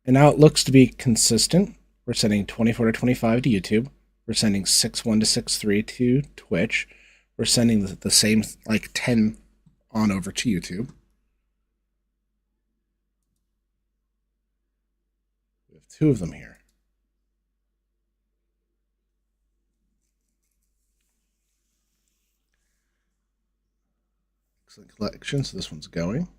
And now it looks to be consistent. We're sending 24 to 25 to YouTube. We're sending 6.1 to 6.3 to Twitch. We're sending the same, like 10 on over to YouTube. We have 2 of them here. Excellent collection. So this one's going.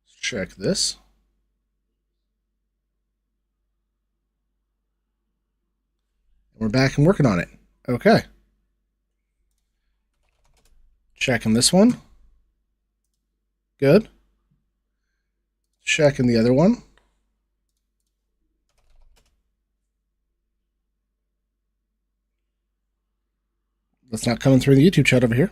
Let's check this. We're back and working on it. Okay. Checking this one. Good. Checking the other one. That's not coming through the YouTube chat over here.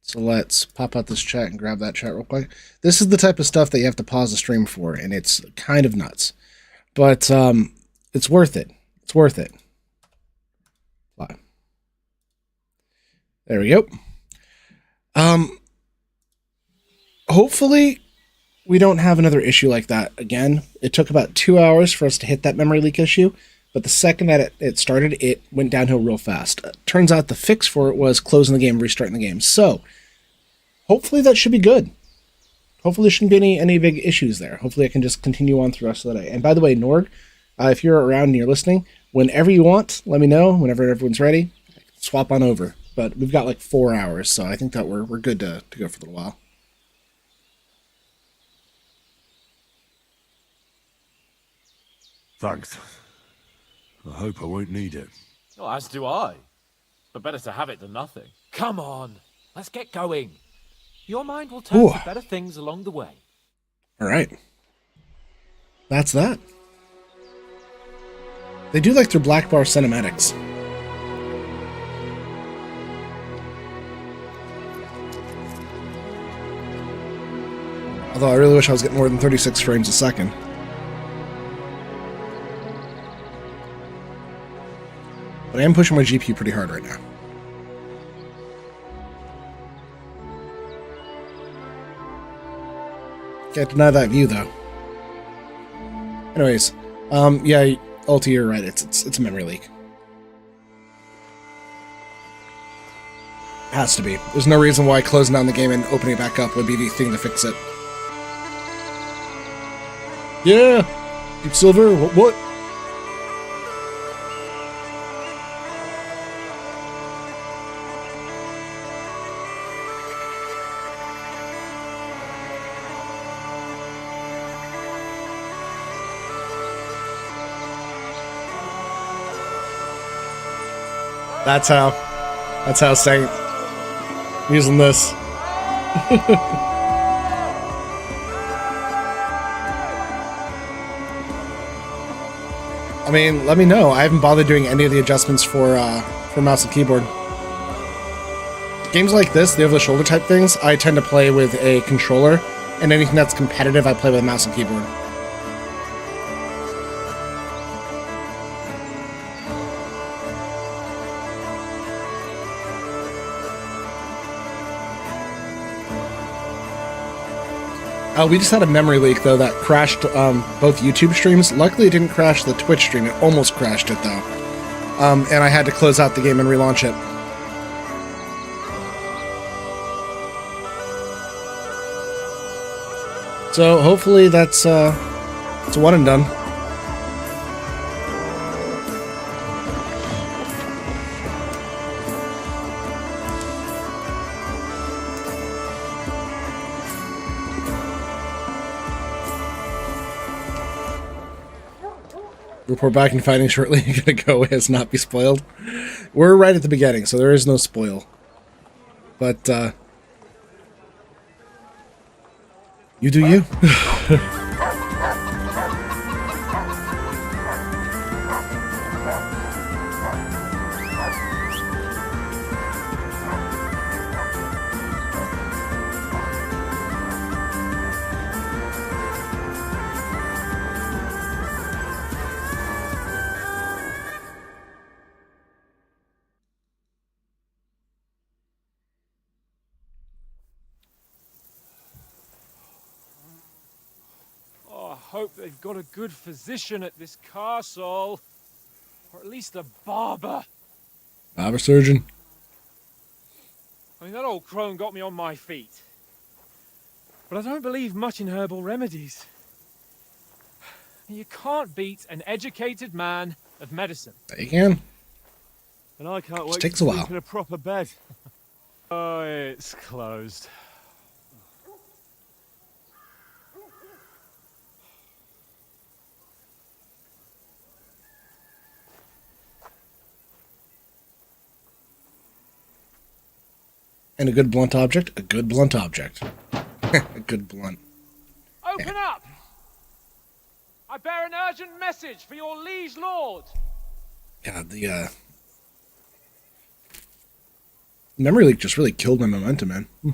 So let's pop out this chat and grab that chat real quick. This is the type of stuff that you have to pause the stream for, and it's kind of nuts. But it's worth it. It's worth it. Bye. There we go. Hopefully we don't have another issue like that again. It took about 2 hours for us to hit that memory leak issue, but the second that it started, it went downhill real fast. Turns out the fix for it was closing the game, restarting the game. So hopefully that should be good. Hopefully there shouldn't be any big issues there. Hopefully I can just continue on through the rest of the day. And by the way, Norg, if you're around and you're listening, whenever you want, let me know. Whenever everyone's ready, swap on over. But we've got like 4 hours, so I think that we're good to go for a little while. Thanks. I hope I won't need it. Oh, as do I. But better to have it than nothing. Come on, let's get going. Your mind will turn to better things along the way. All right. That's that. They do like their black bar cinematics. Although I really wish I was getting more than 36 frames a second. But I am pushing my GPU pretty hard right now. Can't deny that view, though. Anyways, yeah, Ulti, you're right. It's a memory leak. It has to be. There's no reason why closing down the game and opening it back up would be the thing to fix it. Yeah! Deep Silver, what? That's how Saint using this. I mean, let me know. I haven't bothered doing any of the adjustments for mouse and keyboard. Games like this, the over-the-shoulder type things, I tend to play with a controller, and anything that's competitive, I play with a mouse and keyboard. We just had a memory leak, though, that crashed both YouTube streams. Luckily, it didn't crash the Twitch stream. It almost crashed it, though. And I had to close out the game and relaunch it. So, hopefully that's it's one and done. Report back and fighting shortly. Gonna go as not be spoiled. We're right at the beginning, so there is no spoil. But you do you. hope they've got a good physician at this castle. Or at least a barber. Barber surgeon. I mean, that old crone got me on my feet. But I don't believe much in herbal remedies. You can't beat an educated man of medicine. There you can. And I can't wait takes to a sleep while. in a proper bed. Oh, it's closed. And a good blunt object? A good blunt object. A good blunt. Open up! I bear an urgent message for your liege lord. God, the memory leak just really killed my momentum, man. Hear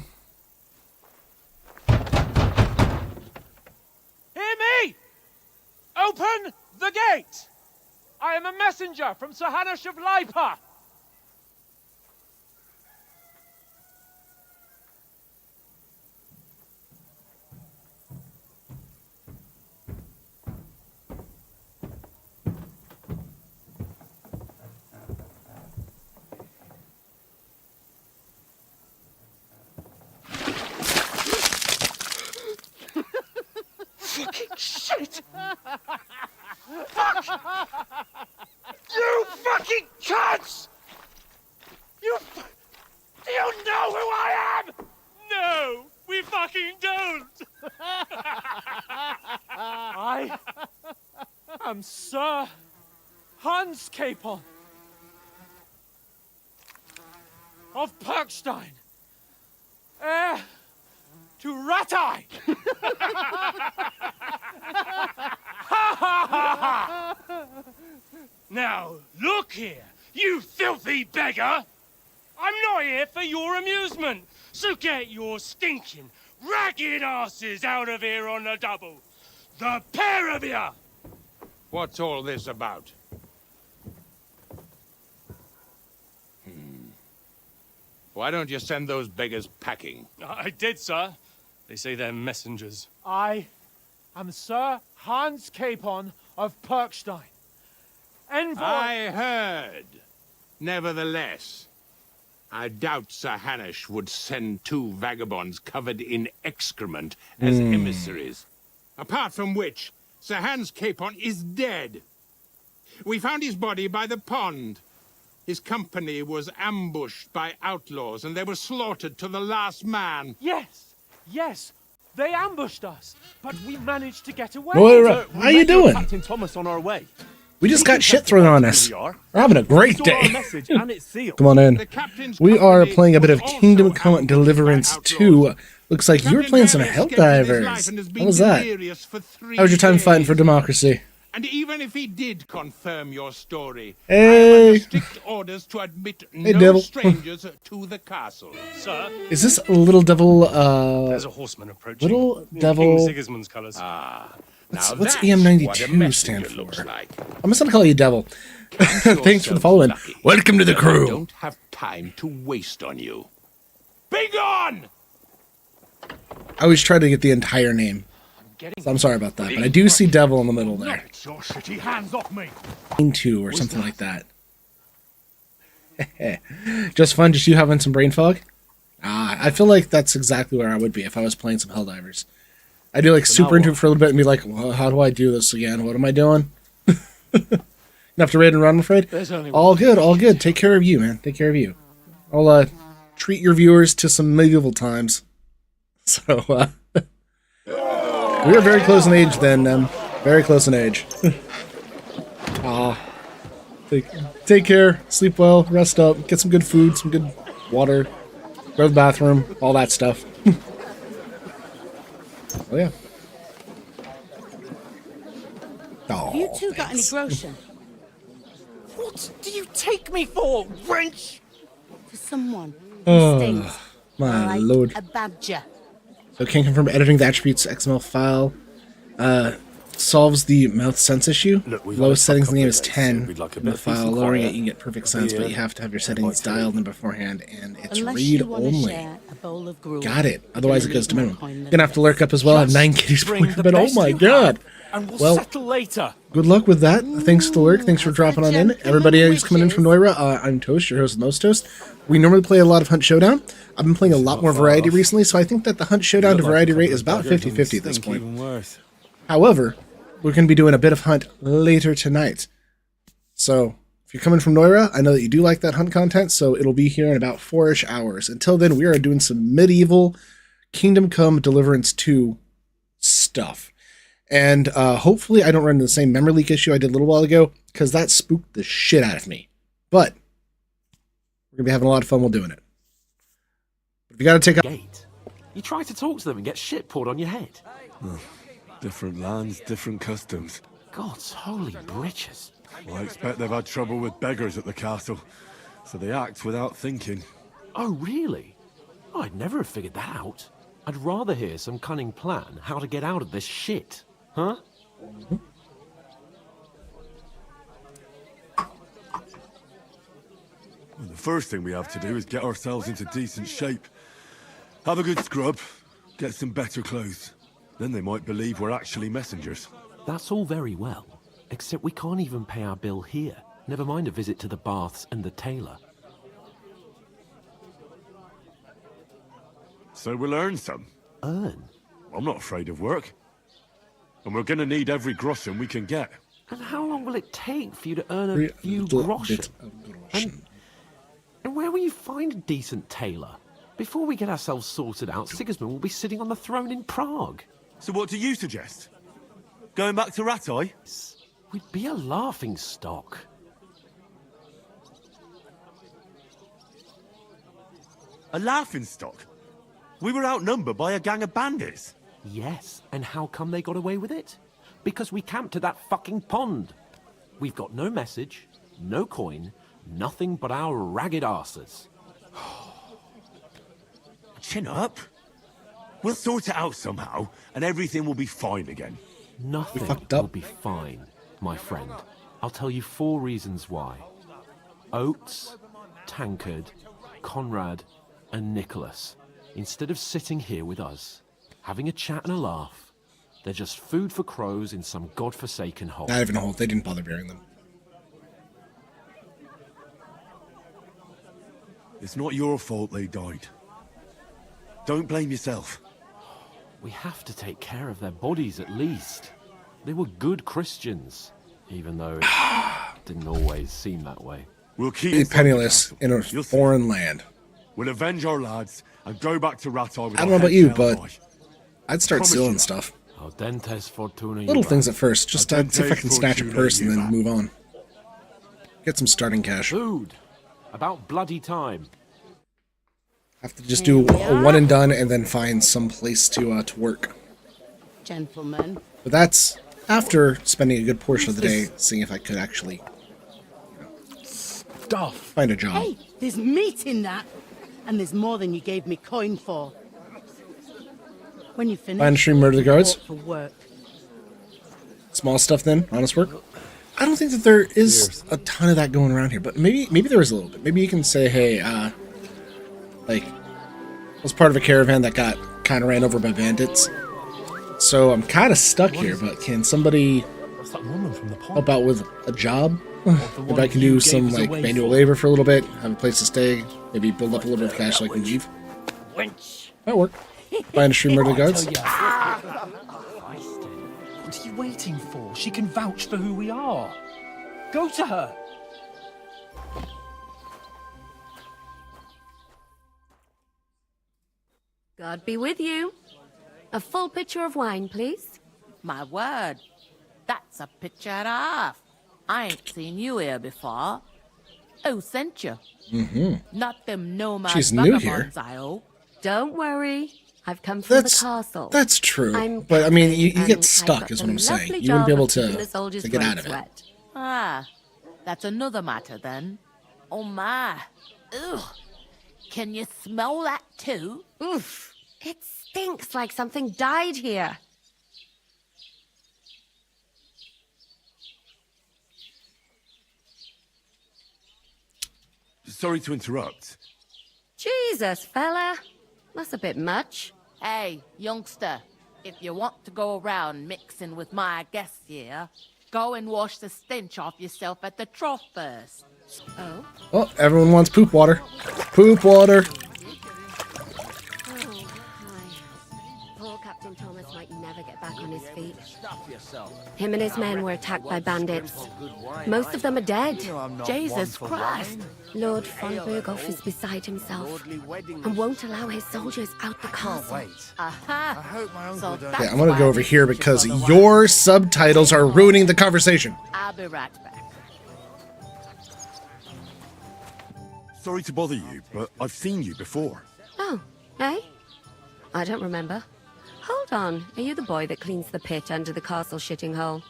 me! Open the gate! I am a messenger from Sir Hanush of Lipa. Fucking shit! Fuck! You fucking cunts! Do you know who I am? No, we fucking don't! I am Sir Hans Capon of Perkstein, heir to Ratai! Now, look here, you filthy beggar! I'm not here for your amusement, so get your stinking, ragged asses out of here on the double. The pair of you! What's all this about? Why don't you send those beggars packing? I did, sir. They say they're messengers. I am Sir Hans Capon of Perkstein, envoy... I heard. Nevertheless, I doubt Sir Hanush would send two vagabonds covered in excrement as emissaries. Apart from which, Sir Hans Capon is dead. We found his body by the pond. His company was ambushed by outlaws, and they were slaughtered to the last man. Yes, they ambushed us, but we managed to get away. Boy, how you doing? Captain Thomas on our way. We just got shit thrown on us. We're having a great Saw our day. message and it's sealed. Come on in. The captain's We are company playing a bit of was also Kingdom Come ambushed Deliverance by 2. outlaws. Looks like you were Captain playing some Barry Hell escaped with his life Divers. and has How been was that? delirious for 3 How was your time fighting days. for democracy? And even if he did confirm your story, I am Hey. under strict orders to admit Hey, no devil. strangers to the castle. Sir, Is this Little Devil, there's a horseman approaching. Little in Devil- King Sigismund's colours. What's Now that's EM92 what a messenger stand looks for? like. I'm just gonna call you Devil. Count Thanks for the yourselves following. lucky. Welcome to the I crew. don't have time to waste on you. Be gone! I always try to get the entire name. So I'm sorry about that, but I do see Devil in the middle there. Get your shitty hands off me! 2 or something like that. Just fun, just you having some brain fog? I feel like that's exactly where I would be if I was playing some Helldivers. I'd be like super into it for a little bit and be like, well, how do I do this again? What am I doing? Enough to raid and run, I'm afraid? All good, all good. Take care of you, man. Take care of you. I'll treat your viewers to some medieval times. So, we are very close in age then, very close in age. Take care, sleep well, rest up, get some good food, some good water, go to the bathroom, all that stuff. Oh yeah. Oh, You two got any groschen? What do you take me for, wench? For someone who stings my like lord. a badger. So can confirm editing the attributes XML file solves the mouth sense issue. Look, we've Lowest had a settings in the game is couple of days, 10 so we'd like a in bit the of peace file. and Lowering it, quiet. you can get perfect sense, but you have to have your settings Quite dialed in beforehand, and it's Unless read you want to only. share a bowl of gruel. Got it. Otherwise, it goes to Leave my minimum. coin Gonna have to lurk up as well. I have 9 kitties bring per the bed. Oh best my you god. and we'll Well- settle later. Good luck with that. Thanks to the lurk. Thanks for dropping on in. Everybody who's coming in from Noira, I'm Toast, your host, Most Toast. We normally play a lot of Hunt Showdown. I've been playing a lot more variety recently, so I think that the Hunt Showdown to variety rate is about 50-50 at this point. Even worse. However, we're going to be doing a bit of Hunt later tonight. So, if you're coming from Noira, I know that you do like that Hunt content, so it'll be here in about 4-ish hours. Until then, we are doing some medieval Kingdom Come Deliverance 2 stuff. And hopefully I don't run into the same memory leak issue I did a little while ago, because that spooked the shit out of me. But we're going to be having a lot of fun while doing it. But if you got to take a... Gate. You try to talk to them and get shit poured on your head. Different lands, different customs. God's holy britches. Well, I expect they've had trouble with beggars at the castle, so they act without thinking. Oh, really? Oh, I'd never have figured that out. I'd rather hear some cunning plan how to get out of this shit. Huh? Well, the first thing we have to do is get ourselves into decent shape. Have a good scrub, get some better clothes. Then they might believe we're actually messengers. That's all very well, except we can't even pay our bill here. Never mind a visit to the baths and the tailor. So we'll earn some. Earn? I'm not afraid of work. And we're gonna need every groschen we can get. And how long will it take for you to earn a few groschen? And where will you find a decent tailor? Before we get ourselves sorted out, Sigismund will be sitting on the throne in Prague. So what do you suggest? Going back to Rattay? We'd be a laughing stock. A laughingstock? We were outnumbered by a gang of bandits. Yes, and how come they got away with it? Because we camped at that fucking pond. We've got no message, no coin, nothing but our ragged arses. Chin up. We'll sort it out somehow, and everything will be fine again. Nothing fucked up. will be fine, my friend. I'll tell you 4 reasons why. Oates, Tankard, Conrad, and Nicholas, instead of sitting here with us, having a chat and a laugh, they're just food for crows in some godforsaken hole. Not even a hole. They didn't bother burying them. It's not your fault they died. Don't blame yourself. We have to take care of their bodies at least. They were good Christians, even though it didn't always seem that way. We'll keep Be penniless in a You'll see. foreign land. We'll avenge our lads and go back to Rattay with I don't our know about heads you, held but high. I'd start Promise stealing you. stuff. Audentes fortuna Little iubat. things at first, just to see if I can snatch a purse and then Fortuna move on. Get some starting cash. Food. About bloody time. Have to just do a one and done and then find some place to work. Gentlemen, But that's after spending a good portion of the day seeing if I could actually Stuff. find a job. hey, there's meat in that, and there's more than you gave me coin for. When you finish, Find a stream, murder the guards. report for work. Small stuff then, honest work. I don't think that there is a ton of that going around here, but maybe there is a little bit. Maybe you can say, hey, like, I was part of a caravan that got kind of ran over by bandits. So I'm kind of stuck here, but can somebody That's that woman from the pond. help out with a job? The Maybe one I can you do gave some us like away manual for. labor for a little bit, have a place to stay, maybe build up a little bit of cash so I can leave. Wench. That'll work. Find a stream, murder the guards. What are you waiting for? She can vouch for who we are. Go to her. God be with you. A full pitcher of wine, please. My word, that's a picture and a half. I ain't seen you here before. Who sent you? Not them nomad She's new here. vagabonds, I hope. Don't worry. I've come from the castle. That's true. I'm But I mean, you Catherine, get and stuck, I've got is what the I'm saying. lovely You wouldn't be job able of keeping the to soldiers' get out throats of it. wet. Ah, that's another matter then. Oh my. Ugh. Can you smell that too? Oof. It stinks like something died here. Sorry to interrupt. Jesus, fella. That's a bit much. Hey, youngster, If you want to go around mixing with my guests here, go and wash the stench off yourself at the trough first. Oh? Oh, everyone wants poop water. Poop water. Oh, hi. Poor Captain Thomas might never get back on his feet. Him and his men were attacked by bandits. Most of them are dead. Jesus Christ! Lord von Berghoff is beside himself and won't allow his soldiers out the castle. Aha! So that's Yeah, I'm gonna why go over they here teach because us the your subtitles are ruining the conversation. I'll be right back. Sorry to bother you, but I've seen you before. Oh, eh? I don't remember. Hold on, are you the boy that cleans the pit under the castle shitting hole?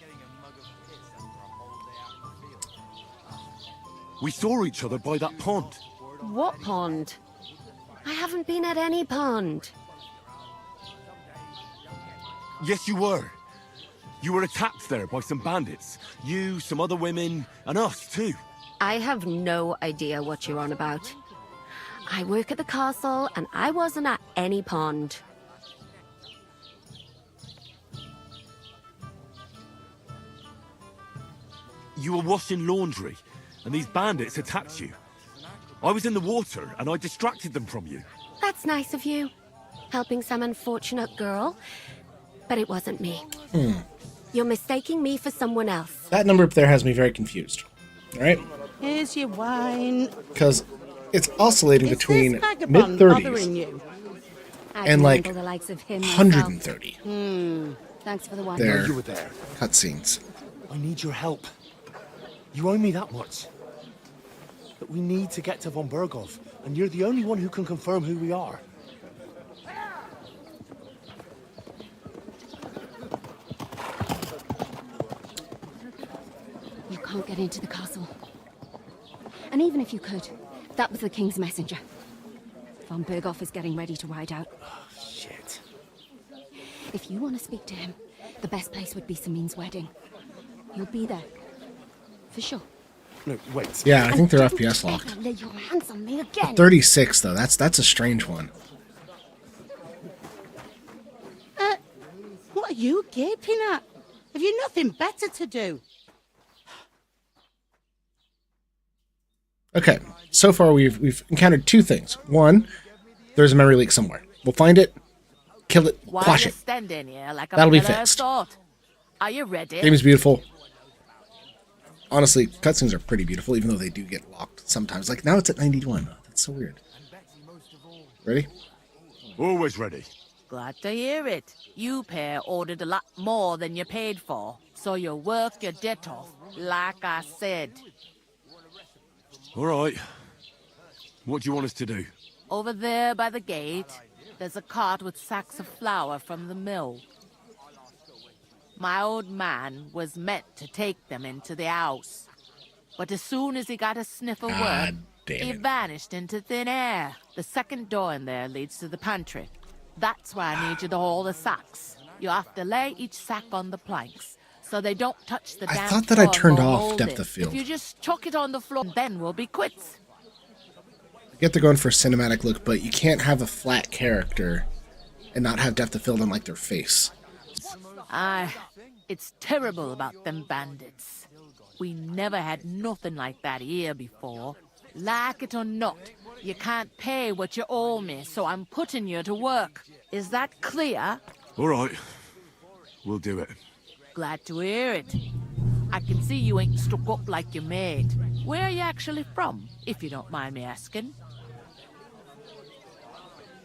We saw each other by that pond. What pond? I haven't been at any pond. Yes, you were. You were attacked there by some bandits. You, some other women, and us too. I have no idea what you're on about. I work at the castle and I wasn't at any pond. You were washing laundry, and these bandits attacked you. I was in the water, and I distracted them from you. That's nice of you. Helping some unfortunate girl. But it wasn't me. You're mistaking me for someone else. That number up there has me very confused. All right? Here's your wine. Because it's oscillating Is between this vagabond mid-30s bothering you? and like the likes of him 130. Thanks for the wine. There. You were there. Cutscenes. I need your help. You owe me that much. But we need to get to von Berghoff, and you're the only one who can confirm who we are. You can't get into the castle. And even if you could, that was the king's messenger. Von Berghoff is getting ready to ride out. Shit. If you want to speak to him, the best place would be Samin's wedding. You'll be there. For sure. No, wait. Yeah, I think they're And FPS don't locked. ever lay your hands on me again. 36 though. That's a strange one. What are you gaping at? Have you nothing better to do? Okay, so far we've encountered two things. One, there's a memory leak somewhere. We'll find it, kill it, Why quash you it. standing here like a That'll be pillar of fixed. salt? Are you ready? Game is beautiful. Honestly, cutscenes are pretty beautiful, even though they do get locked sometimes. Like now it's at 91. That's so weird. Ready? Always ready. Glad to hear it. You pair ordered a lot more than you paid for, so you work your debt off, like I said. All right. What do you want us to do? Over there by the gate, there's a cart with sacks of flour from the mill. My old man was meant to take them into the house, but as soon as he got a sniff of work, damn he it. vanished into thin air. The second door in there leads to the pantry. That's where I need you to haul the sacks. You have to lay each sack on the planks, so they don't touch the I damp thought that I floor turned nor off mold depth it. of field. If you just chuck it on the floor, then we'll be quits. I get they're going for a cinematic look, but you can't have a flat character and not have depth of field on like their face. Aye, it's terrible about them bandits. We never had nothing like that here before. Like it or not, you can't pay what you owe me, so I'm putting you to work. Is that clear? All right. We'll do it. Glad to hear it. I can see you ain't stuck up like your mate. Where are you actually from, if you don't mind me asking?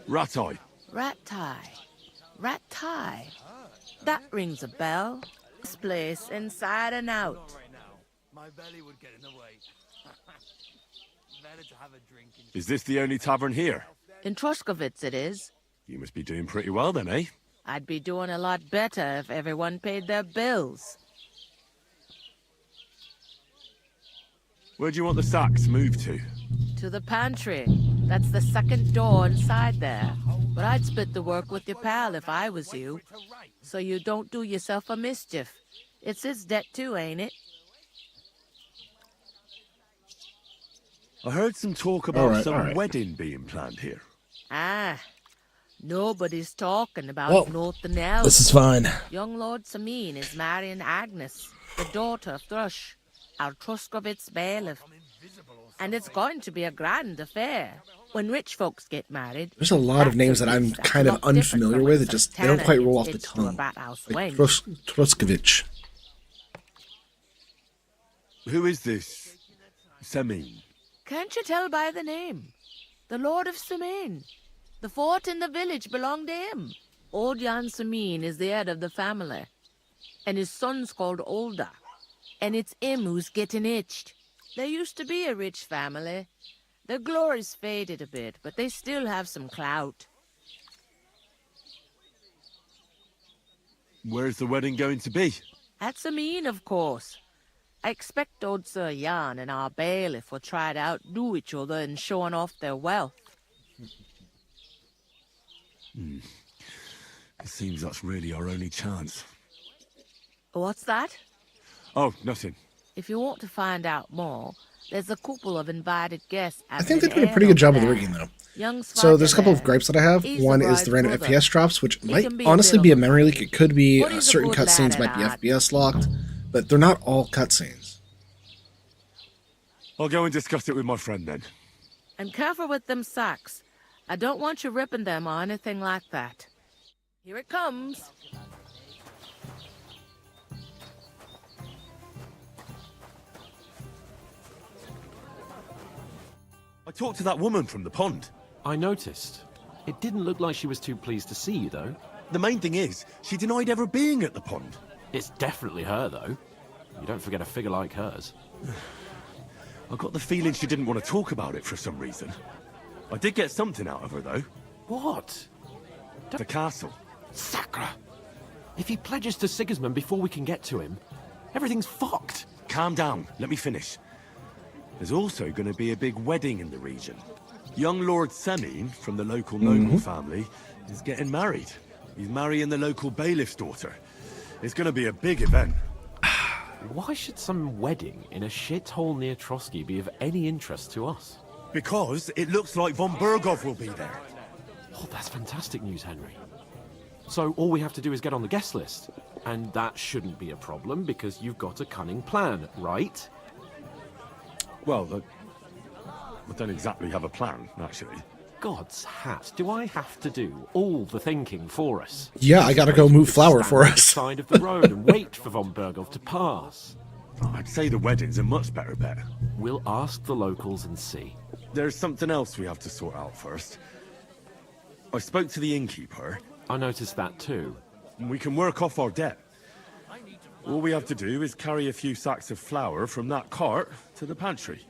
Rat-eye. Rat-tie. Rat-tie. That rings a bell. This place inside and out. My belly would get in the way. Better to have a drink in Is this the only tavern here? In Troskovitz it is. You must be doing pretty well then, eh? I'd be doing a lot better if everyone paid their bills. Where do you want the sacks moved to? To the pantry. That's the second door inside there. But I'd split the work with your pal if I was you. So you don't do yourself a mischief. It's his debt too, ain't it? I heard some talk about All right, some all right. wedding being planned here. Ah. Nobody's talking about Well, nothing else. This is fine. Young Lord Sameen is marrying Agnes, the daughter of Thrush, our Truscovitz bailiff. And it's going to be a grand affair. When rich folks get married... There's a lot of names that I'm that's kind of a lot different unfamiliar from with. when It just, they Santana don't quite roll gets off the hitched to a tongue. Bathouse Like wench. Truskovich. Who is this? Semin? Can't you tell by the name? The Lord of Sameen. The fort in the village belonged to him. Old Jan Sameen is the head of the family. And his son's called Olda. And it's him who's getting itched. There used to be a rich family. Their glory's faded a bit, but they still have some clout. Where's the wedding going to be? At Sameen, of course. I expect old Sir Jan and our bailiff will try to outdo each other in showing off their wealth. It seems that's really our only chance. What's that? Oh, nothing. If you want to find out more, there's a couple of invited guests. I think they did a pretty good job with the rigging, though. So there's a couple of gripes that I have. One is the random FPS drops, which might honestly be a memory leak. It could be certain cutscenes might be FPS locked, but they're not all cutscenes. I'll go and discuss it with my friend then. And careful with them sacks. I don't want you ripping them or anything like that. Here it comes. I talked to that woman from the pond. I noticed. It didn't look like she was too pleased to see you, though. The main thing is, she denied ever being at the pond. It's definitely her, though. You don't forget a figure like hers. I got the feeling she didn't want to talk about it for some reason. I did get something out of her, though. What? The castle. Sacra! If he pledges to Sigismund before we can get to him, everything's fucked. Calm down. Let me finish. There's also going to be a big wedding in the region. Young Lord Semin, from the local noble family, is getting married. He's marrying the local bailiff's daughter. It's going to be a big event. Why should some wedding in a shithole near Trotsky be of any interest to us? Because it looks like von Burgov will be there. Oh, that's fantastic news, Henry. So all we have to do is get on the guest list. And that shouldn't be a problem because you've got a cunning plan, right? Well, I don't exactly have a plan, actually. God's hat, do I have to do all the thinking for us? Yeah, I gotta go move flour for us. Side of the road and wait for von Burgov to pass. I'd say the wedding's a much better bet. We'll ask the locals and see. There's something else we have to sort out first. I spoke to the innkeeper. I noticed that too. We can work off our debt. All we have to do is carry a few sacks of flour from that cart to the pantry.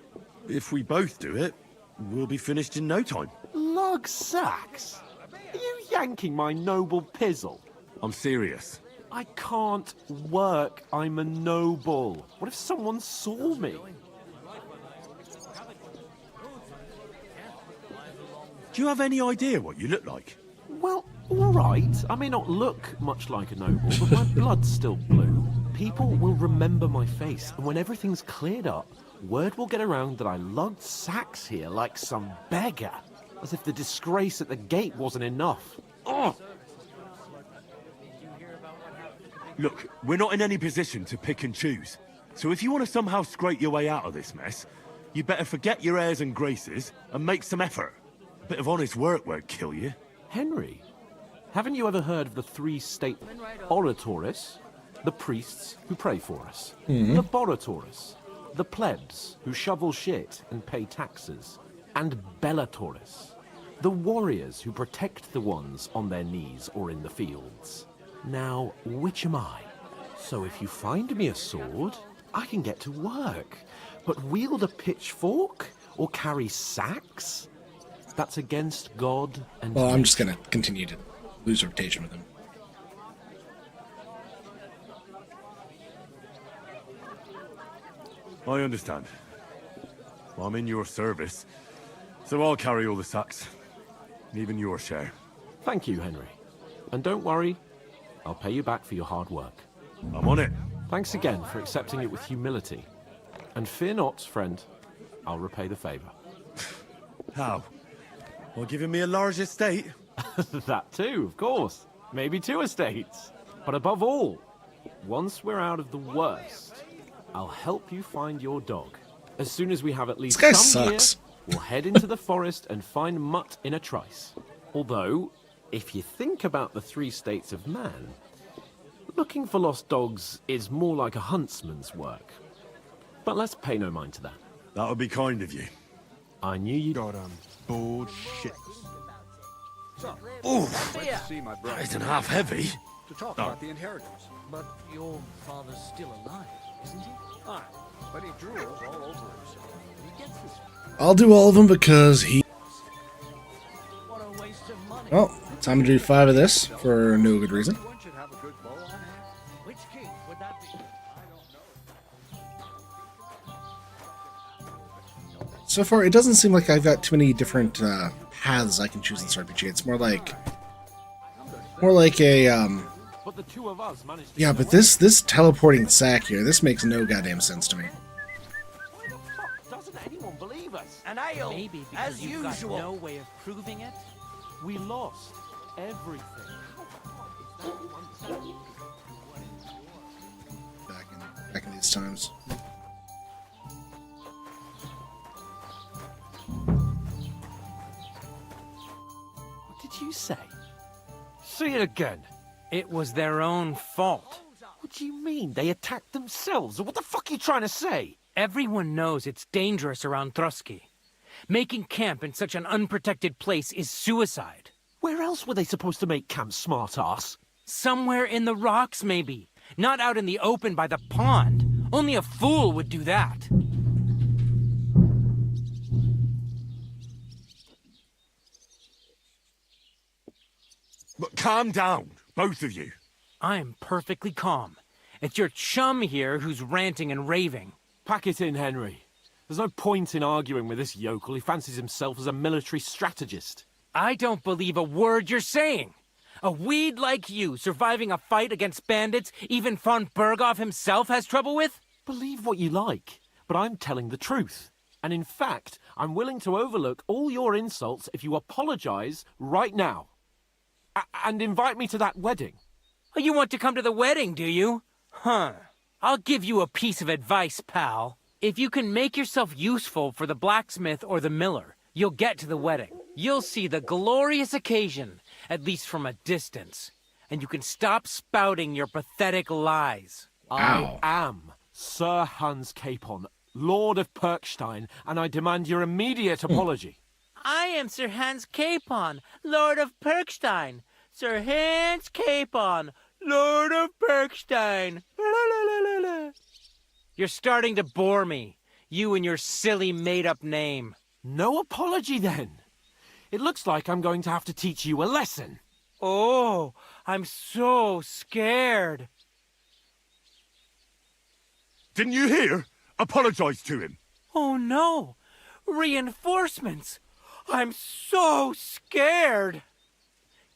If we both do it, we'll be finished in no time. Lug sacks? Are you yanking my noble pizzle? I'm serious. I can't work. I'm a noble. What if someone saw me? Do you have any idea what you look like? Well, all right. I may not look much like a noble, but my blood's still blue. People will remember my face, and when everything's cleared up, word will get around that I lugged sacks here like some beggar. As if the disgrace at the gate wasn't enough. Ugh! Look, we're not in any position to pick and choose. So if you want to somehow scrape your way out of this mess, you better forget your airs and graces and make some effort. A bit of honest work won't kill you. Henry, haven't you ever heard of the three state oratores? The priests who pray for us. The boratores. The plebs who shovel shit and pay taxes. And bellatores. The warriors who protect the ones on their knees or in the fields. Now, which am I? So if you find me a sword, I can get to work. But wield a pitchfork or carry sacks? That's against God and... Well, I'm just gonna continue to lose reputation with him. I understand. I'm in your service, so I'll carry all the sacks. Even your share. Thank you, Henry. And don't worry, I'll pay you back for your hard work. I'm on it. Thanks again for accepting it with humility. And fear not, friend, I'll repay the favor. How? While giving me a large estate? That too, of course. Maybe 2 estates. But above all, once we're out of the worst, I'll help you find your dog. As soon as we have at least This guy some gear, sucks. we'll head into the forest and find Mutt in a trice. Although, if you think about the 3 states of man, looking for lost dogs is more like a huntsman's work. But let's pay no mind to that. That would be kind of you. I knew you'd... Got bored shit. Ooh, See my brother. that isn't half heavy. To talk about the inheritance. But your father's still alive, isn't he? Aye, but he drools all over himself. He gets this. I'll do all of them because he... What a waste of money. Well, time to do 5 of this for no good reason. One should have a good bow on hand. Which king would that be? I don't know. So far, it doesn't seem like I've got too many different paths I can choose in this RPG. It's more like a But the 2 of us managed to... yeah. But this teleporting sack here, this makes no goddamn sense to me. Why the fuck doesn't anyone believe us? An ale, Maybe because as you've usual. got no way of proving it. We lost everything. How the fuck is that one? Back in these times. What did you say? See it again. It was their own fault. What do you mean? They attacked themselves? What the fuck are you trying to say? Everyone knows it's dangerous around Trotsky. Making camp in such an unprotected place is suicide. Where else were they supposed to make camp, smart-ass? Somewhere in the rocks, maybe. Not out in the open by the pond. Only a fool would do that. But calm down, both of you. I'm perfectly calm. It's your chum here who's ranting and raving. Pack it in, Henry. There's no point in arguing with this yokel. He fancies himself as a military strategist. I don't believe a word you're saying. A weed like you surviving a fight against bandits even von Berghoff himself has trouble with? Believe what you like, but I'm telling the truth. And in fact, I'm willing to overlook all your insults if you apologize right now. And invite me to that wedding. Oh, you want to come to the wedding, do you? Huh. I'll give you a piece of advice, pal. If you can make yourself useful for the blacksmith or the miller, you'll get to the wedding. You'll see the glorious occasion, at least from a distance. And you can stop spouting your pathetic lies. I am Sir Hans Capon, Lord of Perkstein, and I demand your immediate apology. I am Sir Hans Capon, Lord of Perkstein. Sir Hans Capon, Lord of Perkstein. You're starting to bore me. You and your silly made-up name. No apology, then. It looks like I'm going to have to teach you a lesson. Oh, I'm so scared. Didn't you hear? Apologize to him. Oh no! Reinforcements! I'm so scared!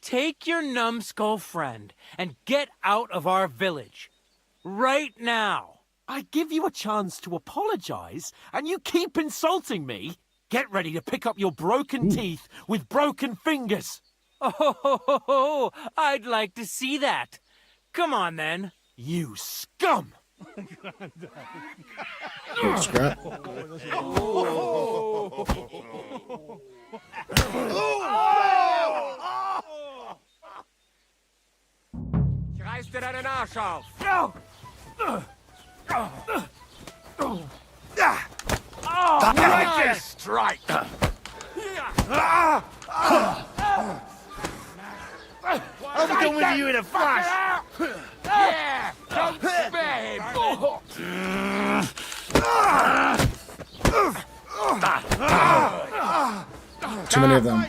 Take your numbskull friend and get out of our village. Right now! I give you a chance to apologize, and you keep insulting me. Get ready to pick up your broken teeth with broken fingers. Oh, I'd like to see that. Come on, then. You scum! Scrap. Reiß dir deinen Arsch auf! Nice strike! I'll be done with you in a flash. Yeah! Don't spare him! Too many of them.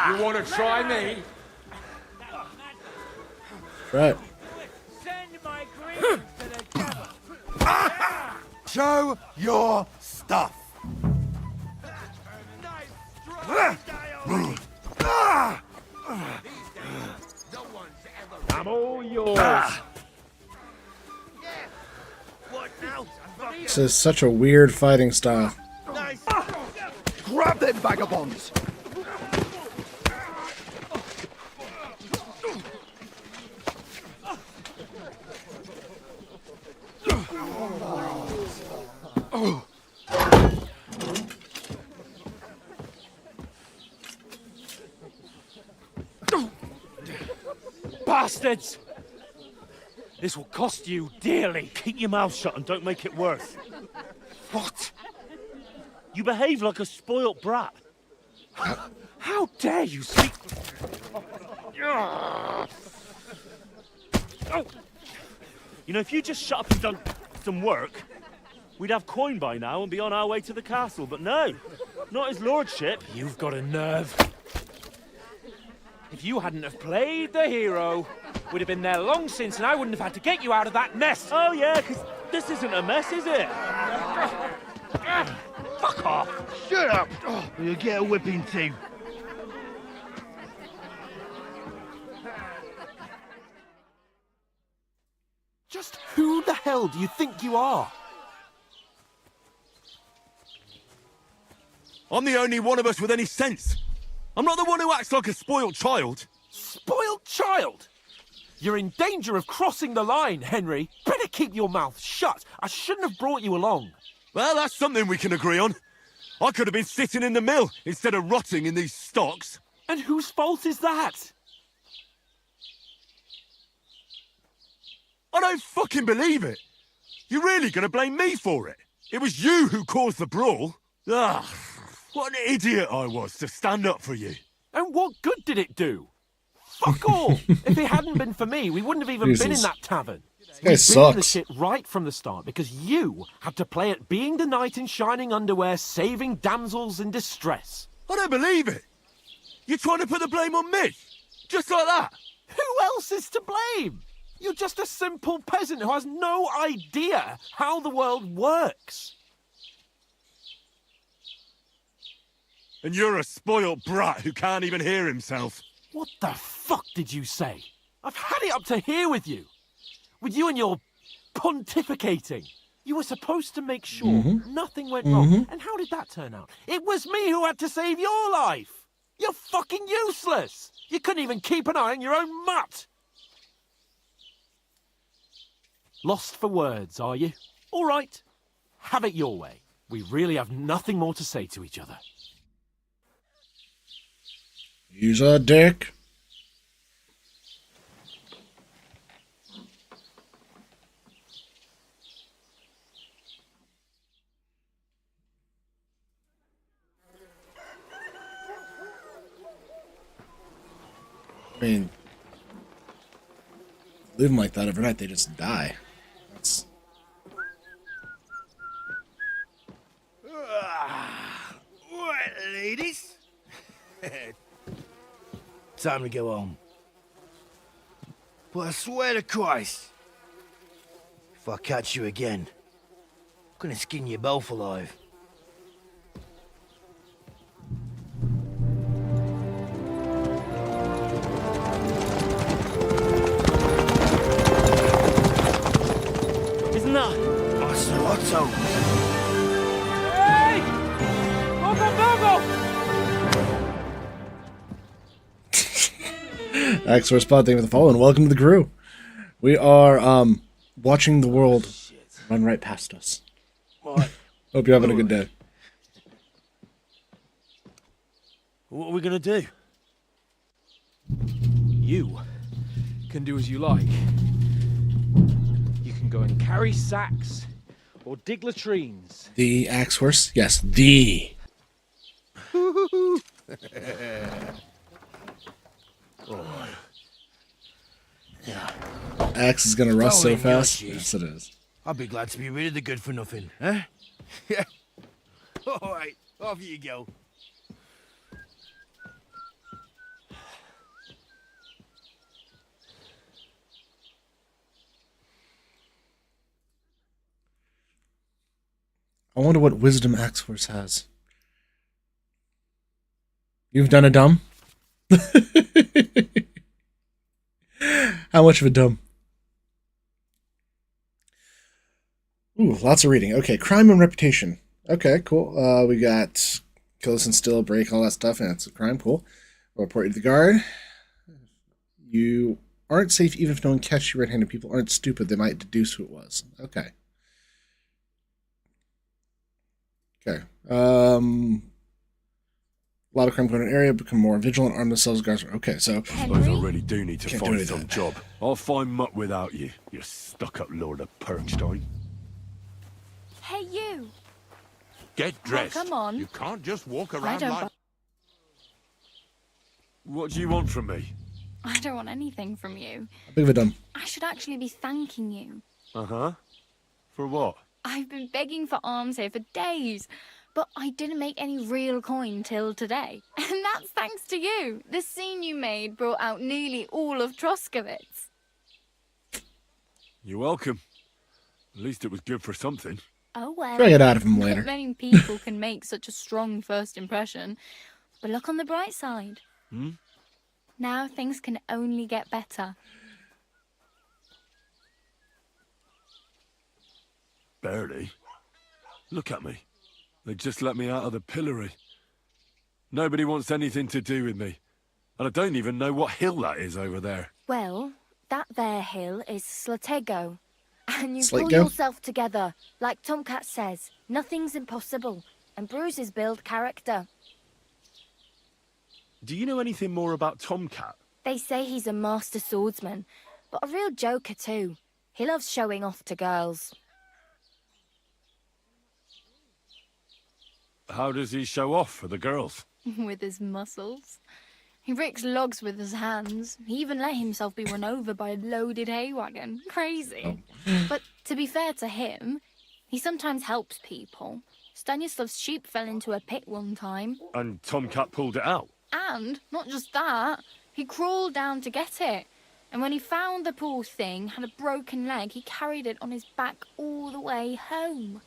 You want to try me? Right. Send my greetings to the devil. Show your stuff. I'm all yours. What now? This is such a weird fighting style. Nice Grab them vagabonds! Bastards! This will cost you dearly. Keep your mouth shut and don't make it worse. What? You behave like a spoilt brat. How dare you speak... You know, if you just shut up and done some work, we'd have coin by now and be on our way to the castle. But no, not his lordship. You've got a nerve. If you hadn't have played the hero, we'd have been there long since, and I wouldn't have had to get you out of that mess. Oh yeah, because this isn't a mess, is it? Fuck off! Shut up! Or you'll get a whipping too. Just who the hell do you think you are? I'm the only one of us with any sense. I'm not the one who acts like a spoiled child. Spoiled child? You're in danger of crossing the line, Henry. Better keep your mouth shut. I shouldn't have brought you along. Well, that's something we can agree on. I could have been sitting in the mill instead of rotting in these stocks. And whose fault is that? I don't fucking believe it. You're really going to blame me for it? It was you who caused the brawl. Ugh, what an idiot I was to stand up for you. And what good did it do? Fuck all! If it hadn't been for me, we wouldn't have even been in that tavern. This guy We sucks. the shit right from the start because you had to play at being the knight in shining underwear, saving damsels in distress. I don't believe it. You're trying to put the blame on me? Just like that? Who else is to blame? You're just a simple peasant who has no idea how the world works. And you're a spoiled brat who can't even hear himself. What the fuck did you say? I've had it up to here with you. With you and your pontificating. You were supposed to make sure nothing went wrong. And how did that turn out? It was me who had to save your life. You're fucking useless. You couldn't even keep an eye on your own mutt. Lost for words, are you? All right. Have it your way. We really have nothing more to say to each other. He's a dick. I mean, live 'em like that overnight, they just die. That's... Right, ladies. Time to go home. But I swear to Christ, if I catch you again, I'm gonna skin you both alive. Isn't that? Otto. Hey! Loco! Axe Spot, thank you for the follow, and welcome to the crew. We are watching the world run right past us. What? Hope you're having a good day. What are we gonna do? You can do as you like. You can go and carry sacks or dig latrines. The Axe Horse? Yes, the. Yeah. Axe is gonna rust so Going fast. nuts, Yes, it is. I'll be glad to be rid of the good for nothing, huh? Yeah. All right, off you go. I wonder what wisdom Axe Horse has. You've done a dumb? How much of a dumb? Ooh, lots of reading. Okay, crime and reputation. Okay, cool. We got Kill us and steal, break, all that stuff, and it's a crime. Cool. I'll report you to the guard. You aren't safe even if no one catches you red-handed. People aren't stupid. They might deduce who it was. Okay. Okay. A lot of crime going in an area, become more vigilant, arm themselves, guards. Okay, so... I suppose I really do need to find some job. I'll find muck without you, you stuck-up Lord of Perkstein. Hey, you! Get dressed. Oh, come on. You can't just walk I around don't. like... What do you want from me? I don't want anything from you. How big of a dumb? I should actually be thanking you. Uh-huh. For what? I've been begging for alms here for days, but I didn't make any real coin till today. And that's thanks to you. The scene you made brought out nearly all of Troskowitz. You're welcome. At least it was good for something. Oh well. Try it out of him Not later. many people can make such a strong first impression. But look on the bright side. Hmm? Now things can only get better. Barely. Look at me. They just let me out of the pillory. Nobody wants anything to do with me. And I don't even know what hill that is over there. Well, that there hill is Slatego. And you pull Slatego? yourself together. Like Tomcat says, nothing's impossible. And bruises build character. Do you know anything more about Tomcat? They say he's a master swordsman, but a real joker too. He loves showing off to girls. How does he show off for the girls? With his muscles. He ricks logs with his hands. He even let himself be run over by a loaded hay wagon. Crazy. But to be fair to him, he sometimes helps people. Stanislav's sheep fell into a pit one time. And Tomcat pulled it out? And, not just that, he crawled down to get it. And when he found the poor thing had a broken leg, he carried it on his back all the way home.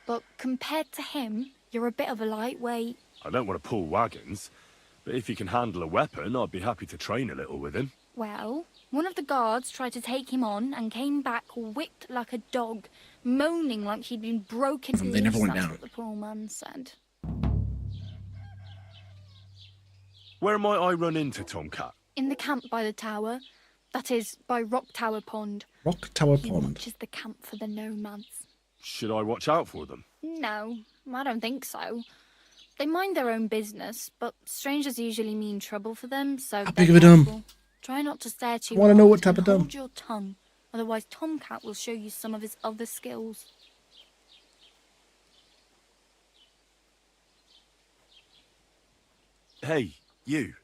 But compared to him, you're a bit of a lightweight. I don't want to pull wagons, but if he can handle a weapon, I'd be happy to train a little with him. Well, one of the guards tried to take him on and came back whipped like a dog, moaning like he'd been broken to They never went That's down. what the poor man said. Where might I run into Tomcat? In the camp by the tower. That is, by Rock Tower Pond. Rock Tower He Pond. watches the camp for the nomads. Should I watch out for them? No, I don't think so. They mind their own business, but strangers usually mean trouble for them, so How they're big of a dumb? careful. Try not to stare too I want to know hard what type and of dumb. Hold your tongue, otherwise Tomcat will show you some of his other skills. Hey, you.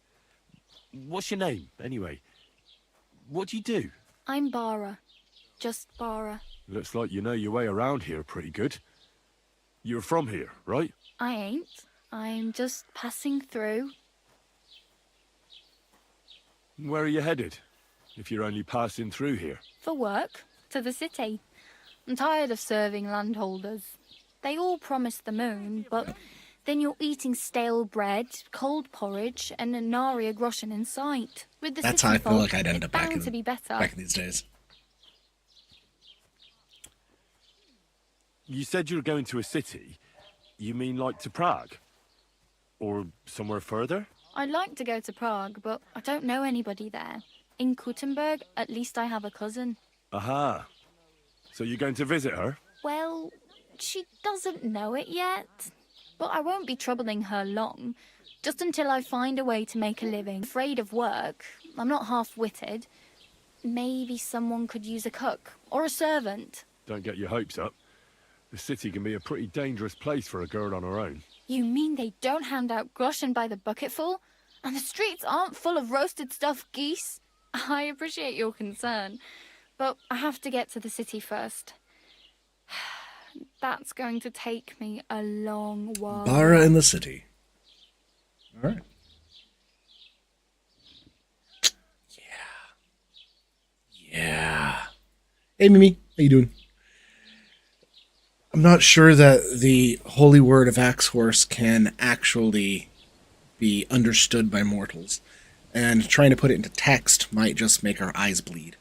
What's your name, anyway? What do you do? I'm Bara. Just Bara. Looks like you know your way around here pretty good. You're from here, right? I ain't. I'm just passing through. Where are you headed? If you're only passing through here. For work. To the city. I'm tired of serving landholders. They all promise the moon, but then you're eating stale bread, cold porridge, and a nary a groschen in sight. With the That's city how I feel folk, like I'd end it's up back bound to be better. in these days. You said you were going to a city. You mean like to Prague? Or somewhere further? I'd like to go to Prague, but I don't know anybody there. In Kuttenberg, at least I have a cousin. Aha. So you're going to visit her? Well, she doesn't know it yet. But I won't be troubling her long. Just until I find a way to make a living. Afraid of work. I'm not half-witted. Maybe someone could use a cook. Or a servant. Don't get your hopes up. The city can be a pretty dangerous place for a girl on her own. You mean they don't hand out groschen by the bucketful? And the streets aren't full of roasted stuffed geese? I appreciate your concern. But I have to get to the city first. That's going to take me a long while. Bara in the city. All right. Yeah. Hey, Mimi. How you doing? I'm not sure that the holy word of Axhorse can actually be understood by mortals. And trying to put it into text might just make our eyes bleed.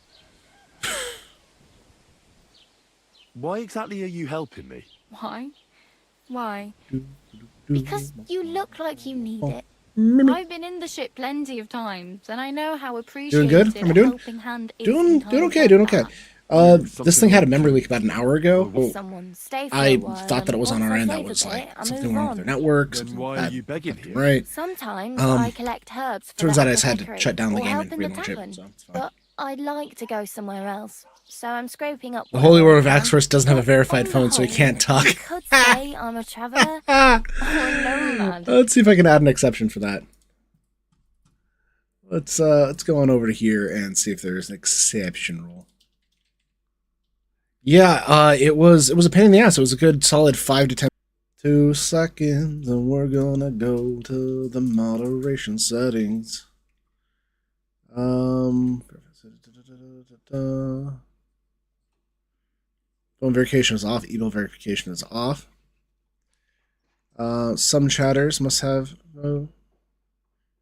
Why exactly are you helping me? Why? Why? Because you look like you need it. I've been in the ship plenty of times, and I know how appreciated Doing good? How am I a doing? helping hand is. Doing okay, doing okay. This thing had a memory leak about an hour ago. I thought that it was on our end. That was like something wrong with their network. Then why are you begging here? Right. Sometimes I collect herbs for Turns the out I just had to apothecary shut down the or game help and in the relaunch it. tavern. So it's fine. But I'd like to go somewhere else, so I'm scraping up. The Holy War of Axforce doesn't have a verified phone, so he can't talk. You could say I'm a traveler or a nomad. Let's see if I can add an exception for that. Let's go on over to here and see if there's an exception rule. Yeah, it was a pain in the ass. It was a good solid 5 to 10 2 seconds, and we're gonna go to the moderation settings. Phone verification is off. Email verification is off. Some chatters must have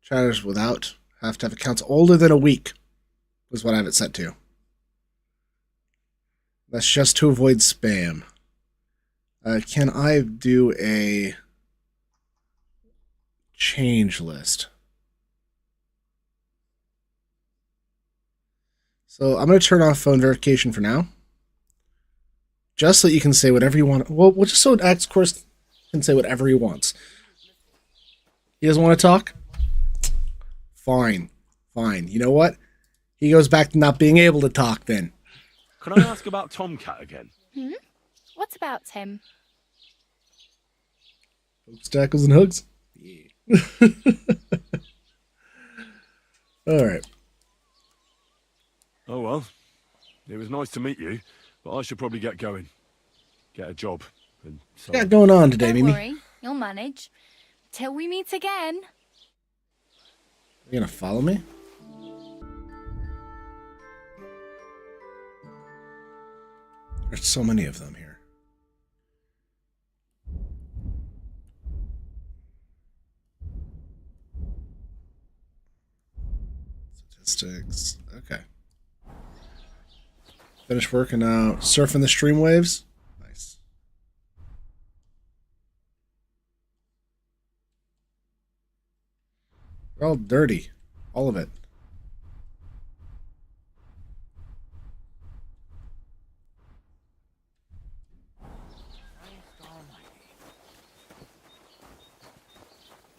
chatters without have to have accounts older than a week. Was what I have it set to. That's just to avoid spam. Can I do a change list? So I'm going to turn off phone verification for now. Just so you can say whatever you want. Well, just so Axforce can say whatever he wants. He doesn't want to talk? Fine. Fine. You know what? He goes back to not being able to talk then. Can I ask about Tomcat again? What about him? Stackles and hugs? Yeah. Alright. Oh well. It was nice to meet you, but I should probably get going. Get a job. And so What's got going on today, Don't Mimi? worry, you'll manage. Till we meet again. You gonna follow me? There's so many of them here. Statistics. Okay. Finish work and now surfing the stream waves. Nice. They're all dirty. All of it.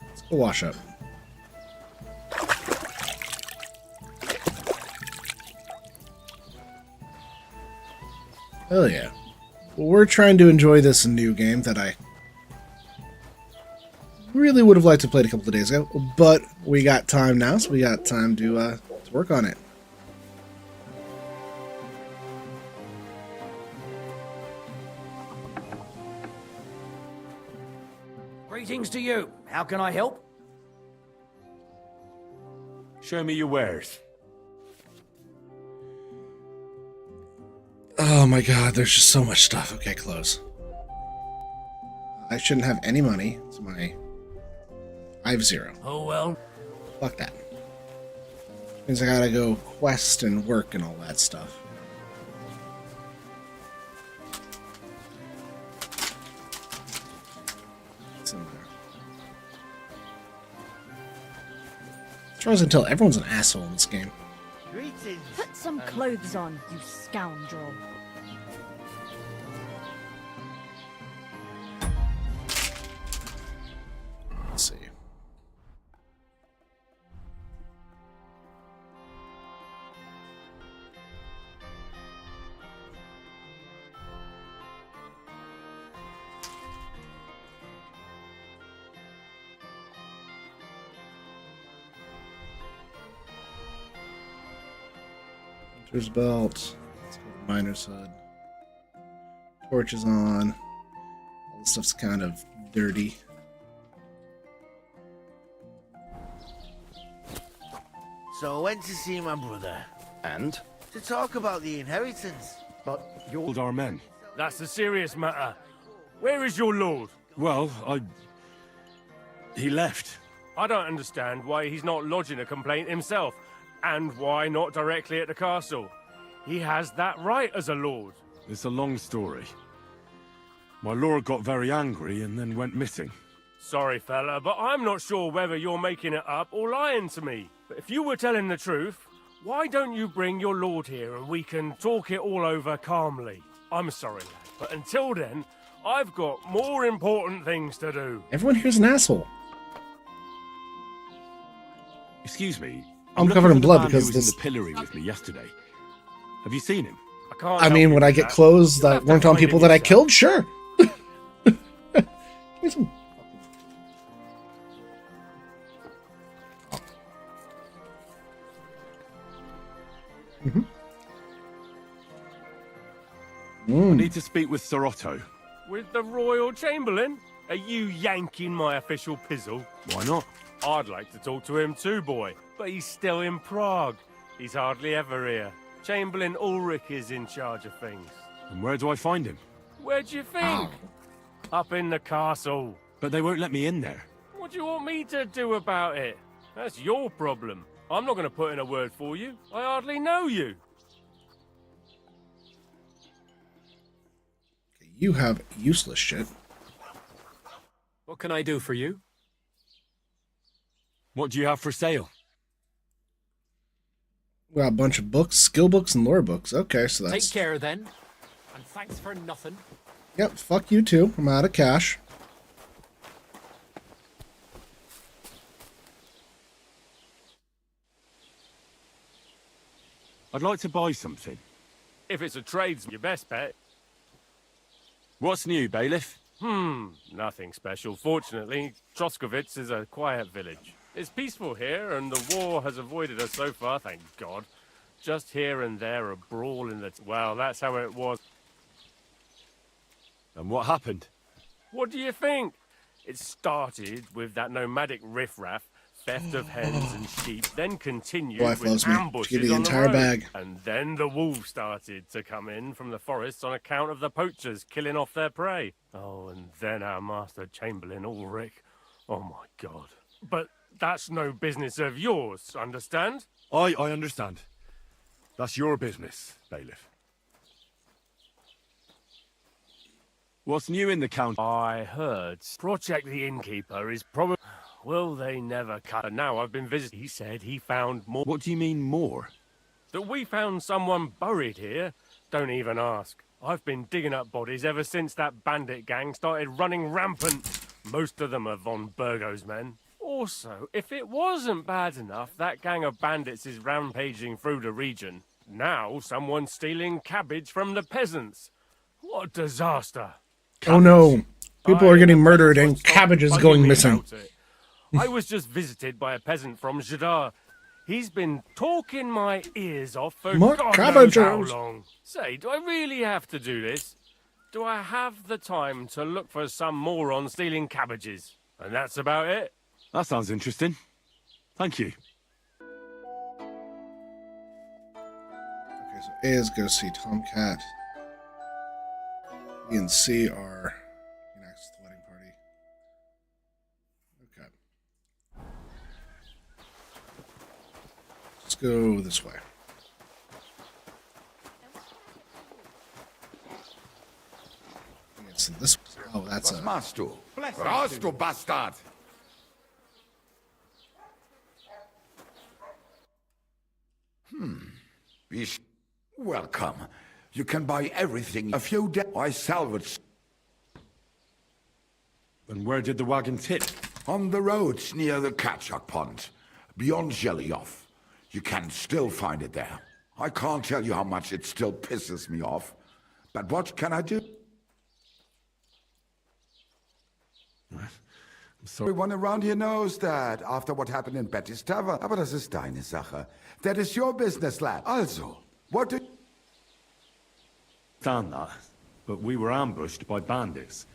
Let's go wash up. Hell yeah. Well, we're trying to enjoy this new game that I really would have liked to play a couple of days ago, but we got time now, so we got time to work on it. Greetings to you. How can I help? show me your wares. Oh my god, there's just so much stuff. Okay, close. I shouldn't have any money. It's my... I have 0. Oh well. Fuck that. Means I gotta go quest and work and all that stuff. What's in there? As far as I can tell, everyone's an asshole in this game. Put some clothes on, you scoundrel. Let's see. Hunter's belt. Let's go to Miner's Hood. Torch is on. All this stuff's kind of dirty. So I went to see my brother. And? To talk about the inheritance. But you're... Killed our men. That's a serious matter. Where is your lord? Well, he left. I don't understand why he's not lodging a complaint himself, and why not directly at the castle. He has that right as a lord. It's a long story. My lord got very angry and then went missing. Sorry, fella, but I'm not sure whether you're making it up or lying to me. But if you were telling the truth, why don't you bring your lord here and we can talk it all over calmly? I'm sorry, lad, but until then, I've got more important things to do. Everyone here's an asshole. Excuse me. I'm looking covered in for the blood man because who was this. in the pillory with me yesterday. Have you seen him? I mean, would I get clothes that weren't on people that I killed? Sure. Give me some. I need to speak with Sir Otto. With the Royal Chamberlain? Are you yanking my official pizzle? Why not? I'd like to talk to him too, boy. But he's still in Prague. He's hardly ever here. Chamberlain Ulrich is in charge of things. And where do I find him? Where do you think? Up in the castle. But they won't let me in there. What do you want me to do about it? That's your problem. I'm not going to put in a word for you. I hardly know you. You have useless shit. What can I do for you? What do you have for sale? We got a bunch of books, skill books, and lore books. Okay, so that's... Take care then. And thanks for nothing. Yep, fuck you too. I'm out of cash. I'd like to buy something. If it's a trades, your best bet. What's new, bailiff? Nothing special. Fortunately, Troskovitz is a quiet village. It's peaceful here, and the war has avoided us so far, thank God. Just here and there a brawl in the... Well, that's how it was. And what happened? What do you think? It started with that nomadic riffraff, theft of hens and sheep, then continued Wife with loves me. ambushes Give me the on entire road. bag. And then the wolves started to come in from the forests on account of the poachers killing off their prey. Oh, and then our master Chamberlain Ulrich. Oh my God. But that's no business of yours, understand? I understand. That's your business, bailiff. What's new in the county? I heard Project the Innkeeper is probably... Will they never cut? And now I've been visiting. He said he found more. What do you mean more? That we found someone buried here? Don't even ask. I've been digging up bodies ever since that bandit gang started running rampant. Most of them are von Burgo's men. Also, if it wasn't bad enough, that gang of bandits is rampaging through the region. Now someone's stealing cabbage from the peasants. What a disaster. Oh no. People are getting murdered and cabbage is going missing. I was just visited by a peasant from Jadar. He's been talking my ears off for More God knows how cabbages. long. Say, do I really have to do this? Do I have the time to look for some moron stealing cabbages? And that's about it. That sounds interesting. Thank you. Okay, so A is go see Tomcat. B and C are next to the wedding party. Okay. Let's go this way. It's this. Oh, that's Was a. machst du? Raus, du Bastard! Welcome. You can buy everything. A few I salvage. And where did the wagons hit? On the roads near the Katchak Pond, beyond Jellyov. You can still find it there. I can't tell you how much it still pisses me off. But what can I do? Everyone around here knows that after what happened in Betty's Tavern. Aber das ist deine Sache. That is your business, lad. Also, what do... Done that, but we were ambushed by bandits.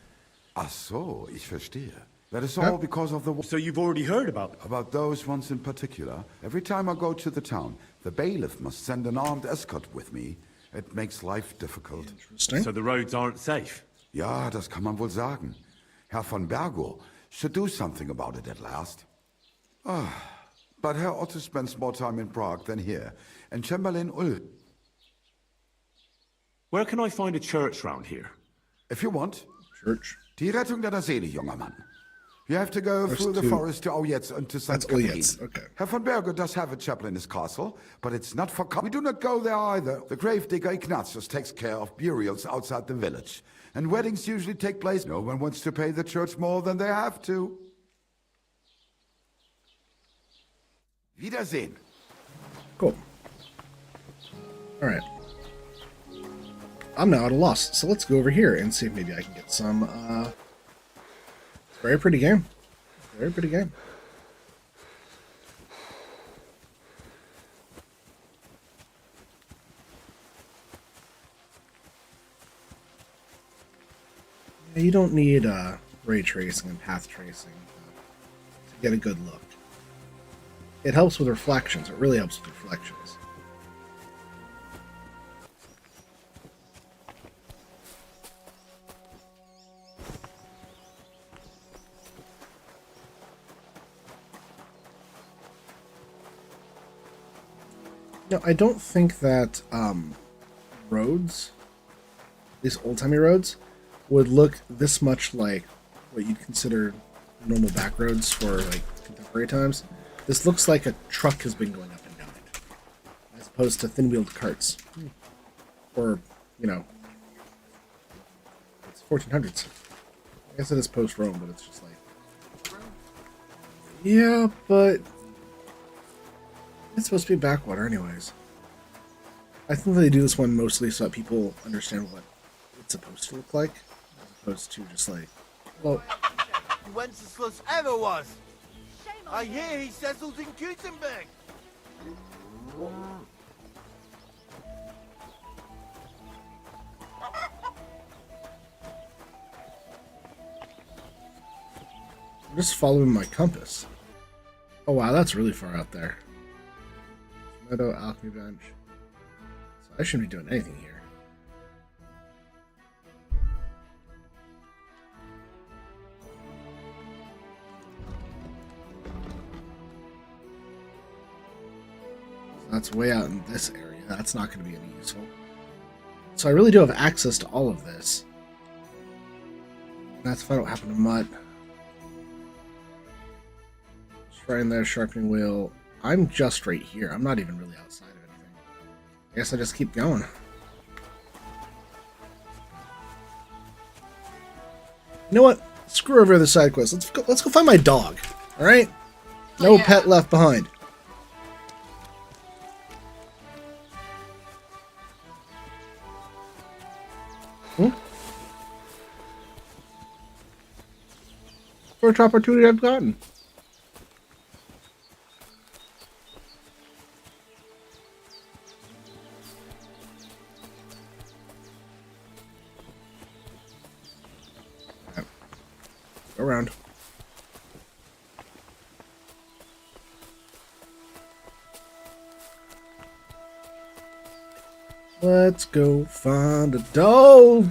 Ach so, ich verstehe. That is all because of the... So you've already heard about... About those ones in particular. Every time I go to the town, the bailiff must send an armed escort with me. It makes life difficult. Interesting. So the roads aren't safe? Ja, das kann man wohl sagen. Herr von Bergo should do something about it at last. But Herr Otto spends more time in Prague than here, and Chamberlain Ulrich... Where can I find a church round here? If you want. Church. Die Rettung deiner Seele, junger Mann. You have to go There's through the two. forest to Oyetz and to St. That's Oyetz, okay. Herr von Berger does have a chapel in his castle, but it's not for... We do not go there either. The gravedigger Ignatius takes care of burials outside the village. And weddings usually take place. No one wants to pay the church more than they have to. Wiedersehen. Cool. Alright. I'm now at a loss, so let's go over here and see if maybe I can get some, very pretty game. Very pretty game. Yeah, you don't need, ray tracing and path tracing to get a good look. It helps with reflections. It really helps with reflections. No, I don't think that roads, these old-timey roads, would look this much like what you'd consider normal back roads for like contemporary times. This looks like a truck has been going up and down it, as opposed to thin-wheeled carts. Or, you know, it's 1400s. I guess it is post-Rome, but it's just like... Yeah, but... it's supposed to be backwater anyways. I think they do this one mostly so that people understand what it's supposed to look like, as opposed to just like, well... Wenceslas ever was! I hear he settles in Gutenberg! I'm just following my compass. Oh wow, that's really far out there. Meadow, alchemy bench. So I shouldn't be doing anything here. So that's way out in this area. That's not going to be any useful. So I really do have access to all of this. That's find out what happened to Mutt. Shrine there, sharpening wheel. I'm just right here. I'm not even really outside of anything. I guess I just keep going. You know what? Screw over the side quest. Let's go find my dog. All right? No pet left behind. First opportunity I've gotten. Go around. Let's go find a dog.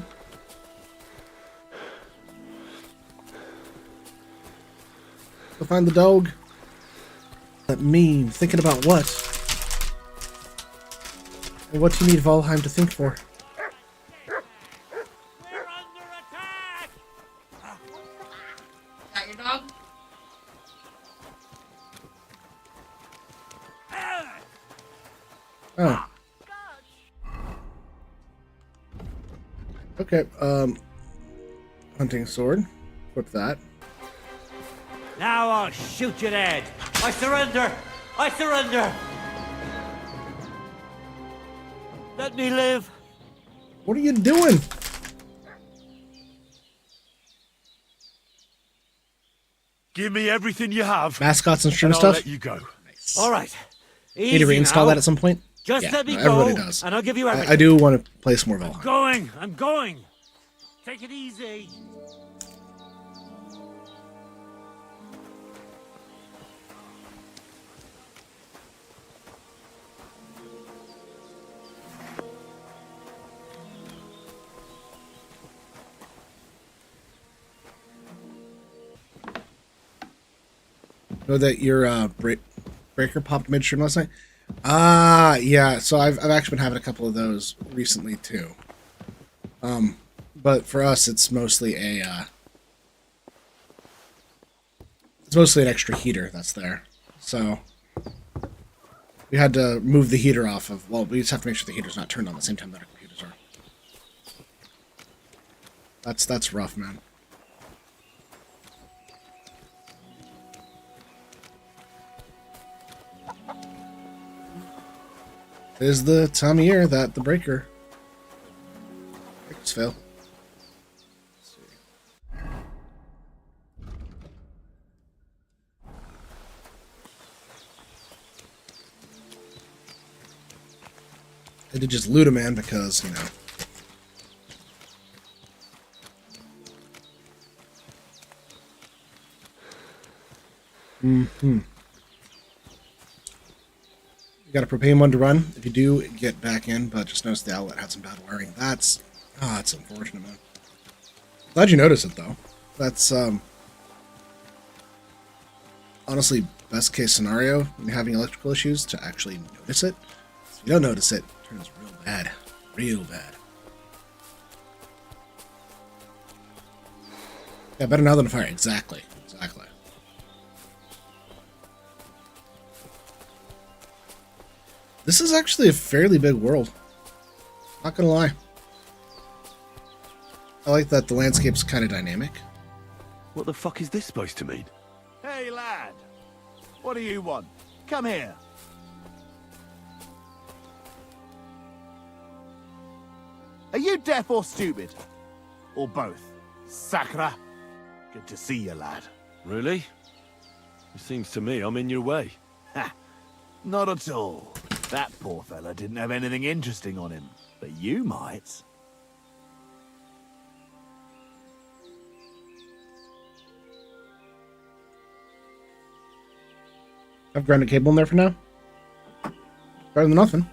Go find the dog. That mean? Thinking about what? And what do you need Valheim to think for? Got your dog? Oh. Okay, hunting sword. Equip that. Now I'll shoot you dead. I surrender. I surrender. Let me live. What are you doing? Give me everything you have. Mascots and stream and I'll stuff? let you go. Nice. All right. Need to reinstall that at some point? Just Yeah, let me no, go, everybody does. and I'll give you everything. I do want to play some more Valheim. I'm going. Take it easy. Know that your breaker popped midstream last night? Ah, yeah. So I've actually been having a couple of those recently too. But for us, it's mostly a It's mostly an extra heater that's there. So we had to move the heater off of, well, we just have to make sure the heater's not turned on the same time that our computers are. That's rough, man. It is the time of year that the breakers fail. I did just loot a man because, you know. You got a propane one to run if you do get back in, but just notice the outlet had some bad wiring. That's unfortunate, man. Glad you noticed it though. That's honestly best case scenario when you're having electrical issues to actually notice it. If you don't notice it, it turns real bad. Real bad. Yeah, better now than a fire. Exactly. Exactly. This is actually a fairly big world. Not gonna lie. I like that the landscape's kind of dynamic. What the fuck is this supposed to mean? Hey, lad. What do you want? Come here. Are you deaf or stupid? Or both? Sakra? Good to see you, lad. Really? It seems to me I'm in your way. Ha! Not at all. That poor fella didn't have anything interesting on him. But you might. I've grounded cable in there for now. Better than nothing.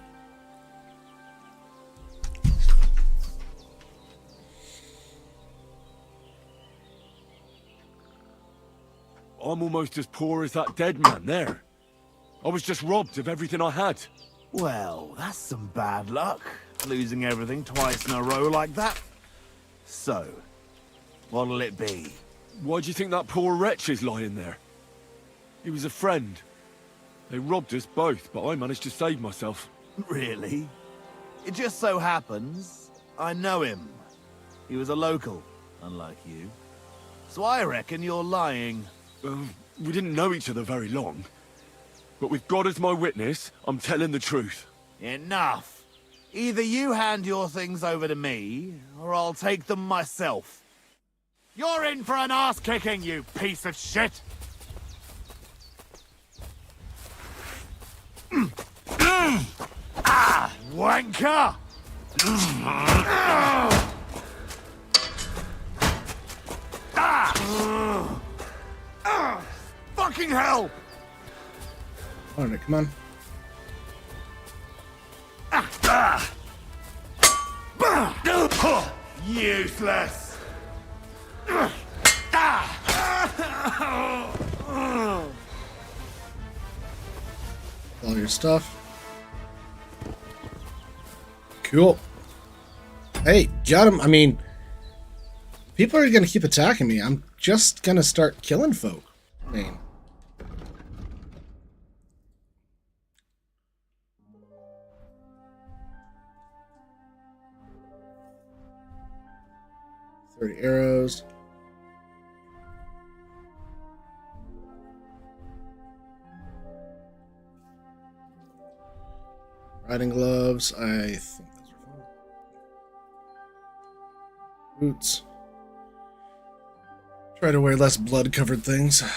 I'm almost as poor as that dead man there. I was just robbed of everything I had. Well, that's some bad luck. Losing everything twice in a row like that. So, what'll it be? Why do you think that poor wretch is lying there? He was a friend. They robbed us both, but I managed to save myself. Really? It just so happens I know him. He was a local, unlike you. So I reckon you're lying. We didn't know each other very long. But with God as my witness, I'm telling the truth. Enough! Either you hand your things over to me, or I'll take them myself. You're in for an ass-kicking, you piece of shit! Ah, wanker! Fucking hell! Alright, come on. Useless! All your stuff. Cool. Hey, got him. I mean, people are gonna keep attacking me. I'm just gonna start killing folk. I mean, $30 arrows. Riding gloves. I think those are fine. Boots. Try to wear less blood-covered things. I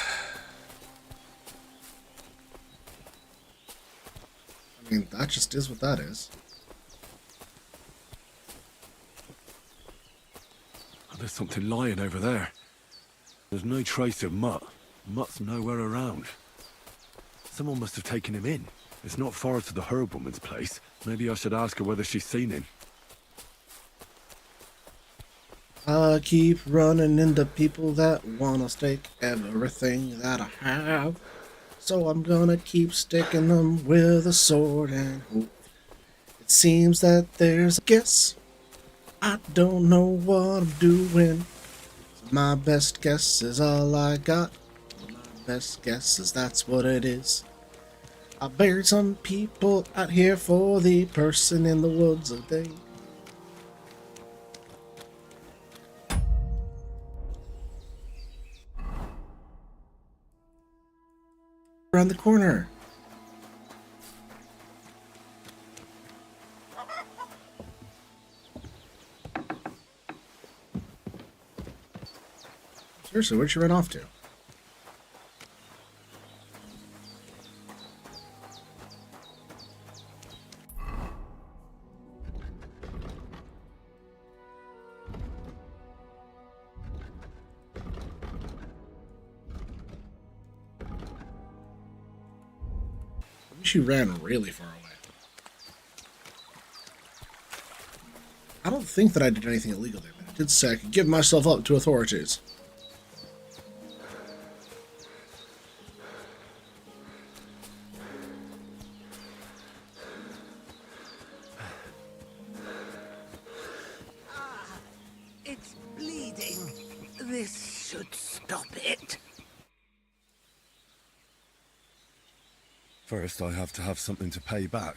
mean, that just is what that is. Oh, there's something lying over there. There's no trace of Mutt. Mutt's nowhere around. Someone must have taken him in. It's not far to the herb woman's place. Maybe I should ask her whether she's seen him. I keep running into people that wanna stake everything that I have. So I'm gonna keep sticking them with a sword and hope. It seems that there's a guess. I don't know what I'm doing. So my best guess is all I got. My best guess is that's what it is. I buried some people out here for the person in the woods of day. Around the corner. Seriously, where'd you run off to? She ran really far away. I don't think that I did anything illegal there, but I did say I could give myself up to authorities. It's bleeding. This should stop it. First, I have to have something to pay back.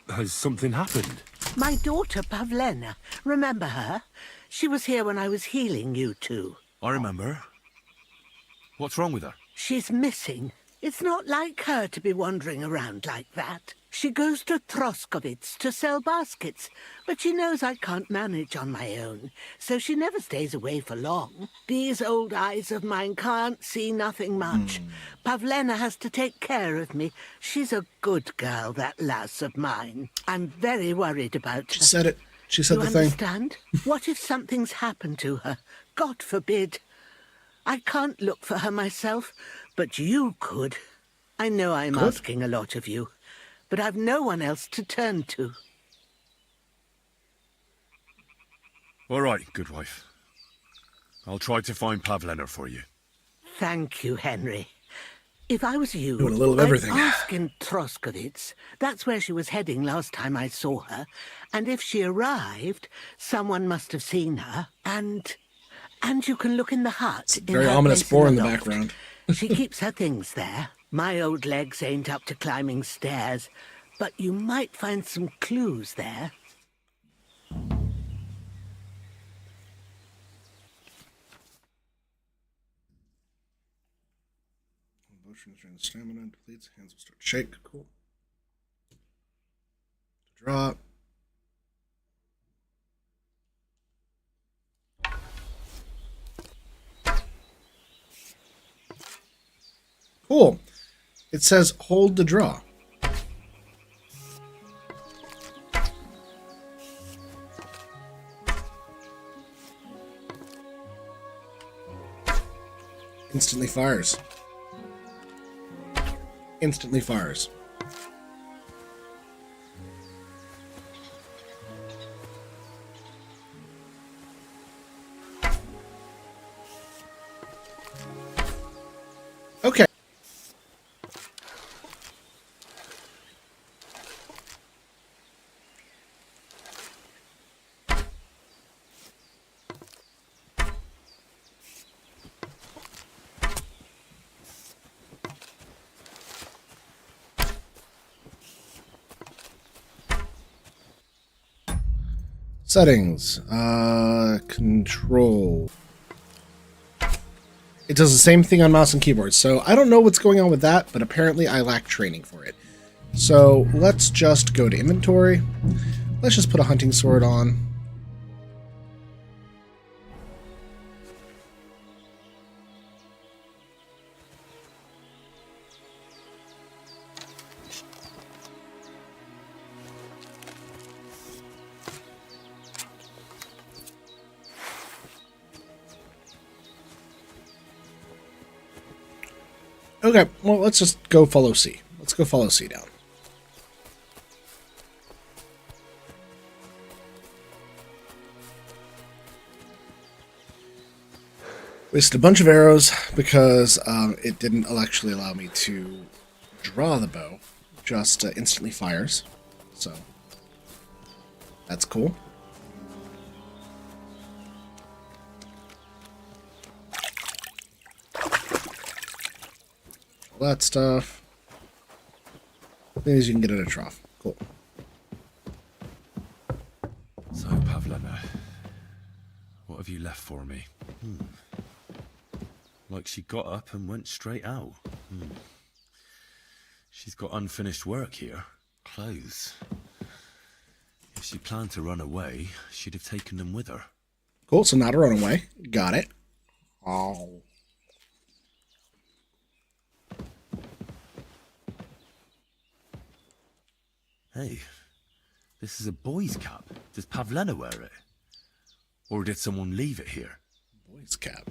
Has something happened? My daughter, Pavlena. Remember her? She was here when I was healing you two. I remember. What's wrong with her? She's missing. It's not like her to be wandering around like that. She goes to Troskovitz to sell baskets, but she knows I can't manage on my own, so she never stays away for long. These old eyes of mine can't see nothing much. Pavlena has to take care of me. She's a good girl, that lass of mine. I'm very worried about her. She said it. She said You the thing. understand? What if something's happened to her? God forbid. I can't look for her myself, but you could. I know I'm asking a lot of you, but I've no one else to turn to. All right, good wife. I'll try to find Pavlena for you. Thank you, Henry. If I was you, Doing a little of everything. I'd ask in Troskovitz. That's where she was heading last time I saw her. And if she arrived, someone must have seen her. And you can look in the hut. Very ominous boar in the background. She keeps her things there. My old legs ain't up to climbing stairs, but you might find some clues there. Emotions drain stamina, depletes, hands will start to shake. Cool. Drop. Cool. It says hold to draw. Instantly fires. Instantly fires. Okay. Settings. Control. It does the same thing on mouse and keyboard, so I don't know what's going on with that, but apparently I lack training for it. So let's just go to inventory. Let's just put a hunting sword on. Okay, well, let's just go follow C. Let's go follow C down. Wasted a bunch of arrows because it didn't actually allow me to draw the bow. Just instantly fires. So, that's cool. All that stuff. Things you can get at a trough. Cool. So, Pavlena, what have you left for me? Like she got up and went straight out. She's got unfinished work here. Clothes. If she planned to run away, she'd have taken them with her. Cool, so not a runaway. Got it. Oh. Hey, this is a boy's cap. Does Pavlena wear it? Or did someone leave it here? Boy's cap.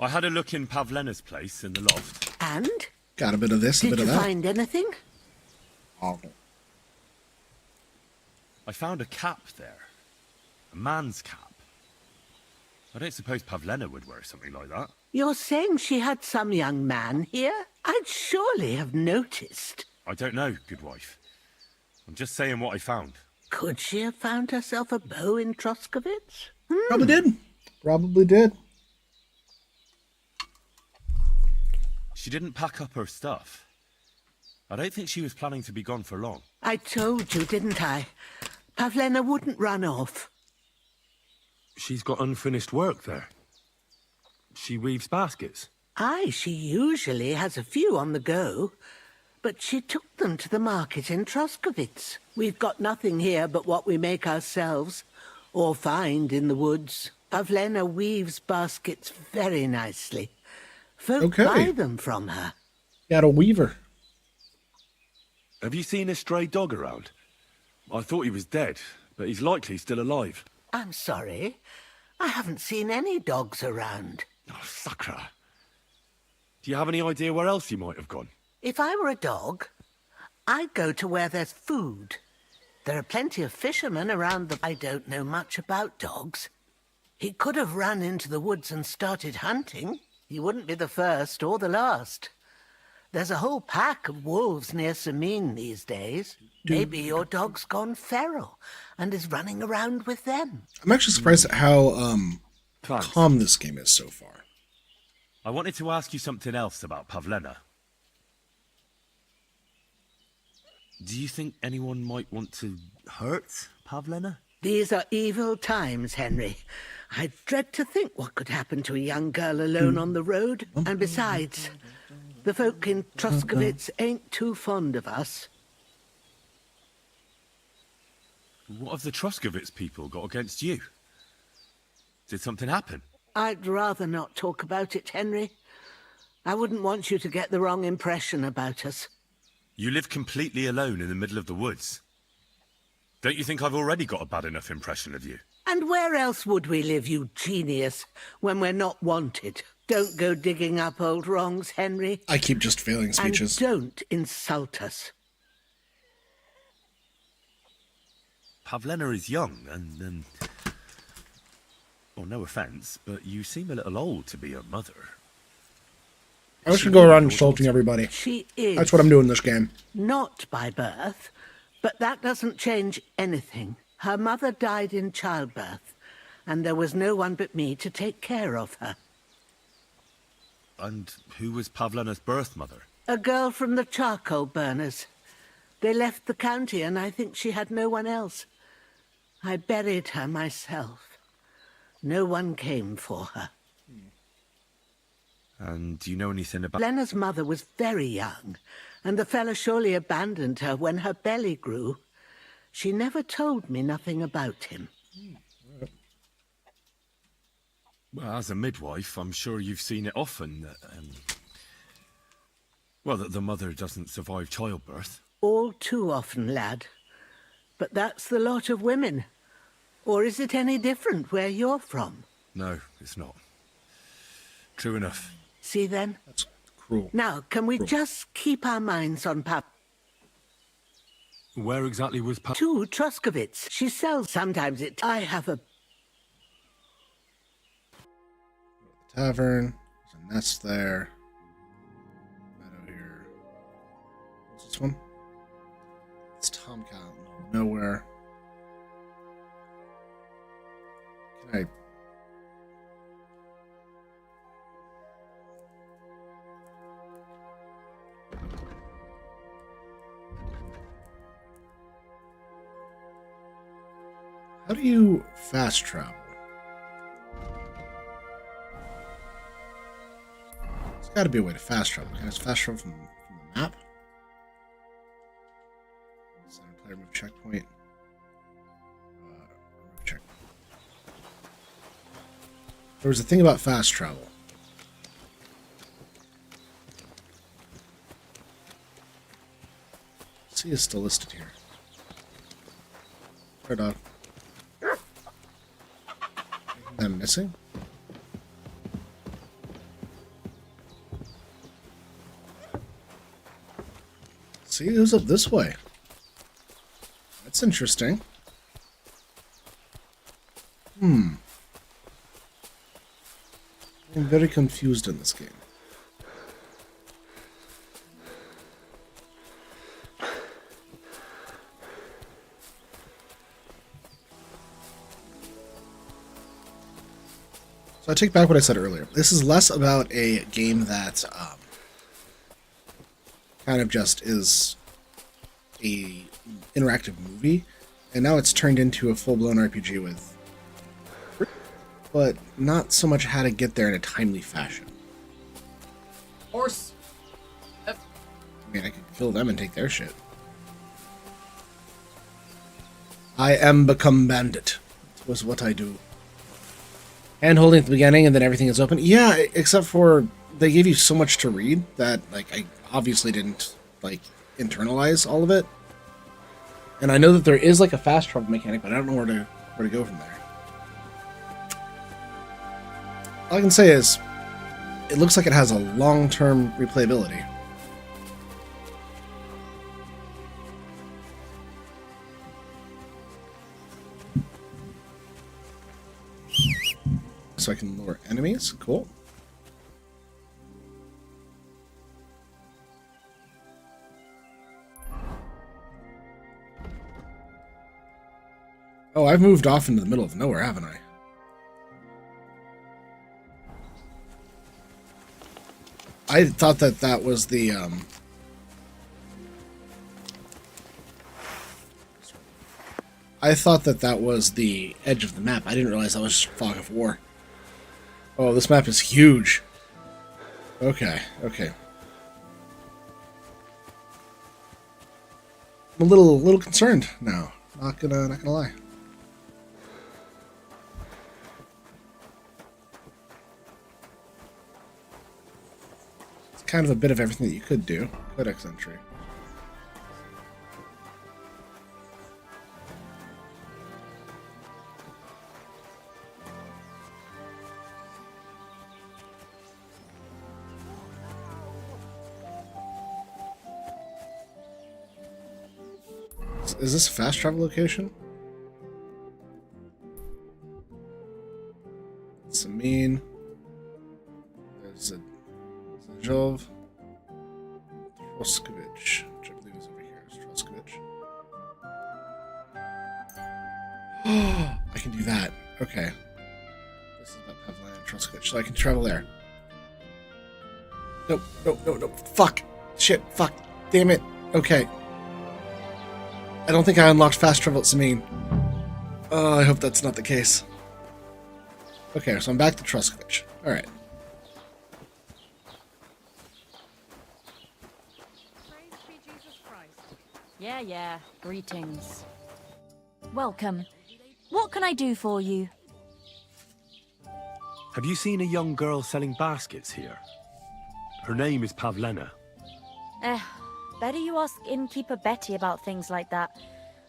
I had a look in Pavlena's place in the loft. And? Got a bit of this, a bit of that. Did you find anything? Oh. I found a cap there. A man's cap. I don't suppose Pavlena would wear something like that. You're saying she had some young man here? I'd surely have noticed. I don't know, good wife. I'm just saying what I found. Could she have found herself a beau in Troskovitz? Probably did. Probably did. She didn't pack up her stuff. I don't think she was planning to be gone for long. I told you, didn't I? Pavlena wouldn't run off. She's got unfinished work there. She weaves baskets. Aye, she usually has a few on the go. But she took them to the market in Troskovitz. We've got nothing here but what we make ourselves, or find in the woods. Pavlena weaves baskets very nicely. Folk buy them from her. Got a weaver. Have you seen a stray dog around? I thought he was dead, but he's likely still alive. I'm sorry. I haven't seen any dogs around. Oh, Sakra. Do you have any idea where else he might have gone? If I were a dog, I'd go to where there's food. There are plenty of fishermen around I don't know much about dogs. He could have run into the woods and started hunting. He wouldn't be the first or the last. There's a whole pack of wolves near Samin these days. Maybe your dog's gone feral and is running around with them. I'm actually surprised at how calm this game is so far. I wanted to ask you something else about Pavlena. Do you think anyone might want to hurt Pavlena? These are evil times, Henry. I dread to think what could happen to a young girl alone on the road. And besides, the folk in Troskovitz ain't too fond of us. What have the Troskovitz people got against you? Did something happen? I'd rather not talk about it, Henry. I wouldn't want you to get the wrong impression about us. You live completely alone in the middle of the woods. Don't you think I've already got a bad enough impression of you? And where else would we live, you genius, when we're not wanted? Don't go digging up old wrongs, Henry. I keep just failing speeches. And don't insult us. Pavlena is young and, well, no offence, but you seem a little old to be a mother. I should go around insulting everybody. She is. That's what I'm doing this game. Not by birth, but that doesn't change anything. Her mother died in childbirth, and there was no one but me to take care of her. And who was Pavlena's birth mother? A girl from the charcoal burners. They left the county, and I think she had no one else. I buried her myself. No one came for her. And do you know anything about... Lena's mother was very young, and the fella surely abandoned her when her belly grew. She never told me nothing about him. Well, as a midwife, I'm sure you've seen it often that, well, that the mother doesn't survive childbirth. All too often, lad. But that's the lot of women. Or is it any different where you're from? No, it's not. True enough. See then? That's cruel. Now, can we just keep our minds on Where exactly was To Troskovitz. She sells sometimes it. I have a... Tavern. There's a nest there. Meadow here. What's this one? It's Tomcat. Nowhere. Right. How do you fast travel? There's got to be a way to fast travel. Can I just fast travel from the map? Center player move checkpoint. Remove checkpoint. There was a thing about fast travel. See, it's still listed here. Fair dog. I'm missing? See, who's up this way? That's interesting. I'm very confused in this game. So I take back what I said earlier. This is less about a game that kind of just is a interactive movie, and now it's turned into a full-blown RPG with, but not so much how to get there in a timely fashion. Horse. I mean, I could kill them and take their shit. I am become bandit. That was what I do. Hand holding at the beginning, and then everything is open. Yeah, except for they gave you so much to read that, like, I obviously didn't, like, internalize all of it. And I know that there is, like, a fast travel mechanic, but I don't know where to go from there. All I can say is, it looks like it has a long-term replayability. So I can lure enemies. Cool. Oh, I've moved off into the middle of nowhere, haven't I? I thought that that was the, I thought that that was the edge of the map. I didn't realize that was Fog of War. Oh, this map is huge. Okay, okay. I'm a little concerned now. Not gonna lie. It's kind of a bit of everything that you could do. Codex entry. Is this a fast travel location? Samin. There's a Zhov. Troskovich, which I believe is over here. Is Troskovich. I can do that. Okay. This is about Pavlina and Troskovich, so I can travel there. Nope, nope, nope, nope. Fuck. Shit, fuck. Damn it. Okay. I don't think I unlocked fast travel at Samin. Oh, I hope that's not the case. Okay, so I'm back to Troskovich. Alright. Yeah. Greetings. Welcome. What can I do for you? Have you seen a young girl selling baskets here? Her name is Pavlena. Better you ask innkeeper Betty about things like that.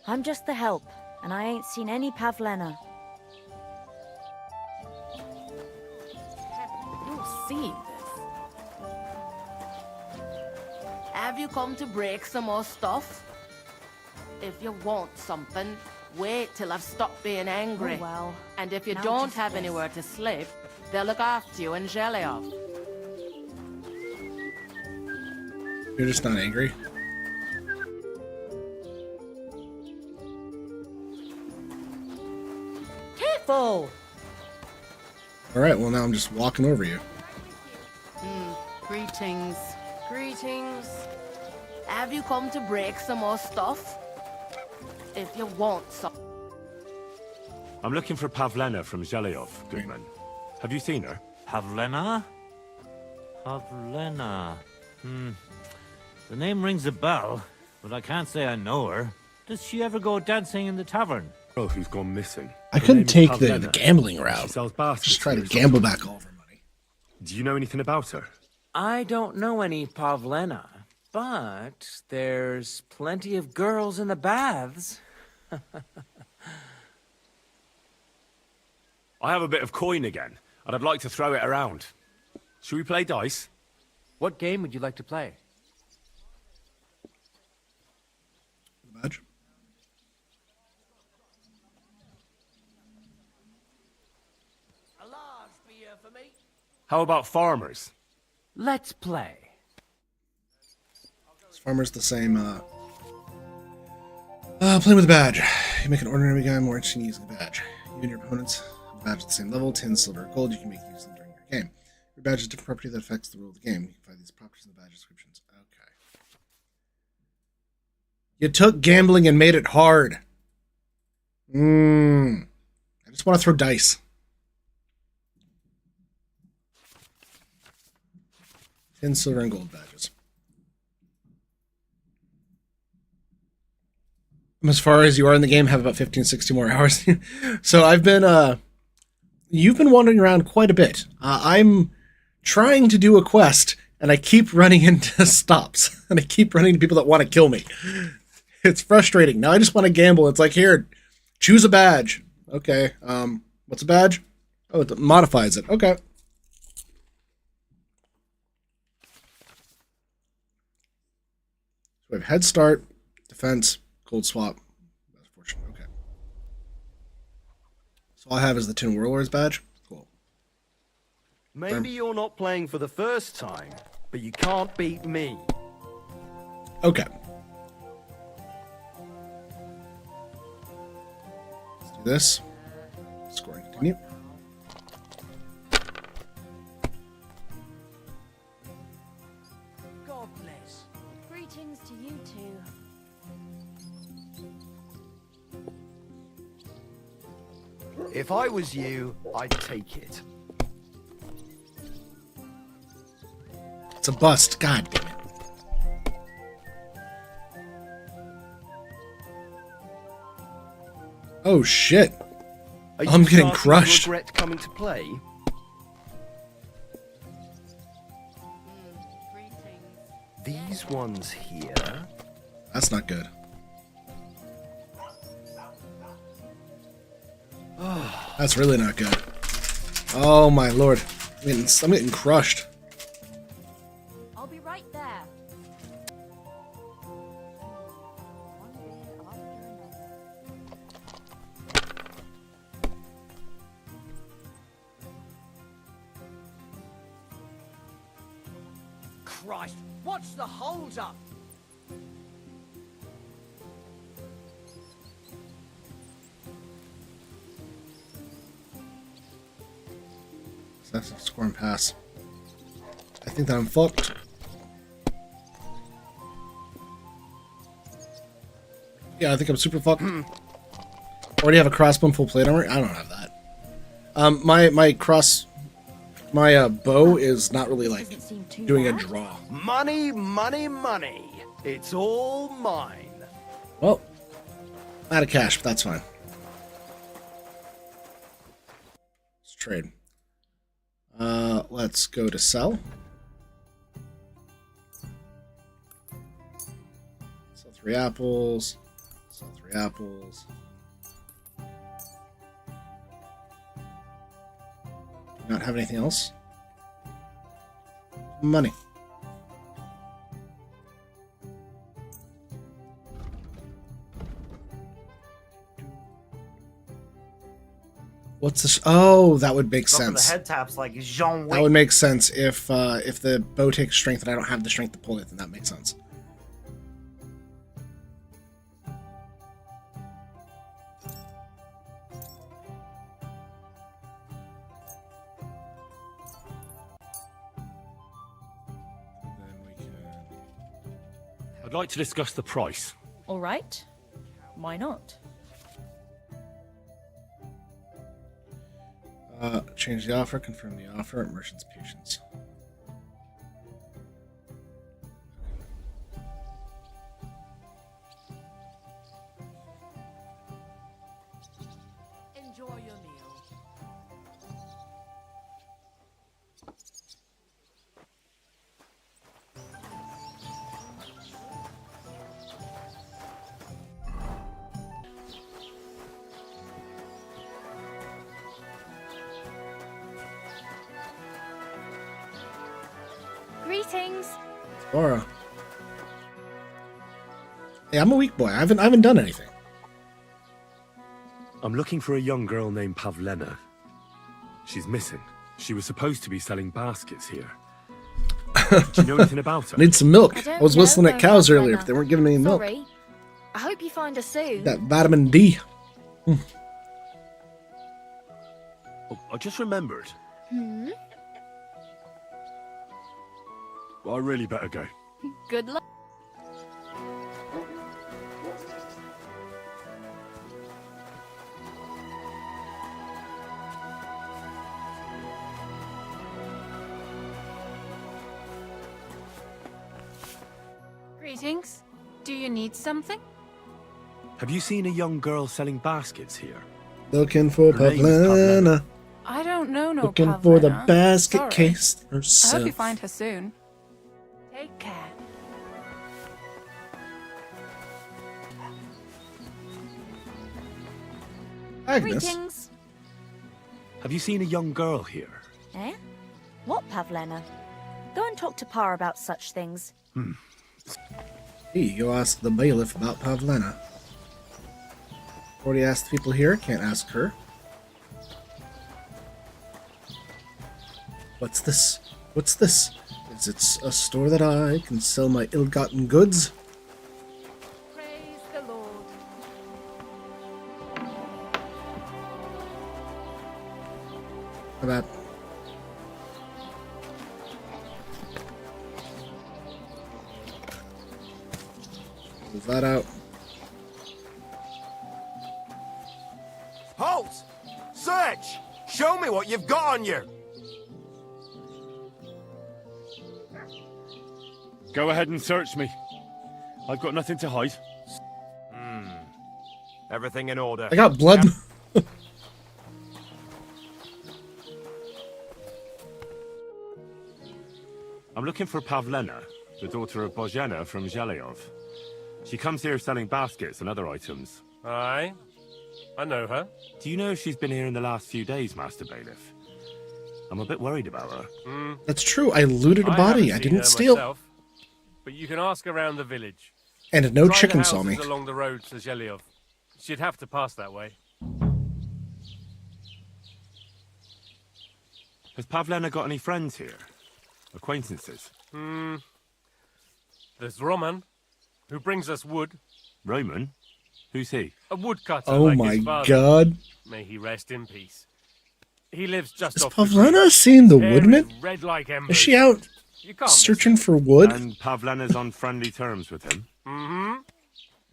I'm just the help, and I ain't seen any Pavlena. Have you seen this? Have you come to break some more stuff? If you want something, wait till I've stopped being angry. Oh, well. And if you Now don't just have this. anywhere to sleep, they'll look after you in Zhelyov. You're just not angry? Careful! All right, well, now I'm just walking over you. Greetings. Greetings. Have you come to break some more stuff? If you want some. I'm looking for Pavlena from Zhelyov, Goodman. Have you seen her? Pavlena? Pavlena. The name rings a bell, but I can't say I know her. Does she ever go dancing in the tavern? Oh, who's gone missing? I couldn't take the gambling route. She sells baskets. Just try to gamble back all of her money. Do you know anything about her? I don't know any Pavlena, but there's plenty of girls in the baths. I have a bit of coin again, and I'd like to throw it around. Should we play dice? What game would you like to play? Badge. How about farmers? Let's play. This farmer's the same. Playing with a badge. You make an ordinary guy more interesting using a badge. You and your opponents have a badge at the same level, tin, silver, or gold. You can make use of them during your game. Your badge is a different property that affects the rule of the game. You can find these properties in the badge descriptions. Okay. You took gambling and made it hard. I just want to throw dice. Tin, silver, and gold badges. As far as you are in the game, have about 15, 60 more hours. So I've been, you've been wandering around quite a bit. I'm trying to do a quest, and I keep running into stops, and I keep running into people that want to kill me. It's frustrating. Now I just want to gamble. It's like, here, choose a badge. Okay, what's a badge? Oh, it modifies it. Okay. So we have head start, defense, gold swap. That's fortunate. Okay. So all I have is the Tin Warlord's badge. Cool. Maybe you're not playing for the first time, but you can't beat me. Okay. Let's do this. Scoring continue. God bless. Greetings to you too. If I was you, I'd take it. It's a bust. God damn it. Oh shit. Are I'm you getting starting to crushed. regret coming to play? These ones here. That's not good. That's really not good. Oh my lord. I'm getting crushed. I'll be right there. Christ, what's the hold up? So that's a score and pass. I think that I'm fucked. Yeah, I think I'm super fucked. Already have a crossbow full plate armor? I don't have that. My bow is not really like doing a draw. Money, money, money. It's all mine. Well, out of cash, but that's fine. Let's trade. Let's go to sell. Sell 3 apples. Sell 3 apples. Not have anything else? Money. What's this? Oh, that would make Go for sense. the head taps like Jean That would make sense if the bow takes strength and I don't have the strength to pull it, then that makes sense. I'd like to discuss the price. All right. Why not? Change the offer, confirm the offer, merchant's patience. Enjoy your meal. Greetings. Laura. Hey, I'm a weak boy. I haven't done anything. I'm looking for a young girl named Pavlena. She's missing. She was supposed to be selling baskets here. Do you know anything about her? Need some milk. I I was don't whistling know at cows about earlier, Lena. but they weren't giving me milk. Sorry. I hope you find her soon. That vitamin D. Oh, I just remembered. Hmm? I really better go. Good luck. Greetings. Do you need something? Have you seen a young girl selling baskets here? Looking for Her name's Pavlena. I don't know no Looking for the Pavlena. basket Sorry. case I herself. hope you find her soon. Take care. Agnes. Greetings. Have you seen a young girl here? Eh? What, Pavlena? Go and talk to Pa about such things. Hey, go ask the bailiff about Pavlena. Already asked the people here, can't ask her. What's this? What's this? Is it a store that I can sell my ill-gotten goods? Praise the Lord. How about... Move that out. Halt! Search! Show me what you've got on you! Go ahead and search me. I've got nothing to hide. Everything in order. I got blood. I'm looking for Pavlena, the daughter of Bozhena from Zhelyov. She comes here selling baskets and other items. Aye. I know her. Do you know if she's been here in the last few days, Master Bailiff? I'm a bit worried about her. That's true. I looted a I body. haven't I seen didn't her steal. myself, but you can ask around the village. And no Try chicken the saw me. houses along the road to Zhelyov. She'd have to pass that way. Has Pavlena got any friends here? Acquaintances? There's Roman, who brings us wood. Roman? Who's he? A woodcutter Oh like my his father. god. May he rest in peace. He lives just Is off the Pavlena creek. seeing the Hair woodman? is red like Is embers. she out You can't searching for wood? And Pavlena's on friendly terms with him?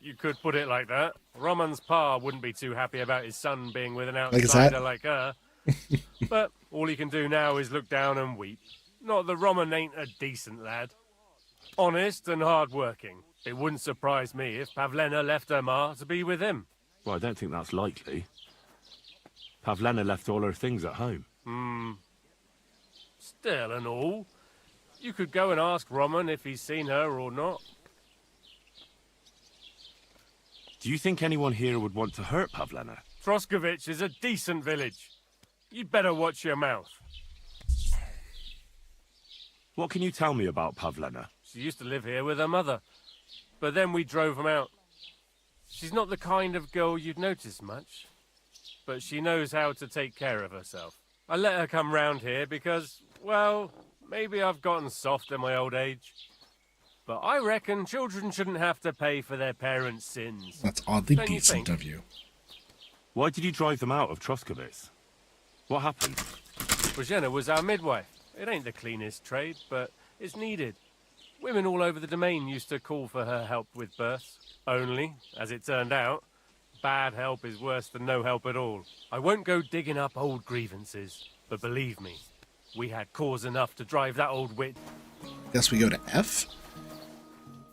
You could put it like that. Roman's pa wouldn't be too happy about his son being with an Like his hat? outsider like her. But all he can do now is look down and weep. Not that Roman ain't a decent lad. Honest and hard-working. It wouldn't surprise me if Pavlena left her ma to be with him. Well, I don't think that's likely. Pavlena left all her things at home. Still and all, you could go and ask Roman if he's seen her or not. Do you think anyone here would want to hurt Pavlena? Troskovich is a decent village. You'd better watch your mouth. What can you tell me about Pavlena? She used to live here with her mother, but then we drove them out. She's not the kind of girl you'd notice much, but she knows how to take care of herself. I let her come round here because, well, maybe I've gotten soft in my old age. But I reckon children shouldn't have to pay for their parents' sins. That's oddly Don't you decent think? of you. Why did you drive them out of Troskovitz? What happened? Bozhena was our midwife. It ain't the cleanest trade, but it's needed. Women all over the domain used to call for her help with births. Only, as it turned out, bad help is worse than no help at all. I won't go digging up old grievances, but believe me, we had cause enough to drive that old witch. Guess we go to F?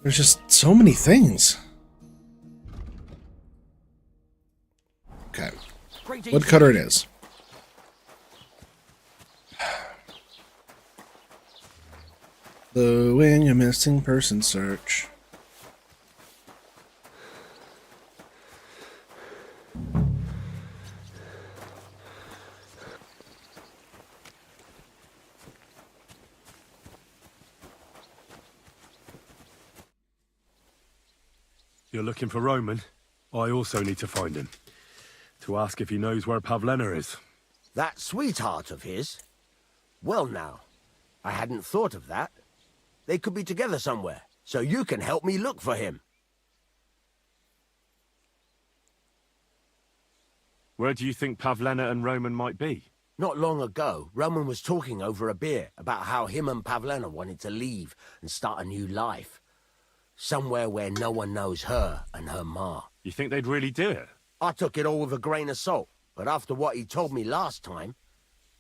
There's just so many things. Okay. Woodcutter it is. Doing a missing person search. You're looking for Roman? I also need to find him. To ask if he knows where Pavlena is. That sweetheart of his? Well now, I hadn't thought of that. They could be together somewhere, so you can help me look for him. Where do you think Pavlena and Roman might be? Not long ago, Roman was talking over a beer about how him and Pavlena wanted to leave and start a new life. Somewhere where no one knows her and her ma. You think they'd really do it? I took it all with a grain of salt, but after what he told me last time,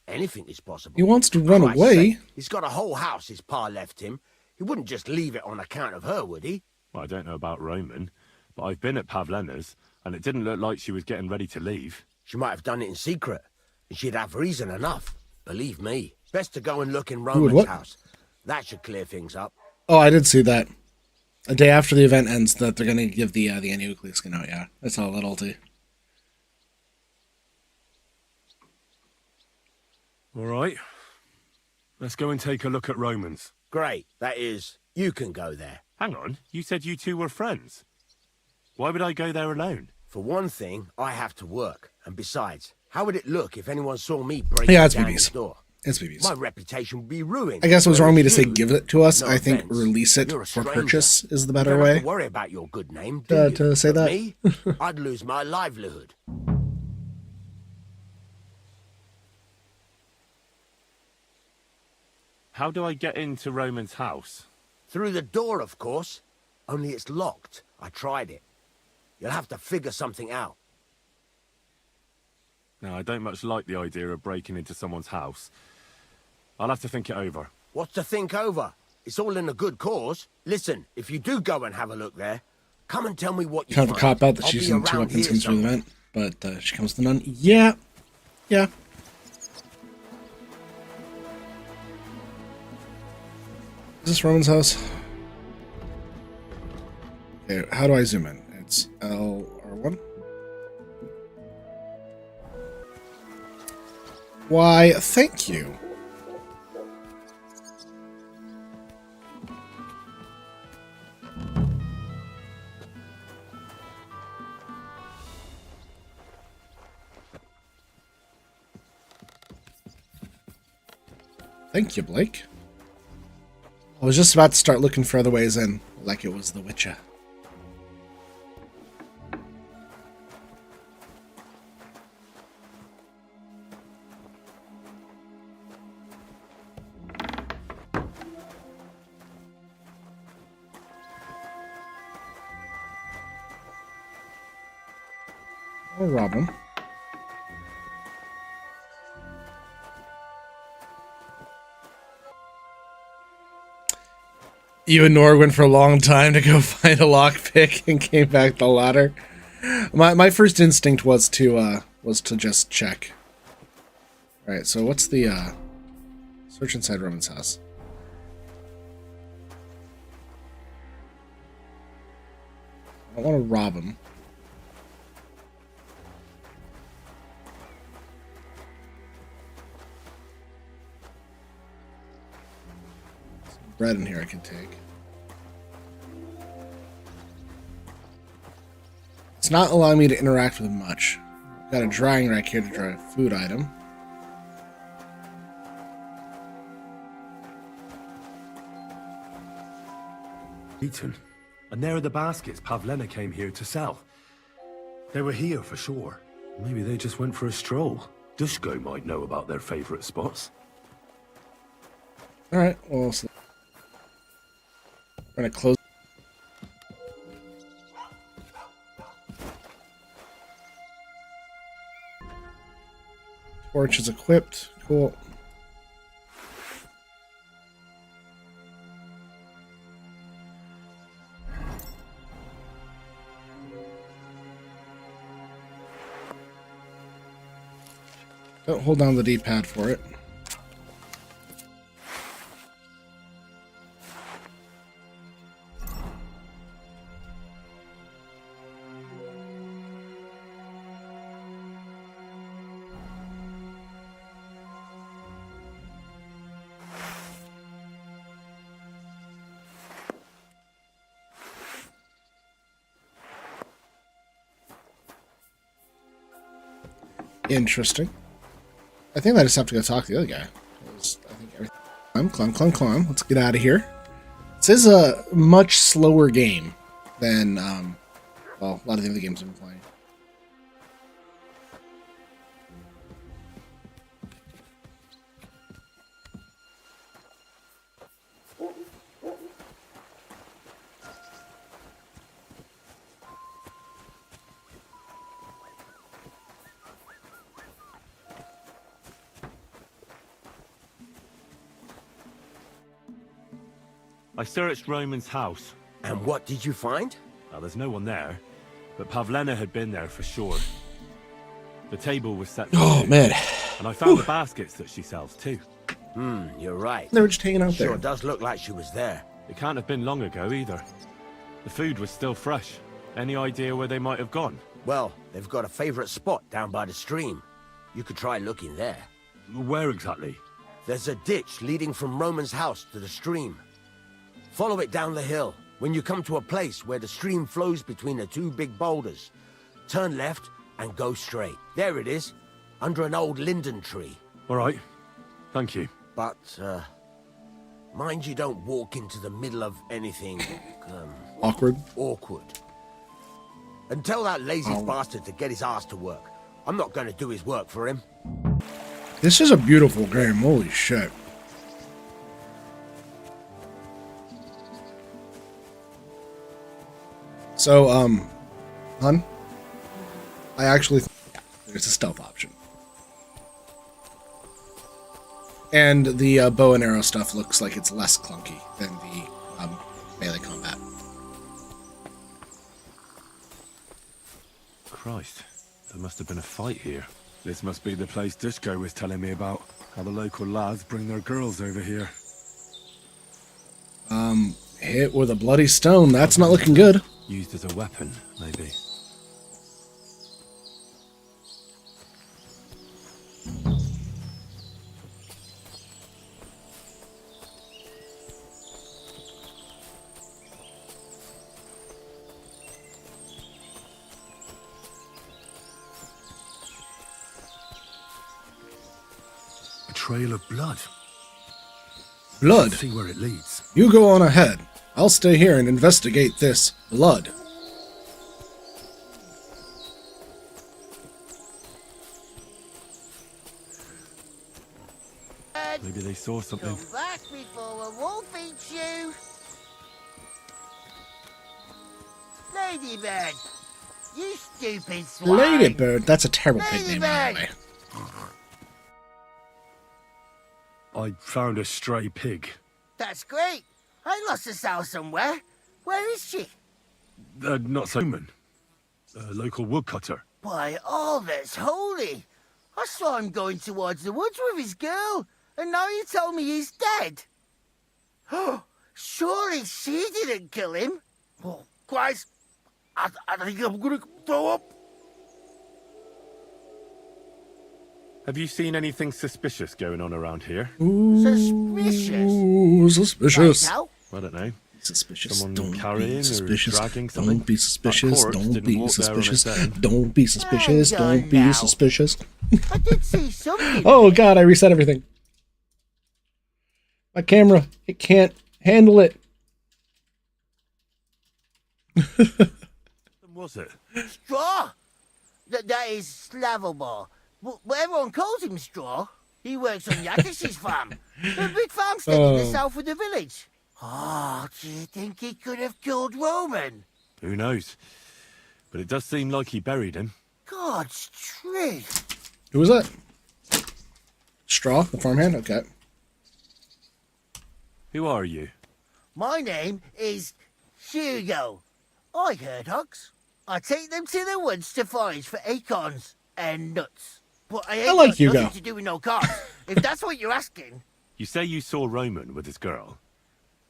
anything is possible. He wants to run Christ's away. sake, he's got a whole house his pa left him. He wouldn't just leave it on account of her, would he? Well, I don't know about Roman, but I've been at Pavlena's, and it didn't look like she was getting ready to leave. She might have done it in secret, and she'd have reason enough. Believe me. Best to go and look in Roman's what? house. That should clear things up. Oh, I did see that. A day after the event ends, that they're going to give the anti-nuclear skin out. Yeah, I saw that all too. All right. Let's go and take a look at Roman's. Great. That is, you can go there. Hang on. You said you two were friends. Why would I go there alone? For one thing, I have to work. And besides, how would it look if anyone saw me breaking Yeah, it's down BB's. his door? It's BB's. My reputation would be ruined. I guess it was wrong of me to say Whereas give you, it to us. no I think offense, release it you're a for stranger. purchase is the You better don't have way. to worry about your good name, do you? To say But that. me, I'd lose my livelihood. How do I get into Roman's house? Through the door, of course. Only it's locked. I tried it. You'll have to figure something out. Now, I don't much like the idea of breaking into someone's house. I'll have to think it over. What's to think over? It's all in a good cause. Listen, if you do go and have a look there, come and tell me what you Kind of a find. cop out that I'll she's be using two around weapons here comes through the somewhere. vent, but she comes to none. Yeah. Yeah. Is this Roman's house? Okay, how do I zoom in? It's LR1. Why, thank you. Thank you, Blake. I was just about to start looking for other ways in, like it was The Witcher. I'll rob him. You and Nora went for a long time to go find a lockpick and came back the ladder. My first instinct was to just check. All right, so what's the search inside Roman's house? I don't want to rob him. Bread in here I can take. It's not allowing me to interact with him much. Got a drying rack here to dry a food item. Eaten. And there are the baskets Pavlena came here to sell. They were here for sure. Maybe they just went for a stroll. Dushko might know about their favorite spots. Alright, well, so We're gonna close. Torch is equipped. Cool. Don't hold down the D-pad for it. Interesting. I think I just have to go talk to the other guy. Climb. Let's get out of here. This is a much slower game than, well, a lot of the other games I've been playing. I searched Roman's house. And what did you find? Well, there's no one there, but Pavlena had been there for sure. The table was set. Oh, man. And I found the baskets that she sells too. You're right. They were just hanging out there. Sure does look like she was there. It can't have been long ago either. The food was still fresh. Any idea where they might have gone? Well, they've got a favorite spot down by the stream. You could try looking there. Where exactly? There's a ditch leading from Roman's house to the stream. Follow it down the hill. When you come to a place where the stream flows between the two big boulders, turn left and go straight. There it is, under an old linden tree. All right. Thank you. But, mind you don't walk into the middle of anything, Awkward. And tell that lazy bastard to get his ass to work. I'm not going to do his work for him. This is a beautiful game. Holy shit. So, hun, I actually there's a stealth option. And the bow and arrow stuff looks like it's less clunky than the melee combat. Christ, there must have been a fight here. This must be the place Dushko was telling me about. How the local lads bring their girls over here. Hit with a bloody stone. That's not looking good. Used as a weapon, maybe. A trail of blood. Blood? Let's see where it leads. You go on ahead. I'll stay here and investigate this blood. Maybe they saw something. Come back before a wolf eats you. Ladybird. You stupid swine. Ladybird. That's a terrible pig name anyway. I found a stray pig. That's great. I lost a sow somewhere. Where is she? Not so human. A local woodcutter. By all that's holy. I saw him going towards the woods with his girl, and now you tell me he's dead. Oh, surely she didn't kill him. Oh, Christ, I think I'm gonna throw up. Have you seen anything suspicious going on around here? Ooh, suspicious. I don't know. Suspicious. Someone Don't carrying be suspicious. or dragging something? Don't be suspicious. That corpse Don't didn't be walk there on its suspicious. own. Don't be suspicious. Don't be suspicious. I did see something. Oh God! I reset everything. My camera, it can't handle it. What was it? Straw. That is Slavobor. But everyone calls him Straw. He works on Yakish's farm. A big farmstead in the south of the village. Oh, do you think he could have killed Roman? Who knows? But it does seem like he buried him. God's truth. Who was that? Straw, the farmhand? Okay. Who are you? My name is Hugo. I herd hogs. I take them to the woods to forage for acorns and nuts. But I ain't like got Hugo. nothing to do with no cards, if that's what you're asking. You say you saw Roman with his girl.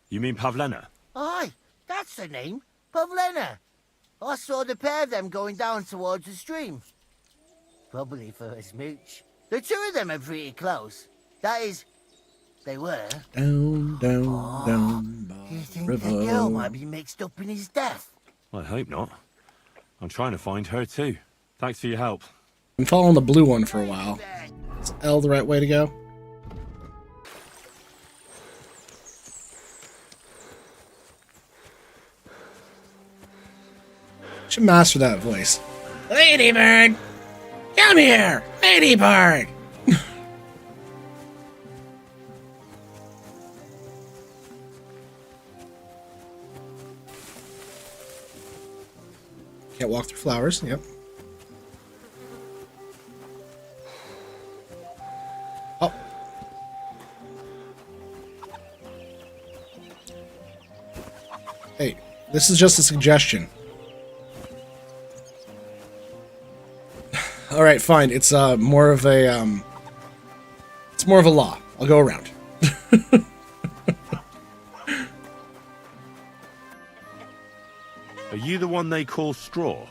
You mean Pavlena? Aye, that's the name. Pavlena. I saw the pair of them going down towards the stream. Probably for a smooch. The two of them are pretty close. That is, they were. Down, You think the girl might be mixed up in his death? I hope not. I'm trying to find her too. Thanks for your help. I'm following the blue one for a while. Is L the right way to go? Should master that voice. Ladybird! Come here! Ladybird! Can't walk through flowers, yep. Oh. Hey, this is just a suggestion. All right, fine. It's more of a law. I'll go around. Are you the one they call Straw?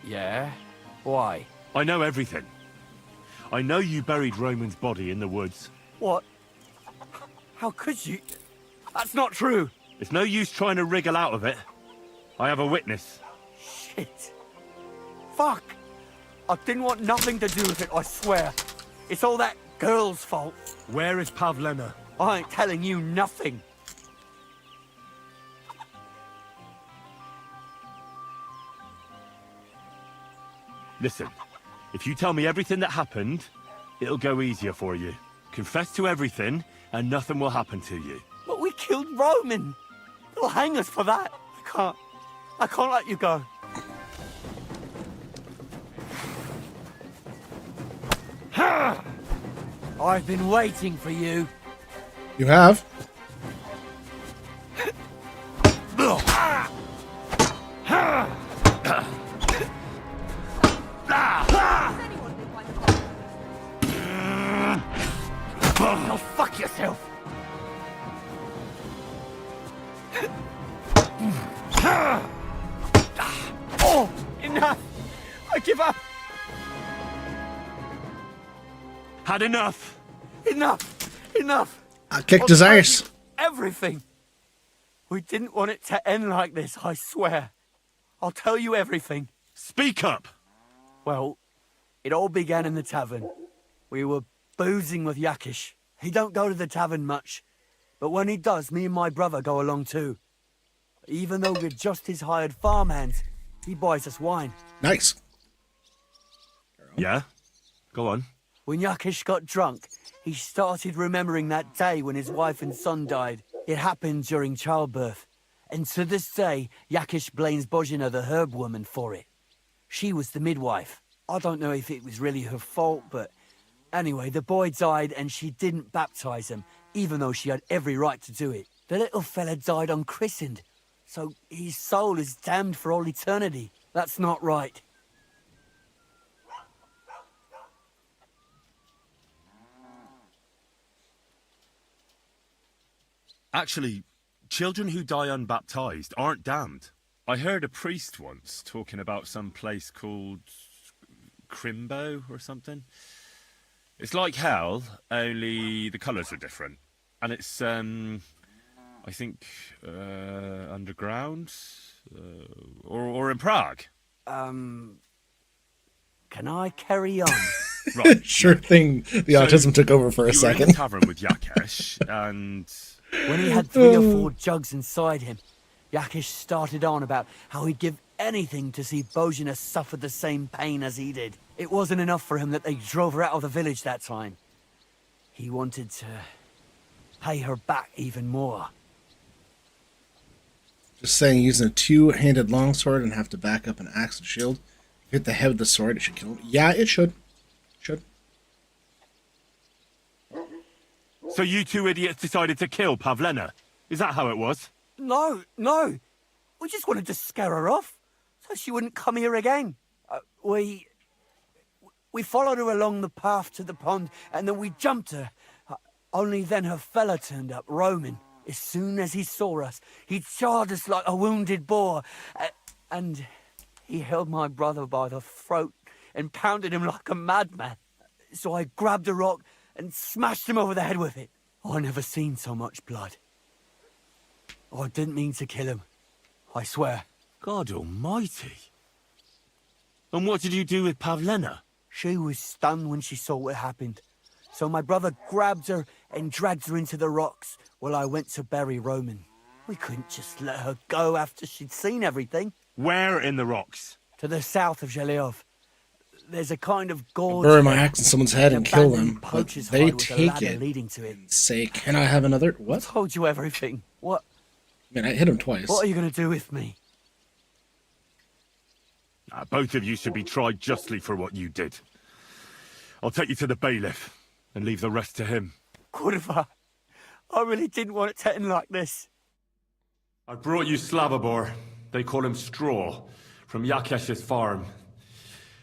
Yeah? Why? I know everything. I know you buried Roman's body in the woods. What? How could you? That's not true. It's no use trying to wriggle out of it. I have a witness. Shit. Fuck. I didn't want nothing to do with it, I swear. It's all that girl's fault. Where is Pavlena? I ain't telling you nothing. Listen, if you tell me everything that happened, it'll go easier for you. Confess to everything, and nothing will happen to you. But we killed Roman. They'll hang us for that. I can't let you go. I've been waiting for you. You have? Oh, fuck yourself. Oh, enough. I give up. Had enough. Enough. I kicked his ass. Everything. We didn't want it to end like this, I swear. I'll tell you everything. Speak up. Well, it all began in the tavern. We were boozing with Yakish. He don't go to the tavern much, but when he does, me and my brother go along too. Even though we're just his hired farmhands, he buys us wine. Nice. Yeah? Go on. When Yakish got drunk, he started remembering that day when his wife and son died. It happened during childbirth. And to this day, Yakish blames Bozhina, the herb woman, for it. She was the midwife. I don't know if it was really her fault, but anyway, the boy died and she didn't baptize him, even though she had every right to do it. The little fella died unchristened, so his soul is damned for all eternity. That's not right. Actually, children who die unbaptized aren't damned. I heard a priest once talking about some place called Crimbo or something. It's like hell, only the colours are different. And it's, I think, underground? Or in Prague. Can I carry on? Right. Sure thing. The autism took over for a you were in second. the tavern with Yakesh, and When he had 3 or 4 jugs inside him, Yakish started on about how he'd give anything to see Bozhina suffer the same pain as he did. It wasn't enough for him that they drove her out of the village that time. He wanted to pay her back even more. Just saying, using a two-handed longsword and have to back up an axe and shield. Hit the head with the sword, it should kill him. Yeah, it should. Should. So you two idiots decided to kill Pavlena? Is that how it was? No, no. We just wanted to scare her off, so she wouldn't come here again. We followed her along the path to the pond, and then we jumped her. Only then her fella turned up, Roman. As soon as he saw us, he charged us like a wounded boar, and he held my brother by the throat and pounded him like a madman. So I grabbed a rock and smashed him over the head with it. I never seen so much blood. I didn't mean to kill him, I swear. God almighty. And what did you do with Pavlena? She was stunned when she saw what happened. So my brother grabbed her and dragged her into the rocks while I went to bury Roman. We couldn't just let her go after she'd seen everything. Where in the rocks? To the south of Zhelyov. There's a kind of gorge. Bury my axe in someone's head and kill them, but they take it leading to it. and say, "Can I have another?" What? I told you everything. What? Man, I hit him twice. What are you going to do with me? Both of you should be tried justly for what you did. I'll take you to the bailiff and leave the rest to him. Kurva, I really didn't want it to end like this. I brought you Slavobor. They call him Straw, from Yakesh's farm.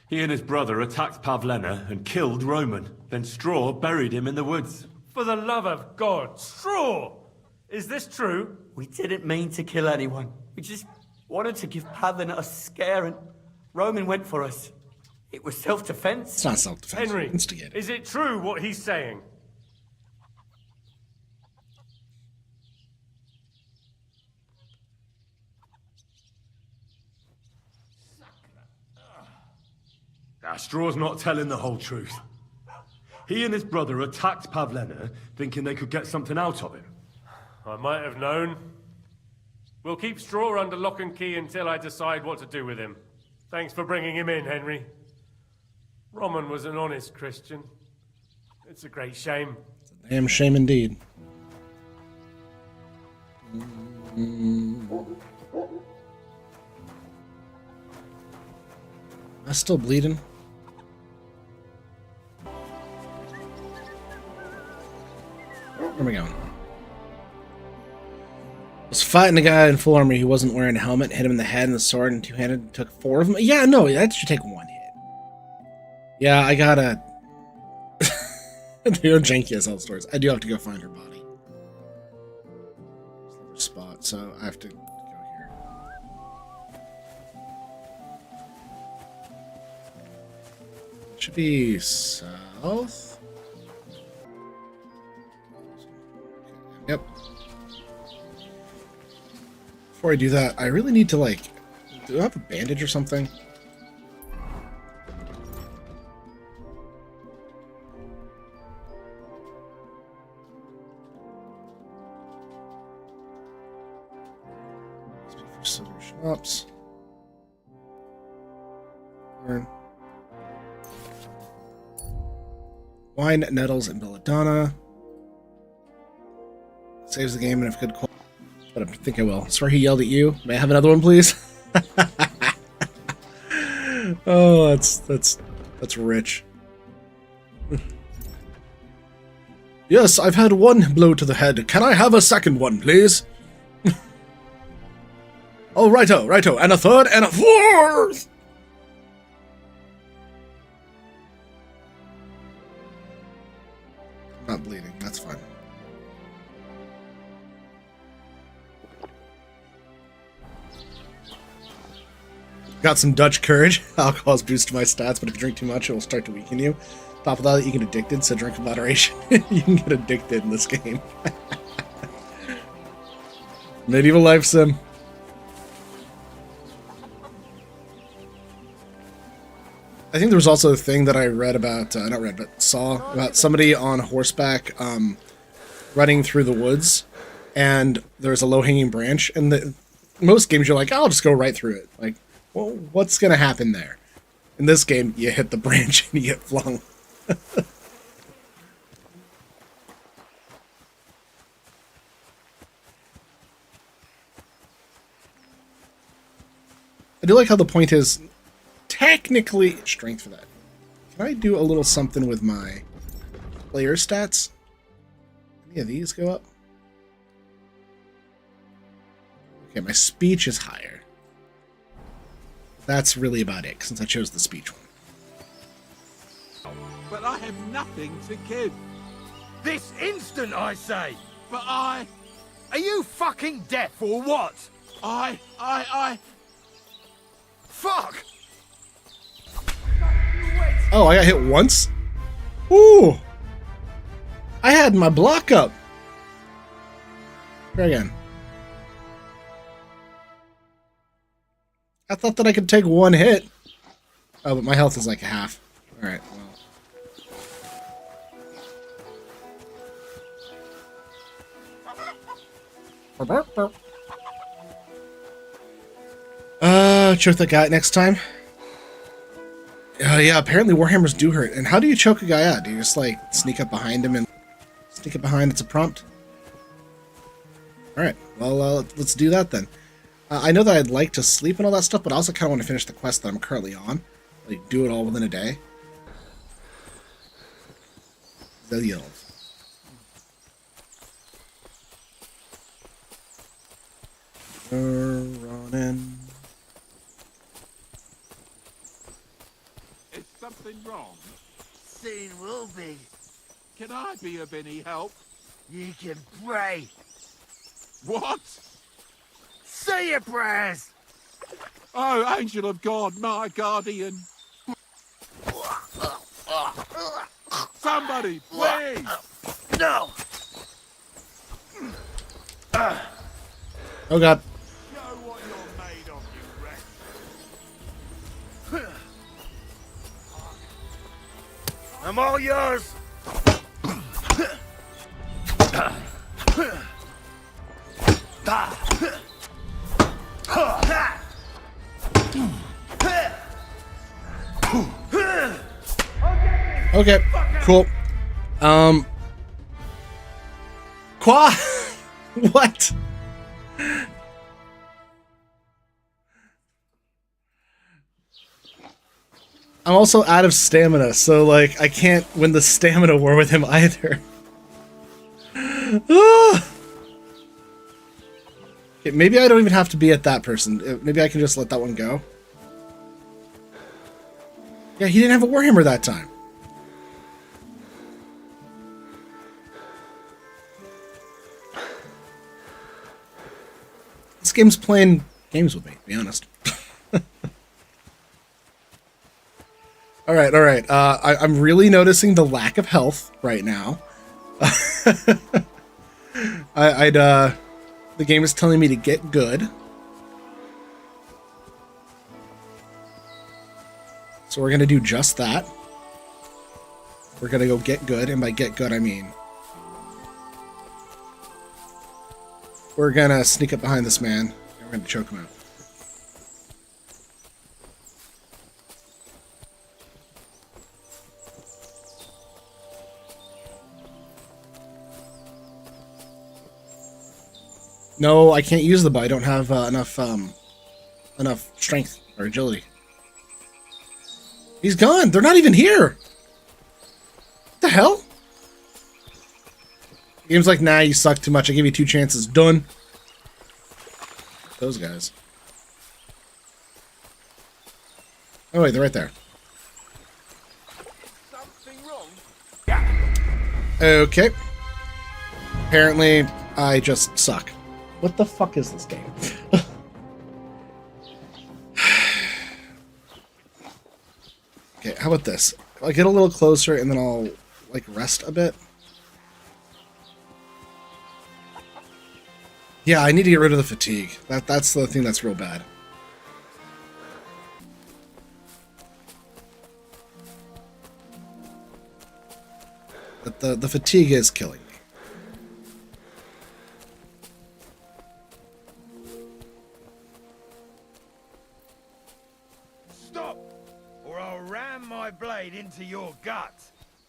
He and his brother attacked Pavlena and killed Roman. Then Straw buried him in the woods. For the love of God, Straw! Is this true? We didn't mean to kill anyone. We just wanted to give Pavlena a scare, and Roman went for us. It was self-defense. It's not self-defense. Henry, Instigate. is it true what he's saying? Straw's not telling the whole truth. He and his brother attacked Pavlena, thinking they could get something out of him. I might have known. We'll keep Straw under lock and key until I decide what to do with him. Thanks for bringing him in, Henry. Roman was an honest Christian. It's a great shame. Damn shame indeed. Am I still bleeding? Where am I going? Was fighting a guy in full armor who wasn't wearing a helmet, hit him in the head and the sword and two-handed, and took 4 of them. Yeah, no, that should take 1 hit. Yeah, I gotta... They're janky as hell stories. I do have to go find her body. Spot, so I have to go here. Should be south. Yep. Before I do that, I really need to, like, do I have a bandage or something? Schnapps. Wine, nettles, and belladonna. Saves the game and if good quality. But I think I will. I swear he yelled at you. May I have another one, please? Oh, that's rich. Yes, I've had 1 blow to the head. Can I have a second one, please? Oh, righto, and a third, and a 4th! Not bleeding, that's fine. Got some Dutch courage. Alcohol's boosted my stats, but if you drink too much, it will start to weaken you. Top of that, you get addicted, so drink in moderation. You can get addicted in this game. Medieval life sim. I think there was also a thing that I read about, not read, but saw about somebody on horseback running through the woods, and there's a low-hanging branch, and most games you're like, I'll just go right through it. Like, well, what's going to happen there? In this game, you hit the branch and you get flung. I do like how the point is technically strength for that. Can I do a little something with my player stats? Any of these go up? Okay, my speech is higher. That's really about it, since I chose the speech one. But I have nothing to give. This instant, I say! But I... Are you fucking deaf or what? Fuck! Oh, I got hit once? Ooh! I had my block up. Try again. I thought that I could take one hit. Oh, but my health is like half. Alright, well. Choke that guy out next time. Yeah, apparently Warhammers do hurt. And how do you choke a guy out? Do you just, like, sneak up behind him and sneak up behind? It's a prompt? Alright, well, let's do that then. I know that I'd like to sleep and all that stuff, but I also kind of want to finish the quest that I'm currently on. Like, do it all within a day. Running. Is something wrong? Soon will be. Can I be of any help? You can pray. What? Say your prayers. Oh, angel of God, my guardian. Somebody, please! No! Oh god. Show what you're made of, you wretch. I'm all yours. Okay, cool. Qua? What? I'm also out of stamina, so, like, I can't win the stamina war with him either. Okay, maybe I don't even have to be at that person. Maybe I can just let that one go. Yeah, he didn't have a Warhammer that time. This game's playing games with me, to be honest. Alright. I'm really noticing the lack of health right now. The game is telling me to get good. So we're gonna do just that. We're gonna go get good, and by get good I mean we're gonna sneak up behind this man, and we're gonna choke him out. No, I can't use the bow. I don't have enough strength or agility. He's gone. They're not even here. What the hell? The game's like, nah, you suck too much. I give you 2 chances. Done. Those guys. Oh wait, they're right there. Something wrong? Okay. Apparently, I just suck. What the fuck is this game? Okay, how about this? I'll get a little closer and then I'll, like, rest a bit. Yeah, I need to get rid of the fatigue. That's the thing that's real bad. But the fatigue is killing me. Stop, or I'll ram my blade into your gut.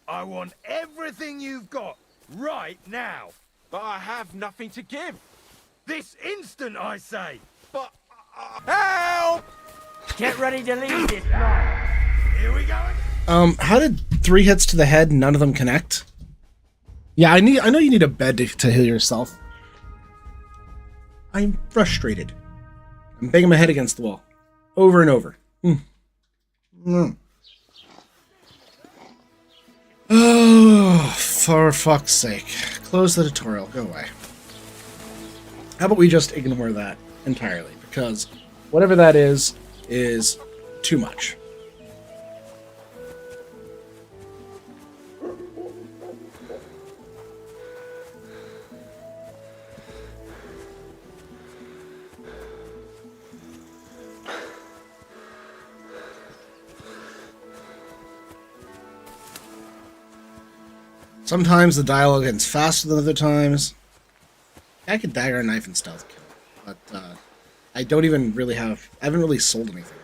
I want everything you've got, right now. But I have nothing to give. This instant, I say. But... Help! Get ready to leave this night. Here we go. How did 3 hits to the head, none of them connect? Yeah, I know you need a bed to heal yourself. I'm frustrated. I'm banging my head against the wall. Over and over. Oh, for fuck's sake. Close the tutorial. Go away. How about we just ignore that entirely? Because whatever that is too much. Sometimes the dialogue ends faster than other times. I could dagger a knife and stealth kill, but I don't even really have. I haven't really sold anything.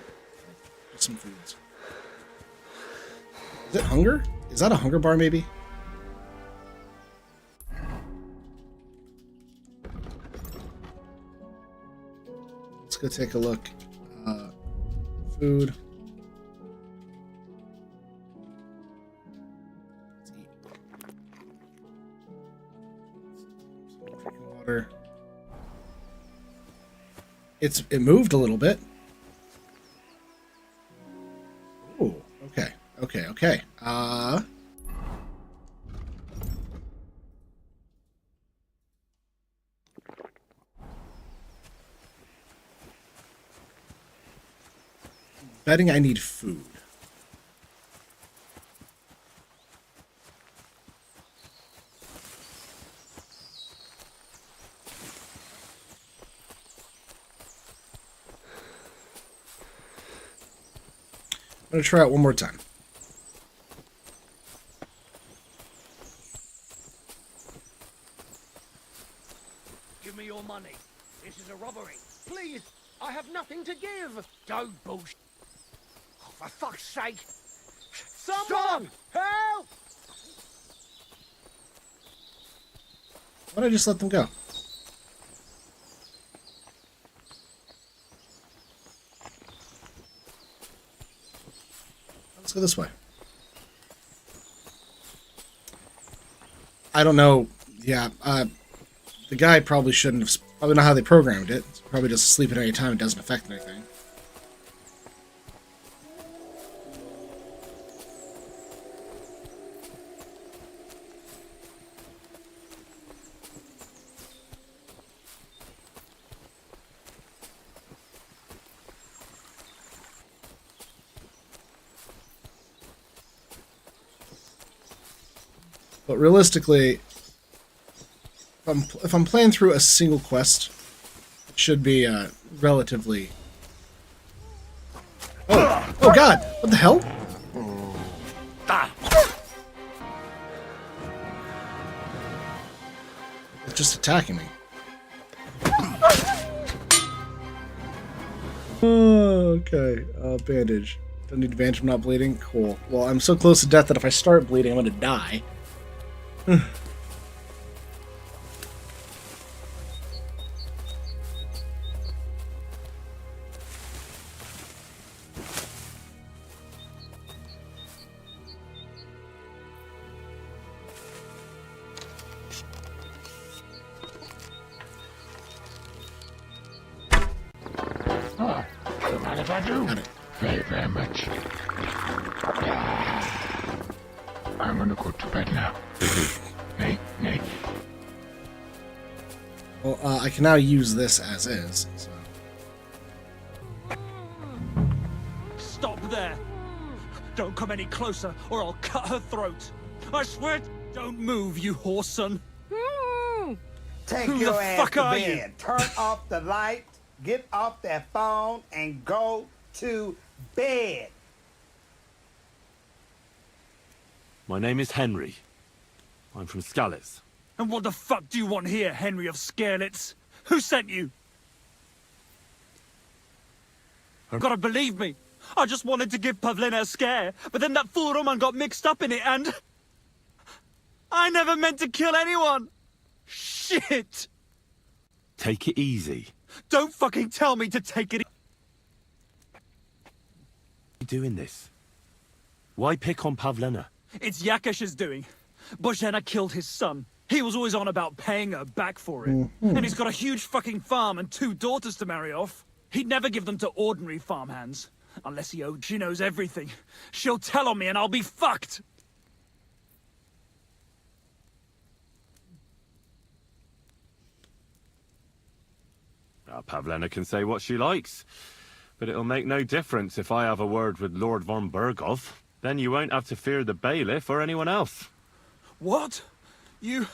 Just some foods. Is it hunger? Is that a hunger bar, maybe? Let's go take a look. Food. Water. It moved a little bit. Oh, okay. Betting I need food. I'm gonna try it one more time. Give me your money. This is a robbery. Please, I have nothing to give. Don't bullshit. Oh, for fuck's sake. Someone! Help! Why don't I just let them go? Let's go this way. I don't know. Yeah, the guy probably shouldn't have. Probably not how they programmed it. It's probably just sleep at any time. It doesn't affect anything. But realistically, if I'm playing through a single quest, it should be relatively... Oh god! What the hell? It's just attacking me. Okay, bandage. Don't need bandage, I'm not bleeding? Cool. Well, I'm so close to death that if I start bleeding, I'm gonna die. Don't mind if I do. Very, very much. I'm gonna go to bed now. Nate. Well, I can now use this as is. So. Stop there! Don't come any closer, or I'll cut her throat. I swear, don't move, you whore son. Take Who your the ass fuck to are bed. Turn off the light, get off that phone, and go to bed. My name is Henry. I'm from Skalitz. And what the fuck do you want here, Henry of Skalitz? Who sent you? You gotta believe me. I just wanted to give Pavlina a scare, but then that fool Roman got mixed up in it and... I never meant to kill anyone! Shit! Take it easy. Don't fucking tell me to take it doing this? Why pick on Pavlena? It's Yakesh's doing. Bozhena killed his son. He was always on about paying her back for it. And he's got a huge fucking farm and 2 daughters to marry off. He'd never give them to ordinary farmhands. Unless he owed. She knows everything. She'll tell on me and I'll be fucked. Pavlena can say what she likes. But it'll make no difference if I have a word with Lord von Berghoff. Then you won't have to fear the bailiff or anyone else. What? You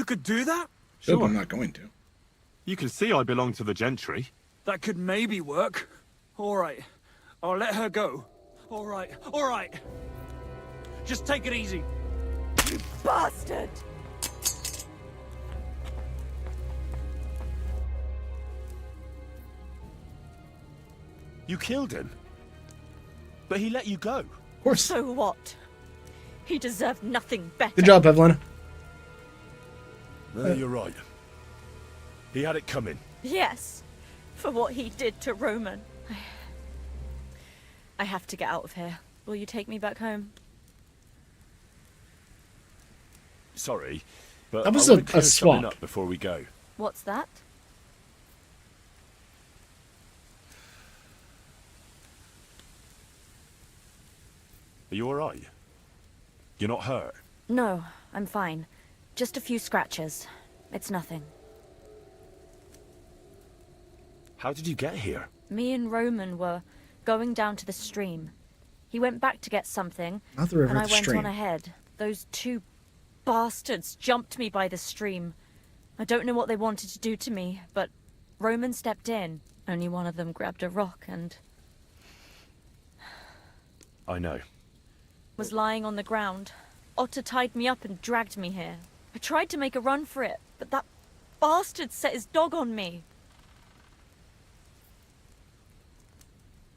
could do that? Sure. I'm not going to. You can see I belong to the gentry. That could maybe work. All right. I'll let her go. All right. All right. Just take it easy. You bastard! You killed him. But he let you go. Of course. So what? He deserved nothing better. Good job, Pavlena. No, you're right. He had it coming. Yes, for what he did to Roman. I have to get out of here. Will you take me back home? Sorry, but That was I wanna a clear something swap. up before we go. What's that? Are you alright? You're not hurt? No, I'm fine. Just a few scratches. It's nothing. How did you get here? Me and Roman were going down to the stream. He went back to get something, Not the river, and I the went stream. on ahead. Those 2 bastards jumped me by the stream. I don't know what they wanted to do to me, but Roman stepped in. Only one of them grabbed a rock and I know. was lying on the ground. Otter tied me up and dragged me here. I tried to make a run for it, but that bastard set his dog on me.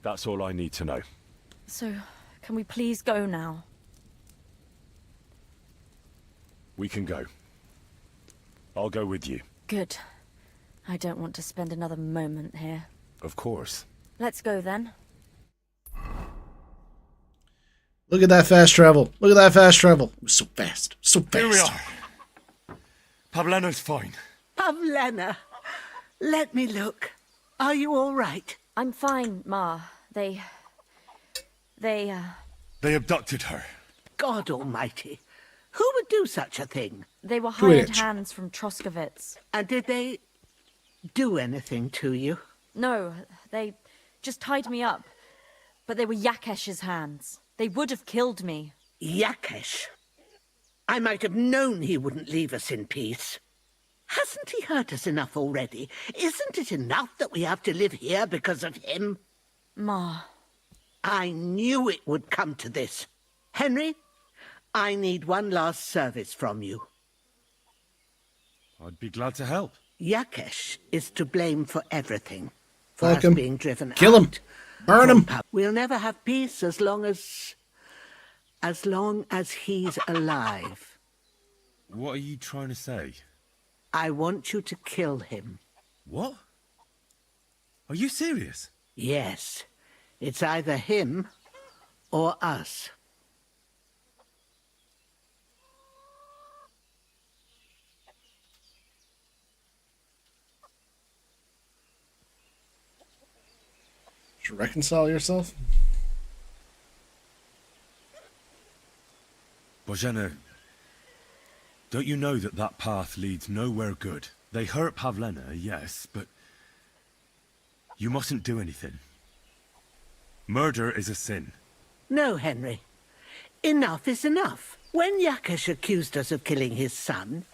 That's all I need to know. So, can we please go now? We can go. I'll go with you. Good. I don't want to spend another moment here. Of course. Let's go then. Look at that fast travel. Look at that fast travel. It was so fast. So fast. Here we are. Pavlena's fine. Pavlena, let me look. Are you all right? I'm fine, Ma. They They abducted her. God almighty. Who would do such a thing? They were hired Twitch. hands from Troskovitz. And did they do anything to you? No, they just tied me up. But they were Yakesh's hands. They would have killed me. Yakesh? I might have known he wouldn't leave us in peace. Hasn't he hurt us enough already? Isn't it enough that we have to live here because of him? Ma. I knew it would come to this. Henry, I need one last service from you. I'd be glad to help. Yakesh is to blame for everything. For Fuck us him. being driven Kill him. out. Burn him. We'll never have peace as long as he's alive. What are you trying to say? I want you to kill him. What? Are you serious? Yes. It's either him or us. Should reconcile yourself? Bozhena, don't you know that that path leads nowhere good? They hurt Pavlena, yes, but you mustn't do anything. Murder is a sin. No, Henry. Enough is enough. When Yakesh accused us of killing his son,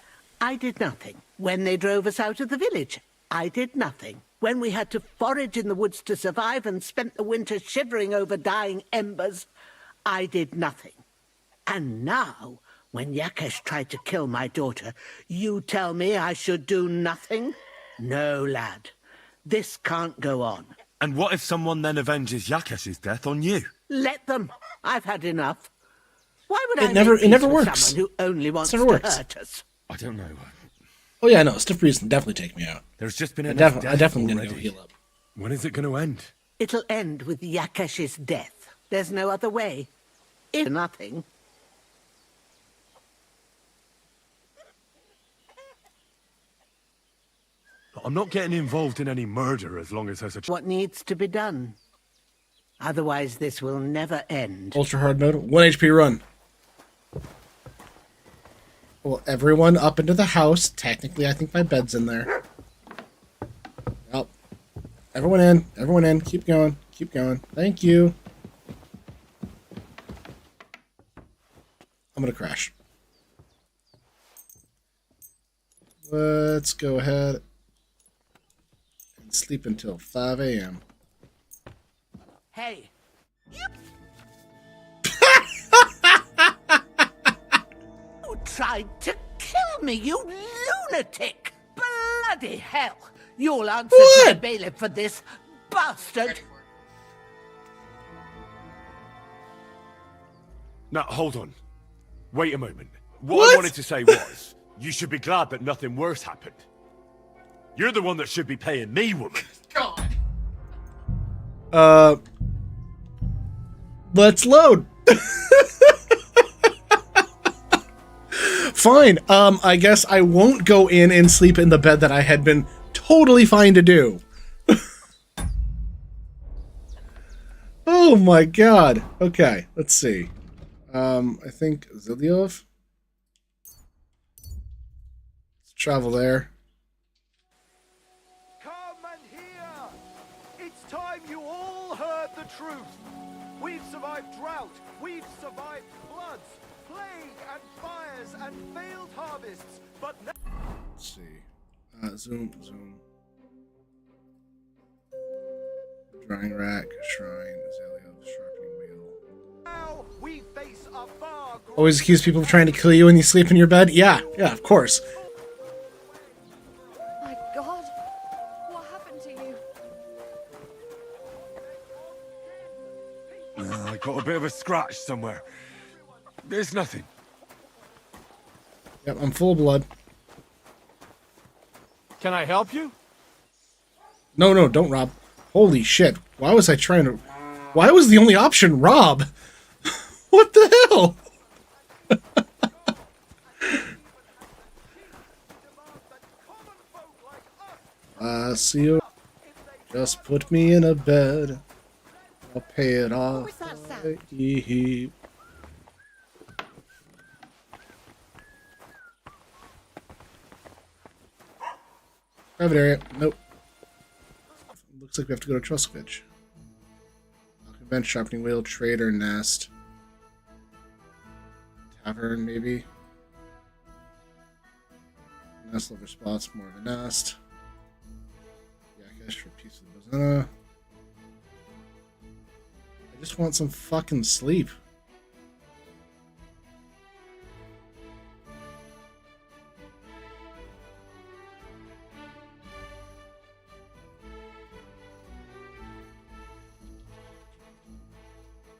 I did nothing. When they drove us out of the village, I did nothing. When we had to forage in the woods to survive and spent the winter shivering over dying embers, I did nothing. And now, when Yakesh tried to kill my daughter, you tell me I should do nothing? No, lad. This can't go on. And what if someone then avenges Yakesh's death on you? Let them. I've had enough. Why would It I never- make it never peace with works. someone who only wants never to works. hurt us? I don't know. Oh yeah, no. Stiff Breeze can definitely take me out. There's just been I enough definitely death gonna go already. heal up. When is it going to end? It'll end with Yakesh's death. There's no other way. If nothing. I'm not getting involved in any murder as long as there's a... What needs to be done? Otherwise, this will never end. Ultra hard mode. 1 HP run. Well, everyone up into the house. Technically, I think my bed's in there. Yep. Everyone in. Everyone in. Keep going. Keep going. Thank you. I'm gonna crash. Let's go ahead and sleep until 5 a.m. Hey. You tried to kill me, you lunatic! Bloody hell! You'll answer to the bailiff for this, bastard! Now, hold on. Wait a moment. What I wanted to say was, you should be glad that nothing worse happened. You're the one that should be paying me, woman. Let's load. Fine. I guess I won't go in and sleep in the bed that I had been totally fine to do. Oh my god. Okay, let's see. I think Zilyov. Let's travel there. It's time you all heard the truth. We've survived drought, we've survived floods, plague and fires and failed harvests, but now... Let's see. Zoom. Drying rack, shrine, Azalea, sharpening wheel. Now we face a far Always accuse people of trying to kill you when you sleep in your bed? Yeah, of course. My God, what happened to you? I got a bit of a scratch somewhere. There's nothing. Yep, I'm full of blood. Can I help you? No, don't rob. Holy shit. Why was I trying to... Why was the only option rob? What the hell? See you. Just put me in a bed. I'll pay it off. Private area. Nope. Looks like we have to go to Truskovich. Bench, sharpening wheel, trader, nest. Tavern, maybe. Nest lover spots, more of a nest. Yakish for a piece of the bazana. I just want some fucking sleep.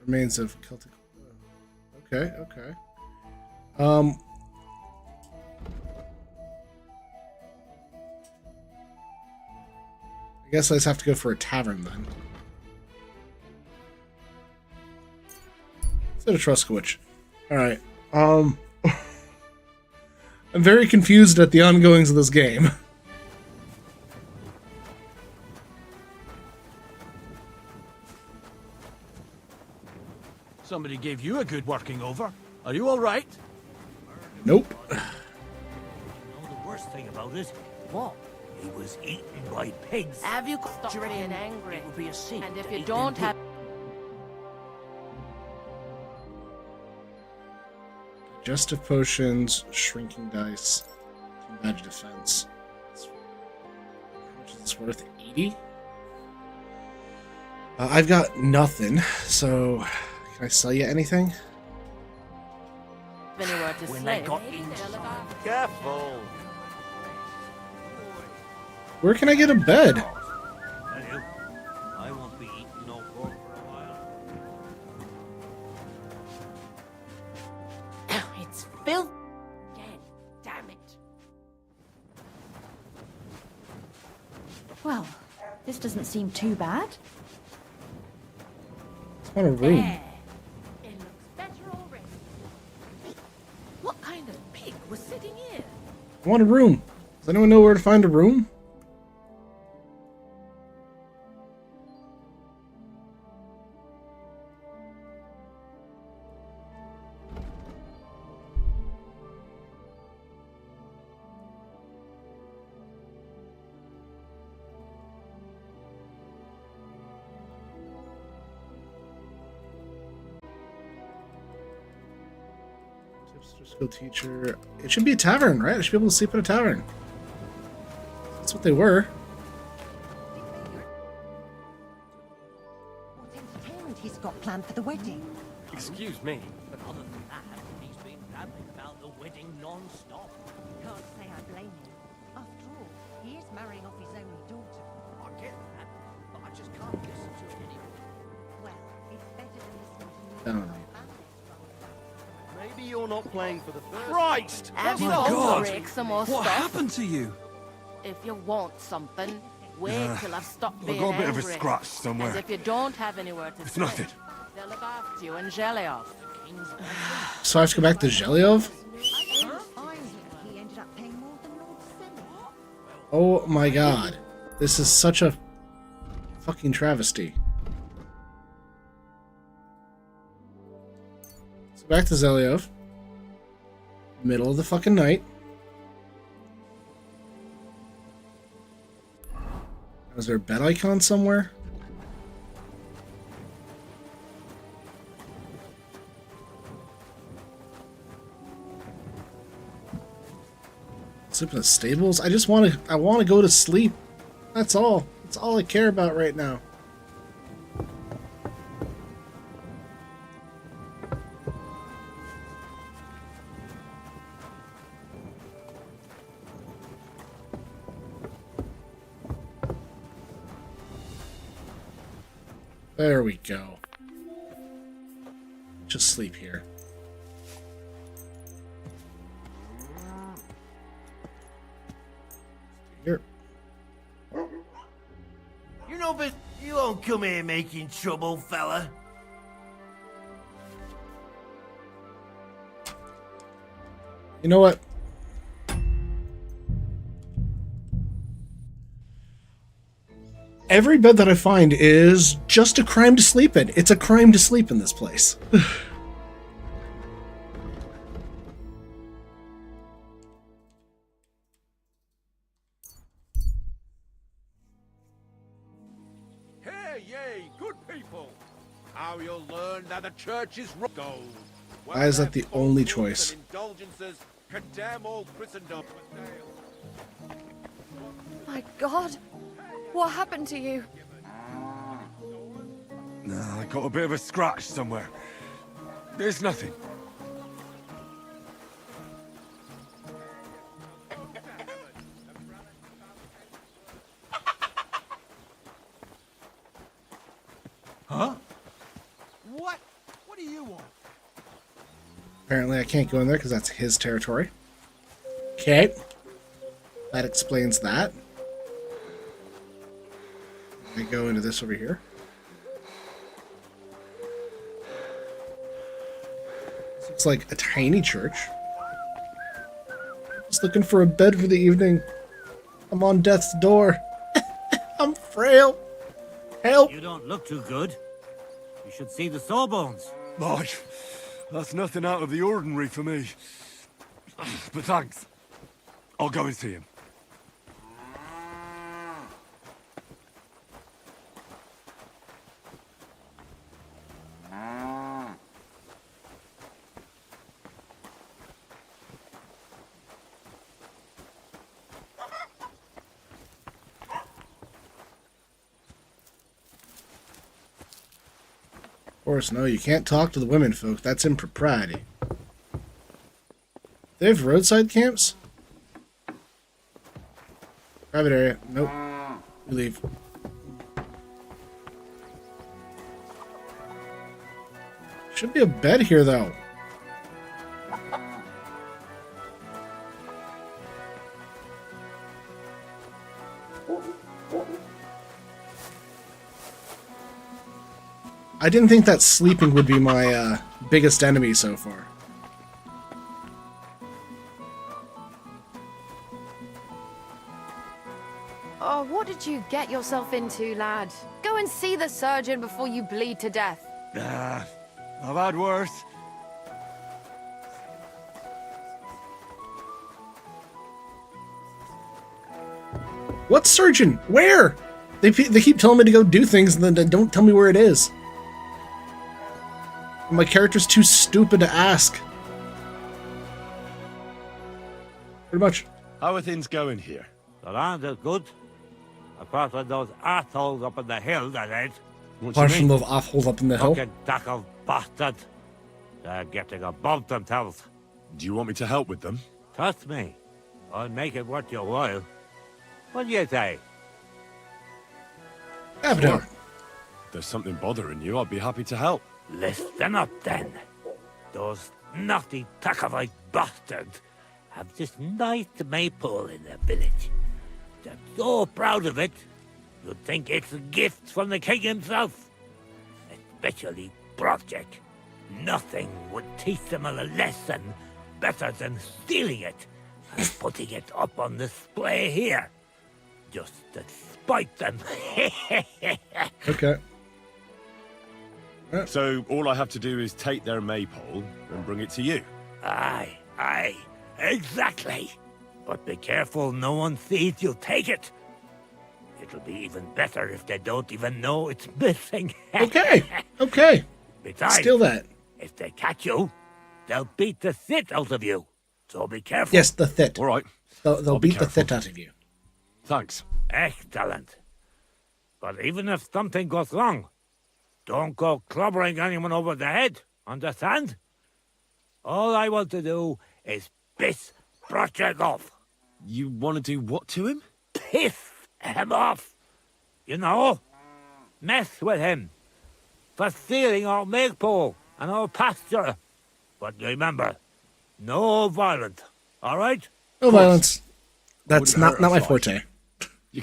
Remains of Celtic. Okay. I guess I just have to go for a tavern then. Instead of Truskowich. Alright. I'm very confused at the ongoings of this game. Somebody gave you a good working over. Are you all right? Nope. You know the worst thing about it? What? He was eaten by pigs. Have you stopped being angry? It would be a sin. And if to you eat don't them have... Digestive potions, shrinking dice, magic defense. How much is this worth? 80? I've got nothing, so can I sell you anything? Anywhere to When slay. they got into Careful. Where can I get a bed? Hello. I won't be eating no pork for a while. It's filth. Again. Damn it. Well, this doesn't seem too bad. I want a room. There. It looks better already. What kind of pig was sitting here? I want a room. Does anyone know where to find a room? Skill teacher. It should be a tavern, right? I should be able to sleep at a tavern. That's what they were. What entertainment he's got planned for the wedding? Excuse me. But other than that, he's been blabbing about the wedding non-stop. Can't say I blame him. After all, he is marrying off his only daughter. I get that, but I just can't listen to it anymore. Well, it's better than listening to Down. music. Maybe you're not playing for the first. Christ! Have you That's not all good. break some more What stuff? happened to you? If you want something, wait till I've stopped I being got a bit angry. of a scratch somewhere. And if you don't have anywhere to It's sleep, nothing. they'll look after you in Zhelyov. So I have to go back to Zhelyov? He ended up paying more than Lord Senny. Oh my god. This is such a fucking travesty. So back to Zhelyov. Middle of the fucking night. Is there a bed icon somewhere? Sleep in the stables? I just want to go to sleep. That's all. That's all I care about right now. There we go. Just sleep here. Here. You know, but you won't come here making trouble, fella. You know what? Every bed that I find is just a crime to sleep in. It's a crime to sleep in this place. Hey, yay, good people! How you'll learn that the church is gold. Why is that the only choice? Indulgences condemn all Christendom. My God, what happened to you? Nah, I got a bit of a scratch somewhere. There's nothing. Huh? What? What do you want? Apparently I can't go in there because that's his territory. Okay. That explains that. I go into this over here. This looks like a tiny church. Just looking for a bed for the evening. I'm on death's door. I'm frail. Help! You don't look too good. You should see the sawbones. Oh, that's nothing out of the ordinary for me. But thanks. I'll go and see him. Of course, no, you can't talk to the women folk. That's impropriety. They have roadside camps? Private area. Nope. We leave. Should be a bed here, though. I didn't think that sleeping would be my biggest enemy so far. Oh, what did you get yourself into, lad? Go and see the surgeon before you bleed to death. I've had worse. What surgeon? Where? They keep telling me to go do things and then they don't tell me where it is. My character's too stupid to ask. Pretty much. How are things going here? The land is good. Apart from those assholes up in the hill, that is. Apart from those assholes up in the hill. Fucking dackel bastard. They're getting above themselves. Do you want me to help with them? Trust me. I'll make it worth your while. What do you say? Sure. If there's something bothering you, I'd be happy to help. Listen up, then. Those naughty Takovite bastards have this nice maypole in their village. They're so proud of it, you'd think it's a gift from the king himself. Especially Project. Nothing would teach them a lesson better than stealing it and putting it up on display here. Just to spite them. Okay. So all I have to do is take their maypole and bring it to you? Aye, exactly. But be careful no one sees you take it. It'll be even better if they don't even know it's missing. Okay. Besides, Steal that. If they catch you, they'll beat the shit out of you. So be careful. Yes, the thit. All right. They'll beat the thit out of you. Thanks. Excellent. But even if something goes wrong, don't go clobbering anyone over the head, understand? All I want to do is piss Project off. You want to do what to him? Piss him off. You know, mess with him. For stealing our maypole and our pasture. But remember, no violence, all right? No violence. That's not my forte.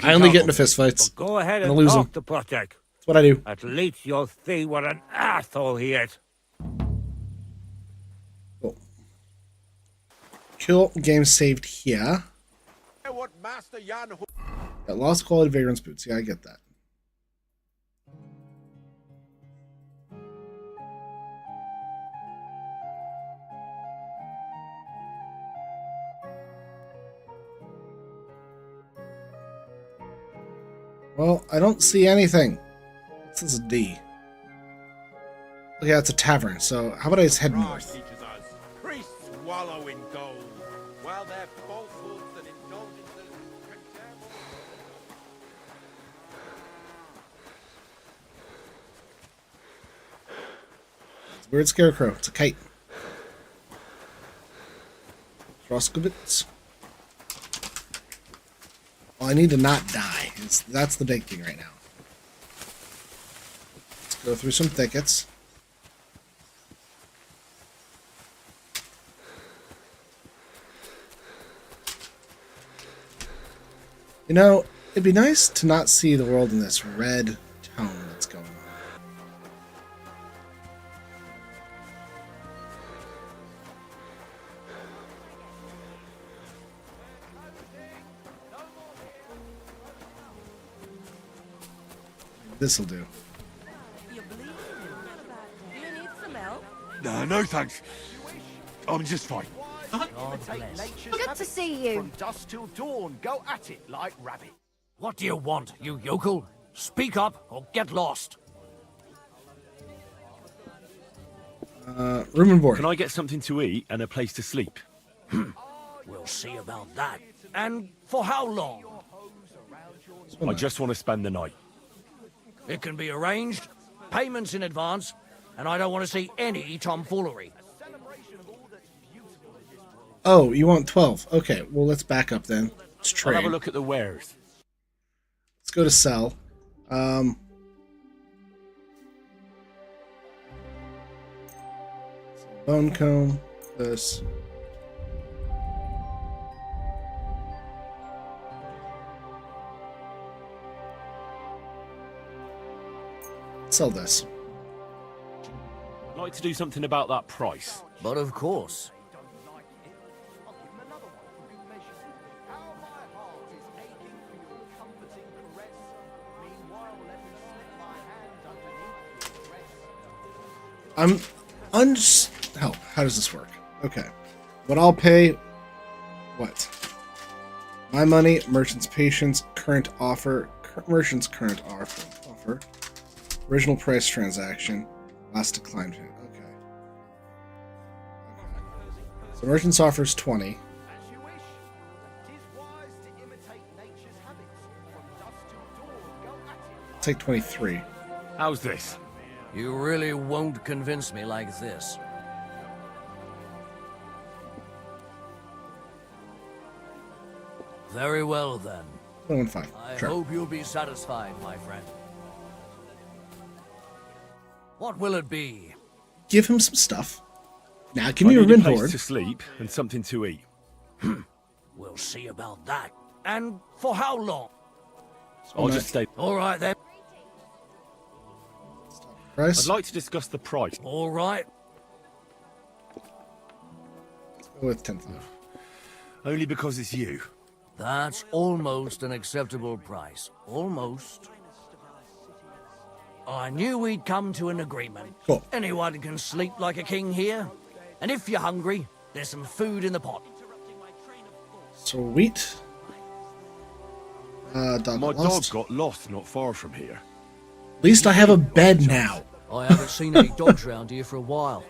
I only get into fistfights. Go ahead and and lose talk them. to Project. That's what I do. At least you'll see what an asshole he is. Cool. Game saved here. Got lost quality vagrant's boots. Yeah, I get that. Well, I don't see anything. This is a D. Okay, it's a tavern, so how about I just head north? Priests wallow in gold, while their falsehoods and indulgences condemn. It's a weird scarecrow. It's a kite. Roskowitz. Well, I need to not die. That's the big thing right now. Let's go through some thickets. You know, it'd be nice to not see the world in this red tone that's going on. This'll do. No thanks. I'm just fine. Good to see you. From dusk till dawn, go at it like rabbit. What do you want, you yokel? Speak up or get lost. Room and board. Can I get something to eat and a place to sleep? We'll see about that. And for how long? I just want to spend the night. It can be arranged. Payments in advance. And I don't want to see any tomfoolery. Oh, you want 12. Okay, well, let's back up then. Let's I'll have trade. a look at the wares. Let's go to sell. Bone comb. This. Sell this. I'd like to do something about that price. But of course. How does this work? Okay. What I'll pay... What? My money, merchant's patience, current offer, merchant's current offer, original price transaction, last declined hit. Okay. So merchant's offer is 20. I'll take 23. How's this? You really won't convince me like this. Very well, then. 115. I Sure. hope you'll be satisfied, my friend. What will it be? Give him some stuff. Now, give me I a need rim place board. to sleep and something to eat. We'll see about that. And for how long? I'll just stay. All right, then. Price? I'd like to discuss the price. All right. Let's go with 10,000. Only because it's you. That's almost an acceptable price. Almost. I knew we'd come to an agreement. Cool. Anyone can sleep like a king here. And if you're hungry, there's some food in the pot. Sweet. Dog My lost. dog got lost not far from here. At least I have a bed now. I haven't seen any dogs around here for a while.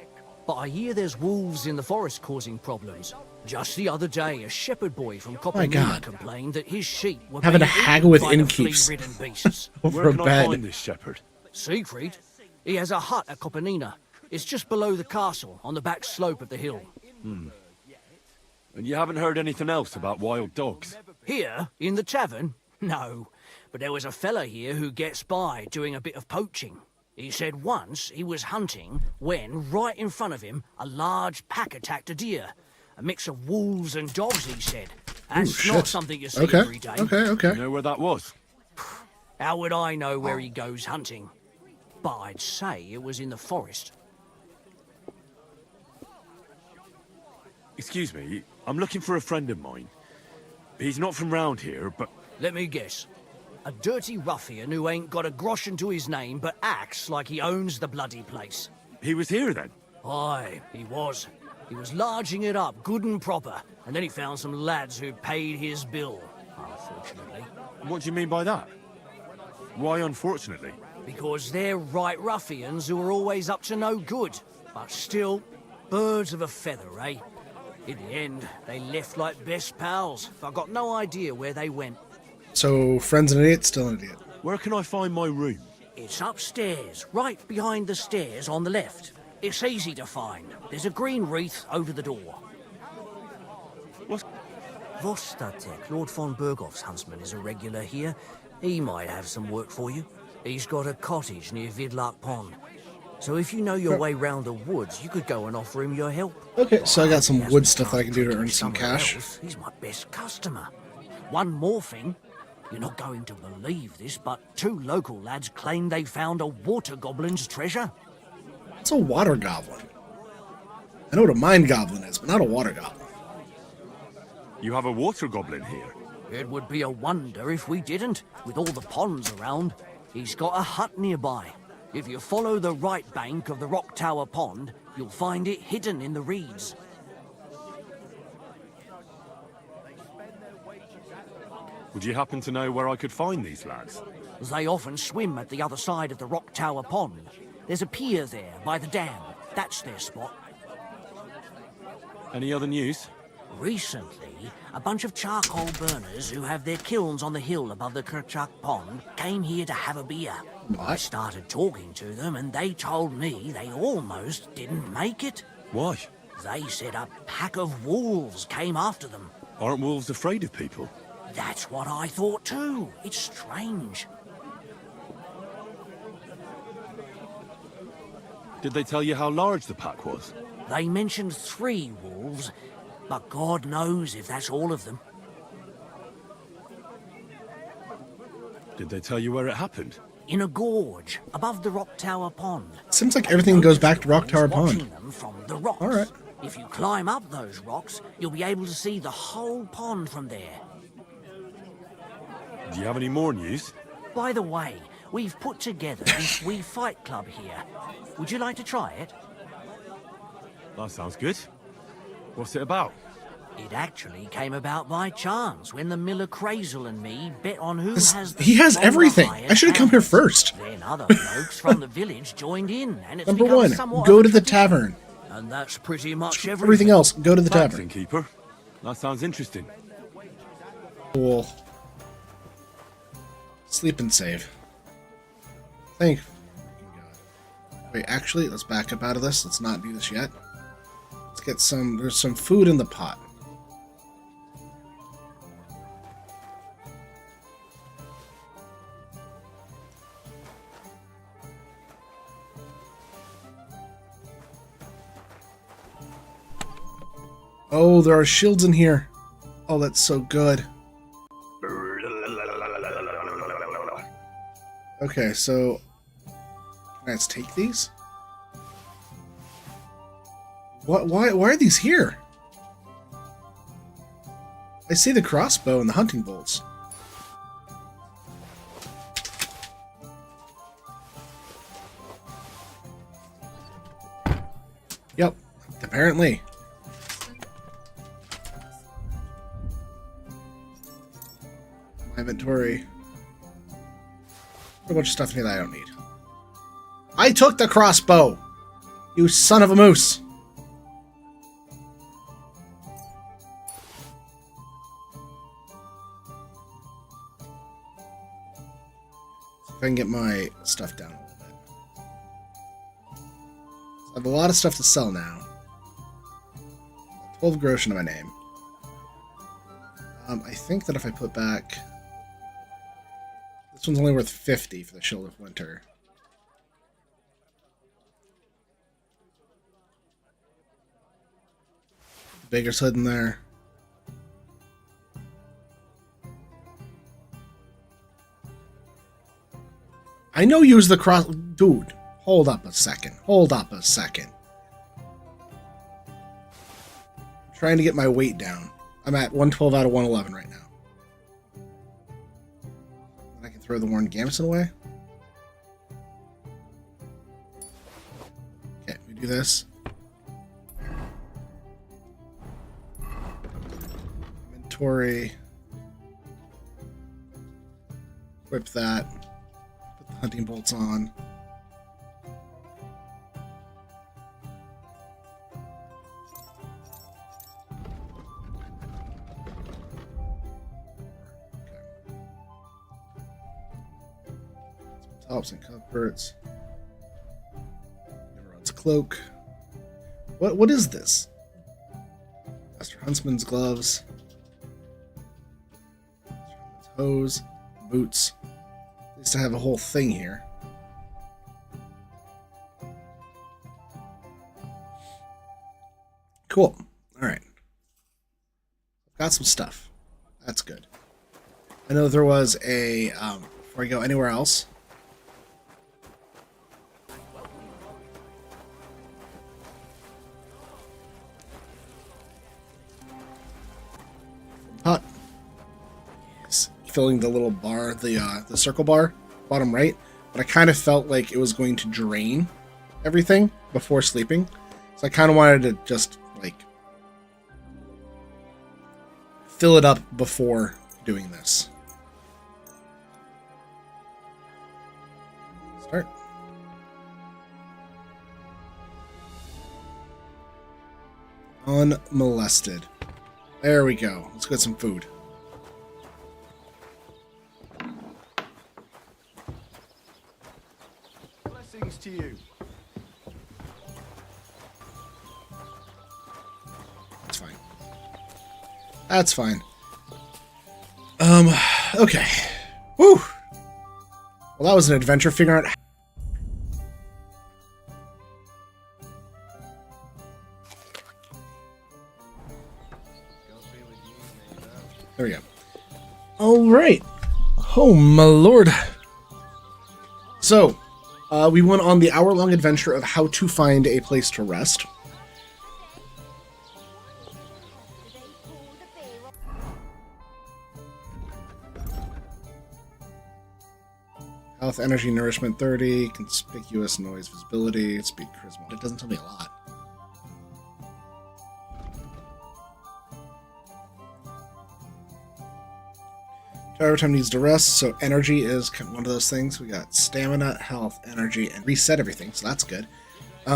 But I hear there's wolves in the forest causing problems. Just the other day, a shepherd boy from Coppermine God. complained that his sheep were Having to being haggle with eaten by the innkeeps flea-ridden beasts. over Where a can I bed. find this shepherd? Siegfried? He has a hut at Coppermine. It's just below the castle, on the back slope of the hill. And you haven't heard anything else about wild dogs? Here, in the tavern? No. But there was a fella here who gets by doing a bit of poaching. He said once he was hunting when, right in front of him, a large pack attacked a deer. A mix of wolves and dogs, he said. That's Ooh, not shit. something you see Okay, every day. okay. You know where that was? How would I know where he goes hunting? But I'd say it was in the forest. Excuse me, I'm looking for a friend of mine. He's not from round here, but... Let me guess. A dirty ruffian who ain't got a groschen to his name but acts like he owns the bloody place. He was here then? Aye, he was. He was larging it up good and proper, and then he found some lads who paid his bill, unfortunately. What do you mean by that? Why unfortunately? Because they're right ruffians who are always up to no good. But still, birds of a feather, eh? In the end, they left like best pals. I've got no idea where they went. So, friend's an idiot, still an idiot. Where can I find my room? It's upstairs, right behind the stairs on the left. It's easy to find. There's a green wreath over the door. Vostatek, Lord von Berghoff's huntsman, is a regular here. He might have some work for you. He's got a cottage near Vidlark Pond. So if you know your way round the woods, you could go and offer him your help. Okay, so I got some wood stuff that I can do to earn some Somewhere cash. else, he's my best customer. One more thing. You're not going to believe this, but 2 local lads claim they found a water goblin's treasure. It's a water goblin. I know what a mind goblin is, but not a water goblin. You have a water goblin here? It would be a wonder if we didn't, with all the ponds around. He's got a hut nearby. If you follow the right bank of the Rock Tower Pond, you'll find it hidden in the reeds. Would you happen to know where I could find these lads? They often swim at the other side of the Rock Tower Pond. There's a pier there by the dam. That's their spot. Any other news? Recently, a bunch of charcoal burners who have their kilns on the hill above the Kerchak Pond came here to have a beer. I started talking to them and they told me they almost didn't make it. Why? They said a pack of wolves came after them. Aren't wolves afraid of people? That's what I thought too. It's strange. Did they tell you how large the pack was? They mentioned 3 wolves, but God knows if that's all of them. Did they tell you where it happened? in a gorge above the Rock Tower Pond. Seems like everything goes back to Rock Tower Watching Pond. them from the rocks. All right. If you climb up those rocks, you'll be able to see the whole pond from there. Do you have any more news? By the way, we've put together this wee fight club here. Would you like to try it? That sounds good. What's it about? It actually came about by chance when the Miller Crazel and me bet on who has the He has stronger everything. iron I should have come here hands. first. Then other folks from the village joined in, and it's Number become one, somewhat go of a to the tradition. tavern. And that's pretty much everything. Everything else, go to the Thanks, tavern. Innkeeper. That sounds interesting. Cool. Sleep and save. Thank God. Wait, actually, let's back up out of this. Let's not do this yet. Let's get some... There's some food in the pot. Oh, there are shields in here. Oh, that's so good. Okay, so can I just take these? Why are these here? I see the crossbow and the hunting bolts. Yep, apparently. My inventory. A bunch of stuff in here that I don't need. I took the crossbow! You son of a moose! See if I can get my stuff down a little bit. So I have a lot of stuff to sell now. 12 grosh into my name. I think that if I put back... This one's only worth 50 for the Shield of Winter. Baker's Hood in there. I know use the cross... Dude, hold up a second. Hold up a second. I'm trying to get my weight down. I'm at 112 out of 111 right now. I can throw the Warren Gamson away. Okay, we do this. Inventory. Equip that. Put the hunting bolts on. Tops and comforts. Everyone's cloak. What is this? Master Huntsman's gloves. Master Huntsman's hose. Boots. At least I have a whole thing here. Cool. Alright. Got some stuff. That's good. I know there was a before I go anywhere else. Hot. Yes. Filling the little bar, the circle bar, bottom right. But I kind of felt like it was going to drain everything before sleeping. So I kind of wanted to just, like, fill it up before doing this. Start. Unmolested. There we go. Let's get some food. Blessings to you. That's fine. That's fine. Okay. Woo! Well, that was an adventure figuring out... There we go. All right. Oh, my lord. So, we went on the hour-long adventure of how to find a place to rest. Health, energy, nourishment 30, conspicuous noise, visibility, speed, charisma. It doesn't tell me a lot. Every time needs to rest, so energy is one of those things. We got stamina, health, energy, and reset everything, so that's good. We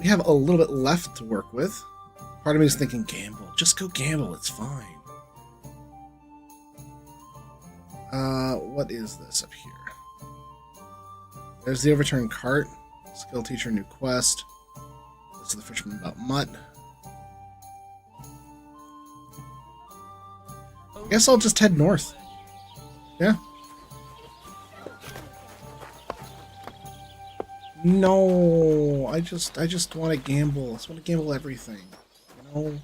have a little bit left to work with. Part of me is thinking gamble. Just go gamble, it's fine. What is this up here? There's the overturned cart. Skill teacher, new quest. This is the fisherman about mutt. I guess I'll just head north. Yeah. No, I just want to gamble. I just want to gamble everything. You know,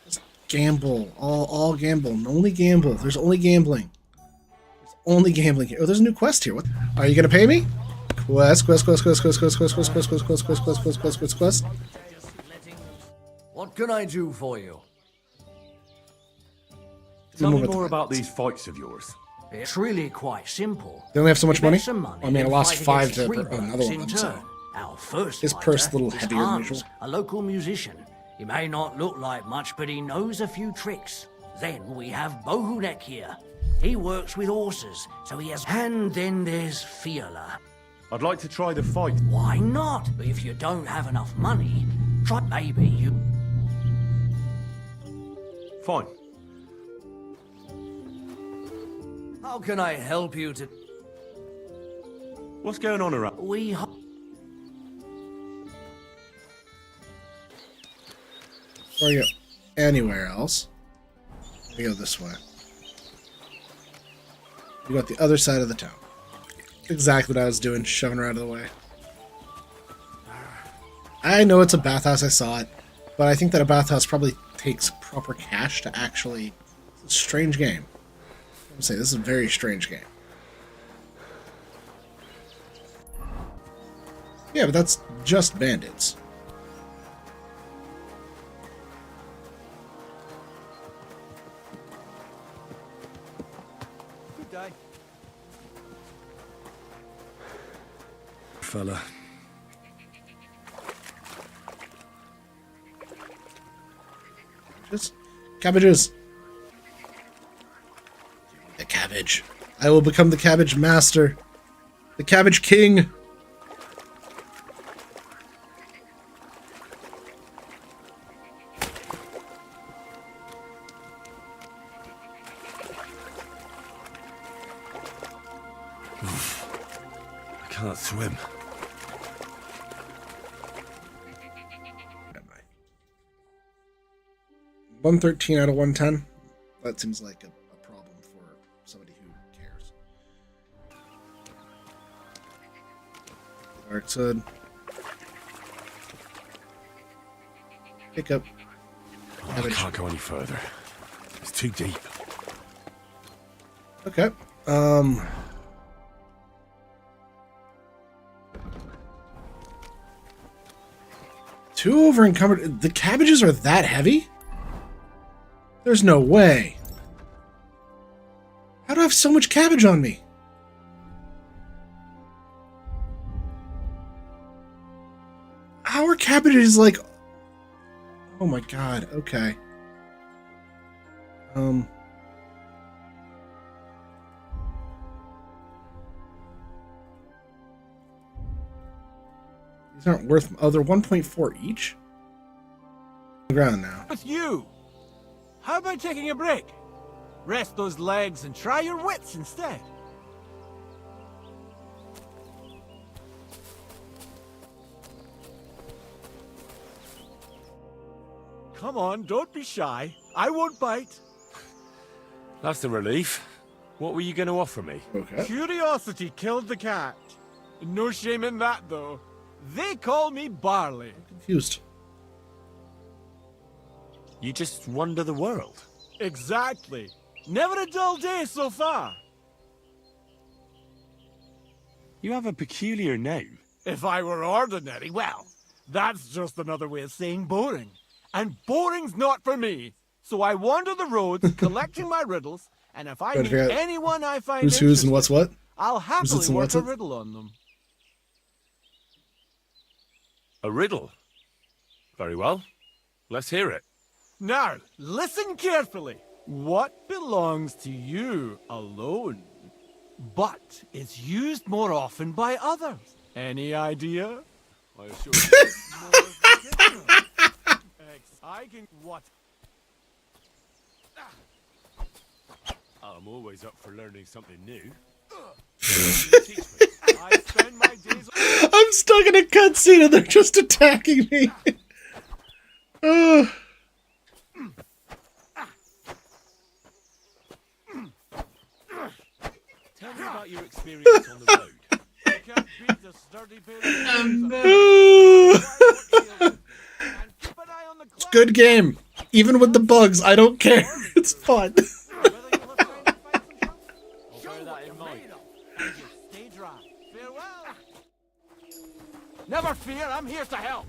just gamble. All gamble. Only gamble. There's only gambling. There's only gambling here. Oh, there's a new quest here. What? Are you gonna pay me? Quest. What can I do for you? Tell me more about these fights of yours. It's really quite simple. They only have so much money? Some money I mean, I lost fight 5 to against 3 another blokes one in of them, so. turn. Our first His purse is a little fighter heavier than Hans, usual. a local musician. He may not look like much, but he knows a few tricks. Then we have Bohunek here. He works with horses, so he has... And then there's Fiala. I'd like to try the fight. Why not? If you don't have enough money, try maybe you... Fine. How can I help you to... What's going on around? We... Before I go anywhere else, we go this way. We got the other side of the town. Exactly what I was doing, shoving her out of the way. I know it's a bathhouse, I saw it, but I think that a bathhouse probably takes proper cash to actually... It's a strange game. I'm saying this is a very strange game. Yeah, but that's just bandits. Good day. Fella. Just cabbages. The cabbage. I will become the cabbage master. The cabbage king. I can't swim. 113 out of 110. That seems like a problem for somebody who cares. Dark Hood. Pick up. I can't go any further. It's too deep. Okay. Two over encumbered. The cabbages are that heavy? There's no way. How do I have so much cabbage on me? How are cabbages like... Oh my god, okay. These aren't worth... Oh, they're 1.4 each? On the ground now. With you. How about taking a break? Rest those legs and try your wits instead. Come on, don't be shy. I won't bite. That's a relief. What were you going to offer me? Okay. Curiosity killed the cat. No shame in that, though. They call me Barley. Confused. You just wander the world. Exactly. Never a dull day so far. You have a peculiar name. If I were ordinary, well, that's just another way of saying boring. And boring's not for me. So I wander the roads collecting my riddles, and if I Trying meet to figure out anyone I find who's interesting, and what's what? I'll Who's happily and work what's a what? riddle on them. A riddle? Very well. Let's hear it. Now, listen carefully. What belongs to you alone, but is used more often by others? Any idea? I assure you. I can what? I'm always up for learning something new. I spend my days. I'm stuck in a cutscene and they're just attacking me. Tell me about your experience on the road. It's a good game. Even with the bugs, I don't care. It's fun. Never fear, I'm here to help.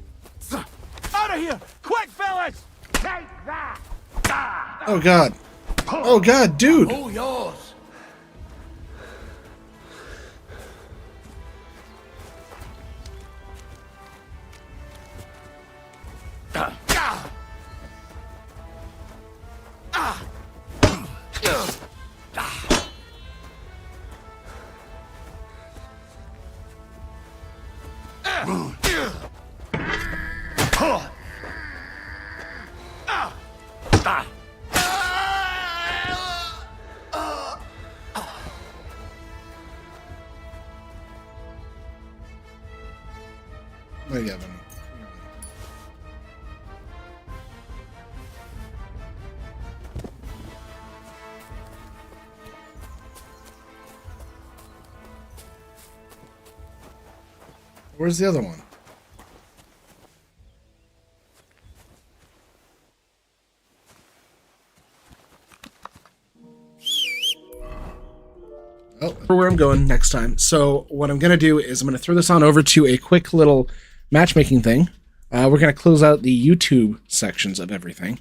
Out of here! Quick, fellas! Take that! Oh god. Oh god, dude. All yours. What do you have? Where's the other one? Oh, where I'm going next time. So what I'm going to do is I'm going to throw this on over to a quick little matchmaking thing. We're going to close out the YouTube sections of everything,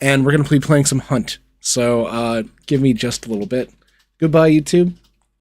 and we're going to be playing some Hunt. So give me just a little bit. Goodbye, YouTube.